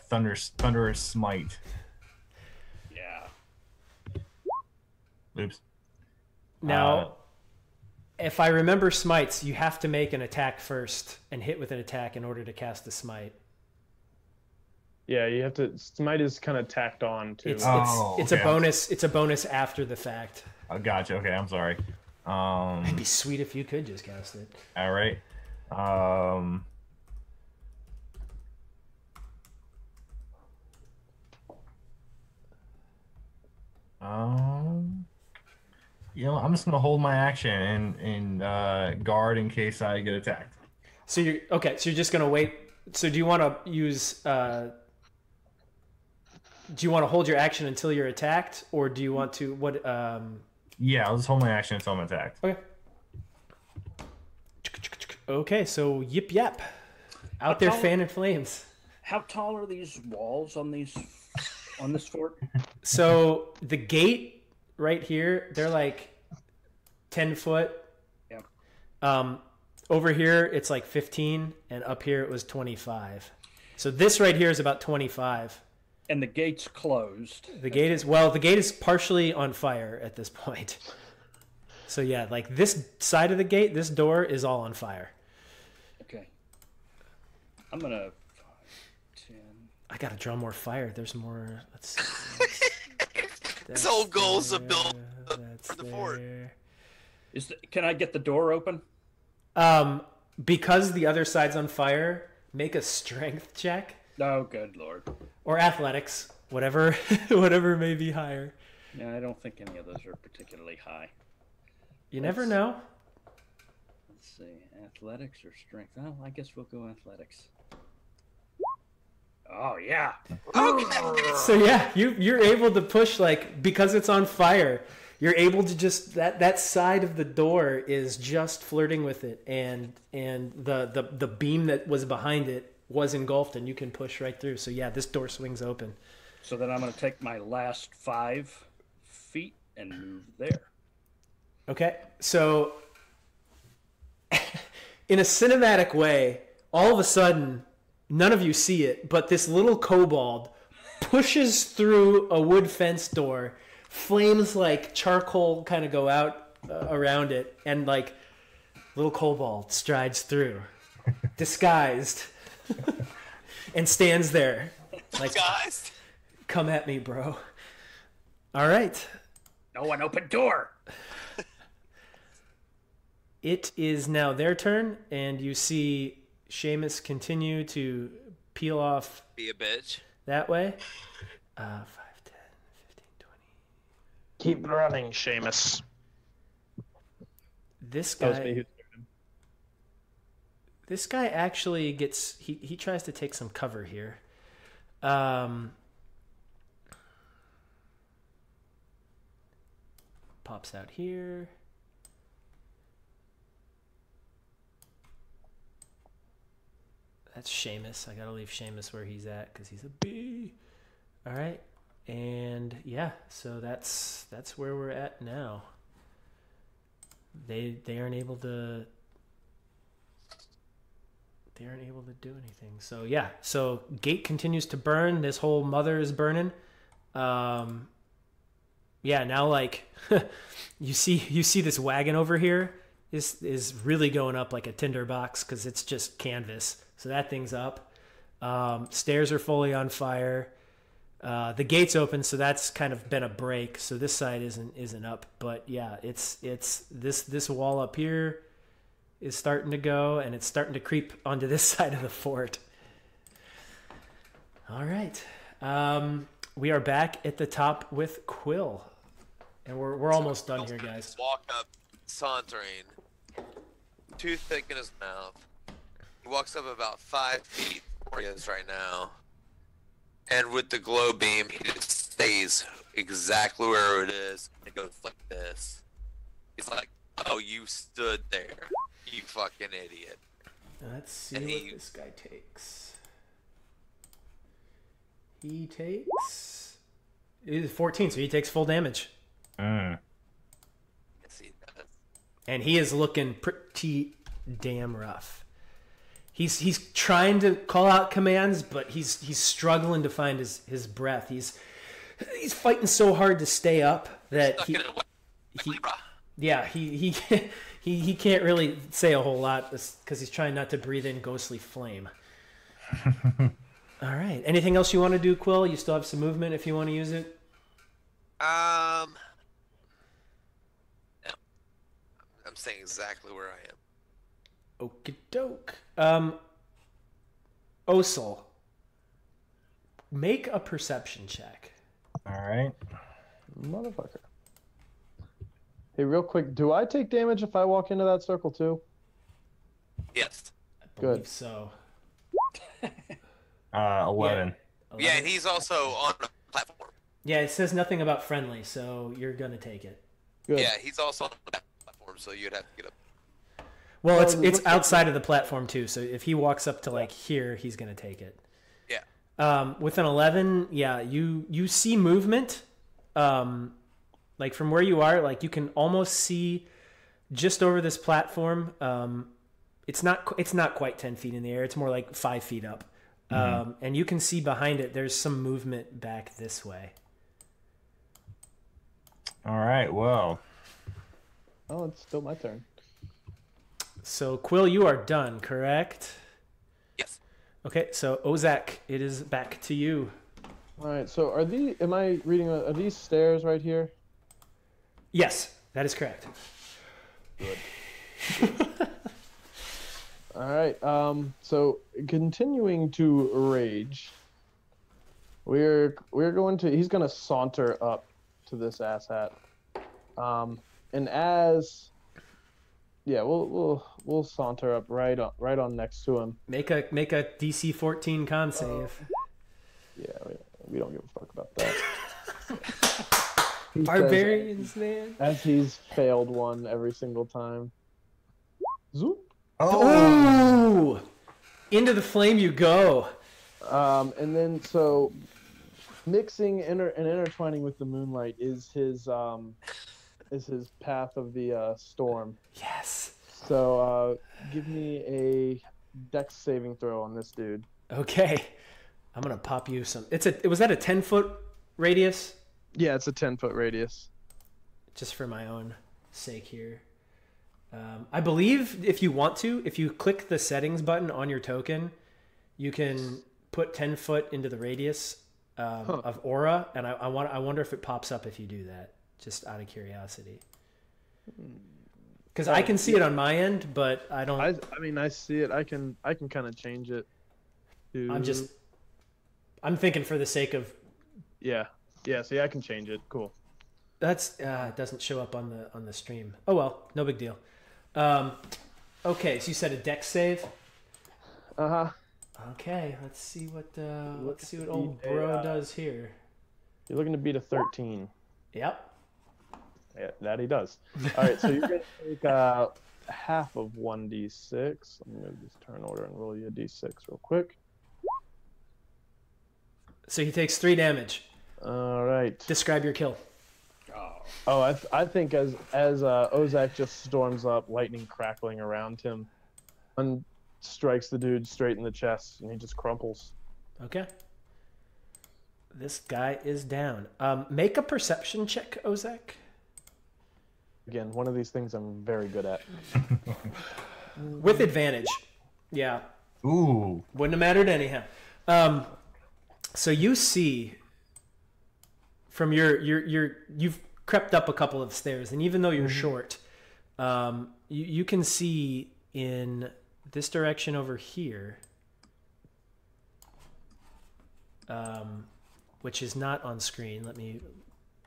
thunderous smite. Yeah. Oops. Now, if I remember smites, you have to make an attack first and hit with an attack in order to cast the smite. Yeah, you have to. Smite is kind of tacked on to. It's okay. a bonus. It's a bonus after the fact. Gotcha. Okay, I'm sorry. It'd be sweet if you could just cast it. All right. I'm just gonna hold my action and guard in case I get attacked. So you're okay. So you're just gonna wait. So do you want to use? Do you want to hold your action until you're attacked, or do you want to what? Yeah, I'll just hold my action until I'm attacked. Okay. Okay. So yip yap, out there fanning flames. How tall are these walls on this fort? So the gate right here, they're like 10 foot. Yeah. Over here, it's like 15, and up here it was 25. So this right here is about 25. And the gate's closed. The gate is partially on fire at this point. So yeah, like this side of the gate, this door is all on fire. Okay. I'm gonna 5, 10. I gotta draw more fire. There's more. Let's see. His whole goal is to build That's for the fort. there. Can I get the door open? Because the other side's on fire, make a strength check Oh, good lord. or athletics, whatever, whatever may be higher. Yeah, I don't think any of those are particularly high. You never know. Let's see, athletics or strength? Oh, I guess we'll go athletics. Oh yeah. So yeah, you're able to push, like, because it's on fire. You're able to just that side of the door is just flirting with it, and the beam that was behind it was engulfed, and you can push right through. So yeah, this door swings open. So then I'm going to take my last 5 feet and move there. Okay, so in a cinematic way, all of a sudden, none of you see it, but this little kobold pushes through a wood fence door. Flames like charcoal kind of go out around it, and like little kobold strides through, disguised, and stands there. Like, Guys, come at me, bro. All right. No one open door. It is now their turn, and you see Seamus continue to peel off be a bitch. that way. 5, 10, 15, 20. Keep running, Seamus. This That was me guy, who started him. this guy actually gets. He tries to take some cover here. Pops out here. That's Seamus. I gotta leave Seamus where he's at because he's a bee. All right, and yeah, so that's where we're at now. They aren't able to. They aren't able to do anything. So yeah, so gate continues to burn. This whole mother is burning. Yeah, now like you see this wagon over here. is really going up like a tinderbox because it's just canvas. So that thing's up. Stairs are fully on fire. The gate's open, so that's kind of been a break. So this side isn't up, but yeah, it's this wall up here is starting to go, and it's starting to creep onto this side of the fort. All right, we are back at the top with Quill, and we're almost done here, guys. Walk up, sauntering, tooth thick in his mouth. He walks up about 5 feet where he is right now. And with the glow beam, he just stays exactly where it is. It goes like this. He's like, "Oh, you stood there, you fucking idiot." Let's see what this guy takes. He takes... It is 14, so he takes full damage. Yes, he does. And he is looking pretty damn rough. He's trying to call out commands, but he's struggling to find his breath. He's fighting so hard to stay up that he can't really say a whole lot because he's trying not to breathe in ghostly flame. All right. Anything else you want to do, Quill? You still have some movement if you want to use it. No. I'm staying exactly where I am. Okie doke. Osel, make a perception check. All right. Motherfucker. Hey, real quick, do I take damage if I walk into that circle too? Yes. I believe Good. so. 11. Yeah, and he's also on a platform. Yeah, it says nothing about friendly, so you're gonna take it. Good. Yeah, he's also on a platform, so you'd have to get up. Well, Well, it's outside of the platform too, so if he walks up to like here, he's gonna take it. Yeah. With an 11, yeah, you see movement. Like from where you are, like you can almost see just over this platform. It's not quite 10 feet in the air. It's more like 5 feet up. And you can see behind it, there's some movement back this way. All right. Well. Oh, it's still my turn. So Quill, you are done, correct? Yes. Okay, so Ozak, it is back to you. All right. So are these stairs right here? Yes, that is correct. All right. So continuing to rage, he's gonna saunter up to this asshat. And as we'll saunter up right on next to him. Make a DC 14 con save. Yeah, we don't give a fuck about that. He Barbarians, man. as he's failed one every single time. Zoop. Oh! Into the flame you go. And then so mixing and intertwining with the moonlight is his path of the storm. Yes. So give me a dex saving throw on this dude. Okay. I'm gonna pop you some. Was that a 10-foot radius? Yeah, it's a 10-foot radius. Just for my own sake here. I believe if you want to, if you click the settings button on your token, you can put 10 foot into the radius of aura, and I wonder if it pops up if you do that. Just out of curiosity. Because I can see it on my end, but I don't. I see it. I can kind of change it. I'm thinking for the sake of. Yeah. See, I can change it. Cool. That's it doesn't show up on the stream. Oh well, no big deal. Okay, so you said a dex save. Okay, let's see what old bro does here. You're looking to beat a 13. Yep. Yeah, that he does. All right, so you're gonna take half of 1d6. I'm gonna just turn order and roll you a d6 real quick. So he takes 3 damage. All right. Describe your kill. Oh, I think as Ozak just storms up, lightning crackling around him, and strikes the dude straight in the chest, and he just crumples. Okay. This guy is down. Make a perception check, Ozak. Again, one of these things I'm very good at. With advantage. Yeah. Ooh. Wouldn't have mattered anyhow. So you see from you've crept up a couple of stairs, and even though you're short, you can see in this direction over here, which is not on screen. Let me.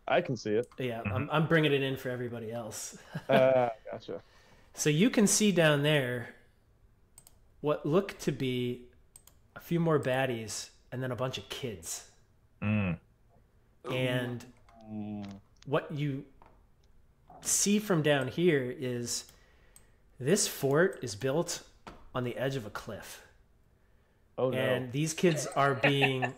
I can see it. Yeah, I'm bringing it in for everybody else. Gotcha. So you can see down there what look to be a few more baddies and then a bunch of kids. Mm. And what you see from down here is this fort is built on the edge of a cliff. Oh no. And these kids are being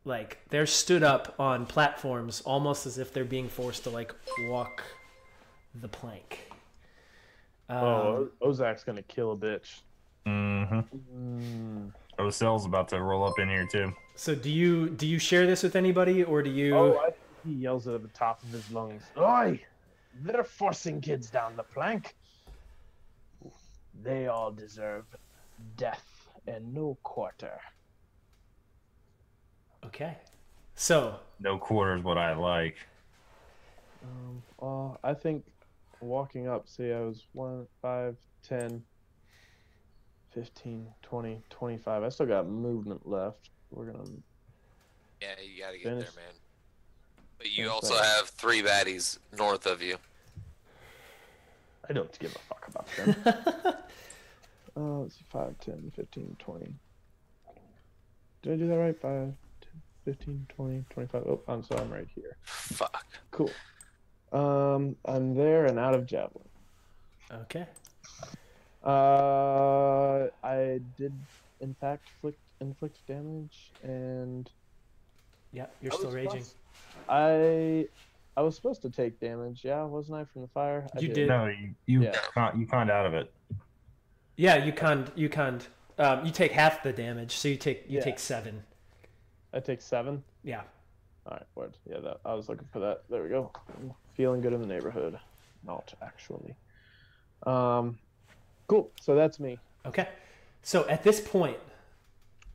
like, they're stood up on platforms almost as if they're being forced to like walk the plank. Ozak's gonna kill a bitch. Ocel's about to roll up in here too. So do you share this with anybody, or do you? Oh, I think he yells it at the top of his lungs. Oi! They're forcing kids down the plank. They all deserve death and no quarter. Okay. So No quarter is what I like. I think walking up, see, I was 1, 5, 10, 15, 20, 25. I still got movement left. We're gonna. Yeah, you gotta get Finish. there, man. But you Finish also that. have 3 baddies north of you. I don't give a fuck about them. Let's see, 5, 10, 15, 20. Did I do that right? 5, 10, 15, 20, 25. Oh, I'm sorry, I'm right here. Fuck. Cool. I'm there and out of javelin. okay. I did in fact inflict damage, and Yeah, you're still raging. I was supposed to take damage, yeah, wasn't I, from the fire? I You did. No, you Yeah. conned out of it. Yeah, you conned. You take half the damage, so you take 7. I take 7. Yeah. All right, word. Yeah, I was looking for that. There we go. I'm feeling good in the neighborhood. Not actually. Cool. So that's me. Okay. So at this point,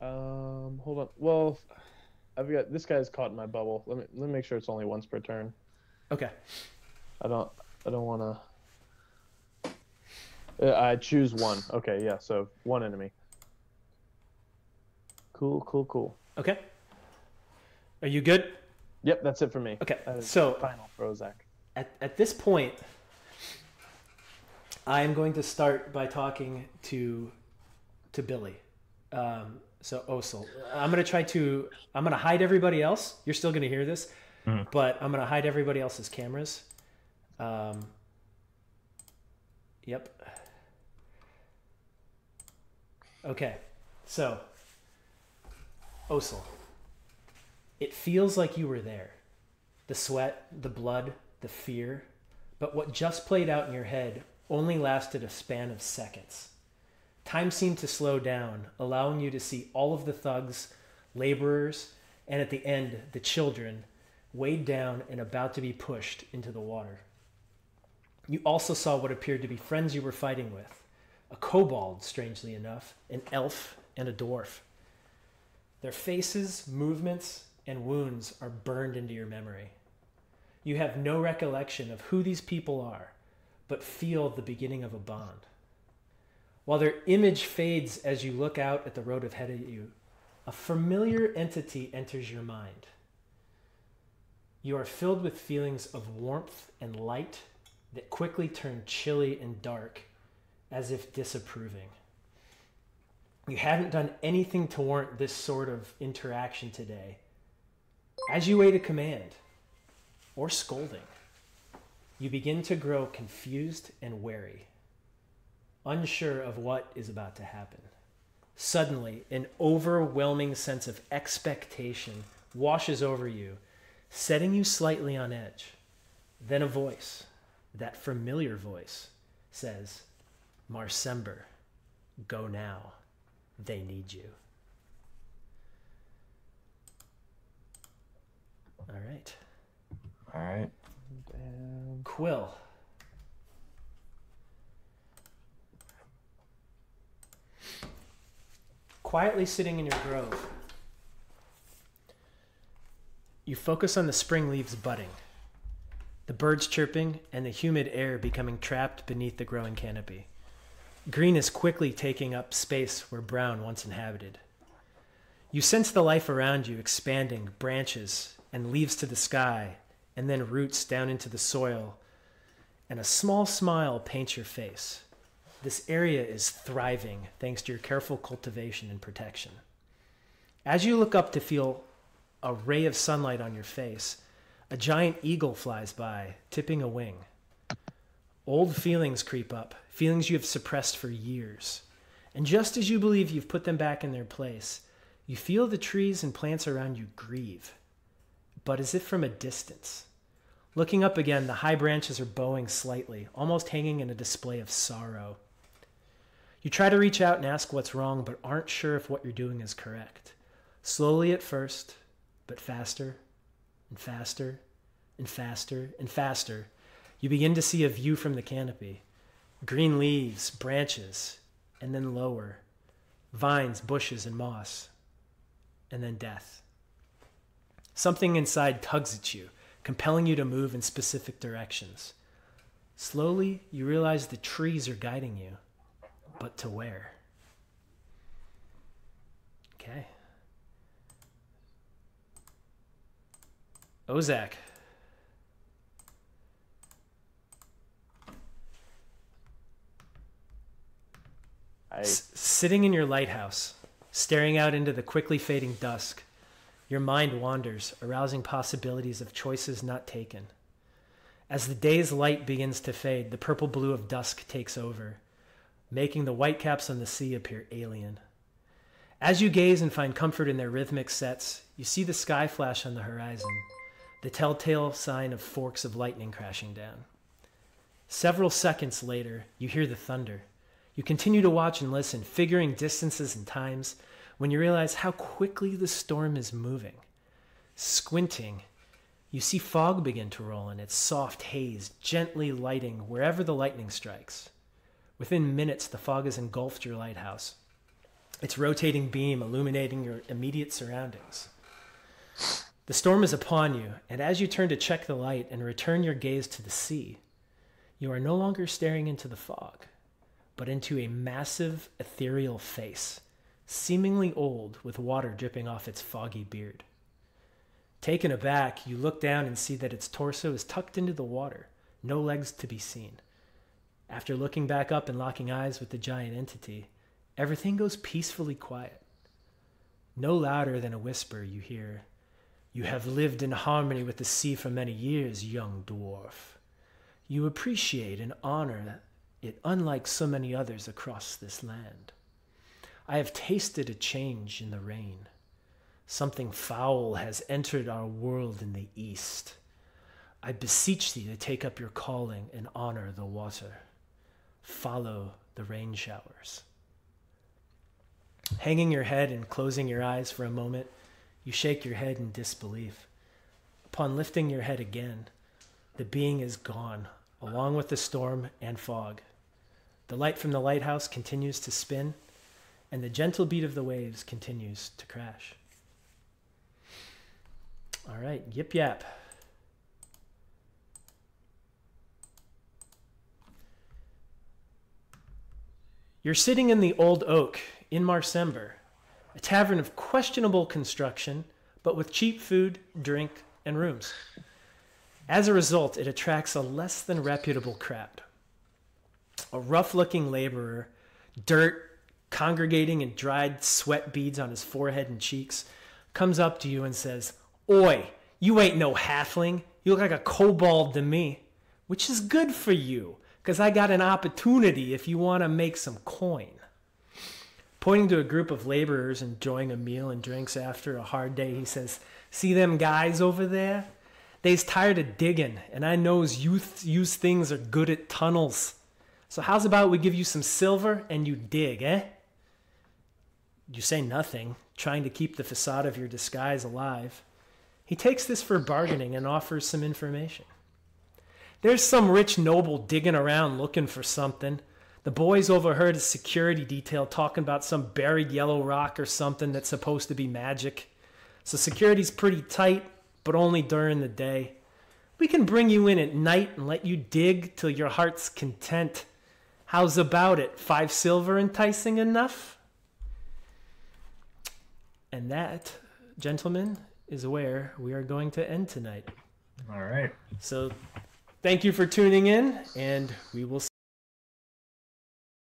Hold on. Well, I've got this guy's caught in my bubble. Let me make sure it's only once per turn. okay. I don't want to. I choose 1. Okay, yeah. So 1 enemy. Cool. Okay. Are you good? Yep, that's it for me. Okay. That is So final Prozac. at this point, I am going to start by talking to Billy. So Osel, I'm gonna hide everybody else. You're still gonna hear this, but I'm gonna hide everybody else's cameras. Yep. Okay. So Osel, it feels like you were there. The sweat, the blood, the fear, but what just played out in your head only lasted a span of seconds. Time seemed to slow down, allowing you to see all of the thugs, laborers, and at the end, the children, weighed down and about to be pushed into the water. You also saw what appeared to be friends you were fighting with. A kobold, strangely enough, an elf, and a dwarf. Their faces, movements, and wounds are burned into your memory. You have no recollection of who these people are, but feel the beginning of a bond. While their image fades as you look out at the road ahead of you, a familiar entity enters your mind. You are filled with feelings of warmth and light that quickly turn chilly and dark, as if disapproving. You haven't done anything to warrant this sort of interaction today. As you wait a command, or scolding, you begin to grow confused and wary, unsure of what is about to happen. Suddenly, an overwhelming sense of expectation washes over you, setting you slightly on edge. Then a voice, that familiar voice, says, "Marsember, go now. They need you." All right. All right. Damn. Quill, Quietly sitting in your grove, you focus on the spring leaves budding, the birds chirping, and the humid air becoming trapped beneath the growing canopy. Green is quickly taking up space where brown once inhabited. You sense the life around you expanding, branches and leaves to the sky, and then roots down into the soil, and a small smile paints your face. This area is thriving thanks to your careful cultivation and protection. As you look up to feel a ray of sunlight on your face, a giant eagle flies by, tipping a wing. Old feelings creep up, feelings you have suppressed for years. And just as you believe you've put them back in their place, you feel the trees and plants around you grieve, but as if from a distance. Looking up again, the high branches are bowing slightly, almost hanging in a display of sorrow. You try to reach out and ask what's wrong, but aren't sure if what you're doing is correct. Slowly at first, but faster and faster and faster and faster, you begin to see a view from the canopy. Green leaves, branches, and then lower. Vines, bushes, and moss. And then death. Something inside tugs at you, compelling you to move in specific directions. Slowly, you realize the trees are guiding you. But to where? Okay. Ozak. Sitting in your lighthouse, staring out into the quickly fading dusk, your mind wanders, arousing possibilities of choices not taken. As the day's light begins to fade, the purple blue of dusk takes over, making the whitecaps on the sea appear alien. As you gaze and find comfort in their rhythmic sets, you see the sky flash on the horizon, the telltale sign of forks of lightning crashing down. Several seconds later, you hear the thunder. You continue to watch and listen, figuring distances and times, when you realize how quickly the storm is moving. Squinting, you see fog begin to roll in its soft haze, gently lighting wherever the lightning strikes. Within minutes, the fog has engulfed your lighthouse, its rotating beam illuminating your immediate surroundings. The storm is upon you, and as you turn to check the light and return your gaze to the sea, you are no longer staring into the fog, but into a massive, ethereal face, seemingly old, with water dripping off its foggy beard. Taken aback, you look down and see that its torso is tucked into the water, no legs to be seen. After looking back up and locking eyes with the giant entity, everything goes peacefully quiet. No louder than a whisper you hear, "You have lived in harmony with the sea for many years, young dwarf. You appreciate and honor it unlike so many others across this land. I have tasted a change in the rain. Something foul has entered our world in the east. I beseech thee to take up your calling and honor the water. Follow the rain showers." Hanging your head and closing your eyes for a moment, you shake your head in disbelief. Upon lifting your head again, the being is gone, along with the storm and fog. The light from the lighthouse continues to spin, and the gentle beat of the waves continues to crash. All right, yip yap. You're sitting in the Old Oak in Marsember, a tavern of questionable construction, but with cheap food, drink, and rooms. As a result, it attracts a less than reputable crowd. A rough-looking laborer, dirt congregating in dried sweat beads on his forehead and cheeks, comes up to you and says, "Oi, you ain't no halfling. You look like a kobold to me, which is good for you, because I got an opportunity if you want to make some coin." Pointing to a group of laborers enjoying a meal and drinks after a hard day, he says, "See them guys over there? They's tired of digging, and I knows you's things are good at tunnels. So how's about we give you some silver and you dig, eh?" You say nothing, trying to keep the facade of your disguise alive. He takes this for bargaining and offers some information. "There's some rich noble digging around looking for something. The boys overheard a security detail talking about some buried yellow rock or something that's supposed to be magic. So security's pretty tight, but only during the day. We can bring you in at night and let you dig till your heart's content. How's about it? 5 silver enticing enough? And that, gentlemen, is where we are going to end tonight. All right. So thank you for tuning in, and we will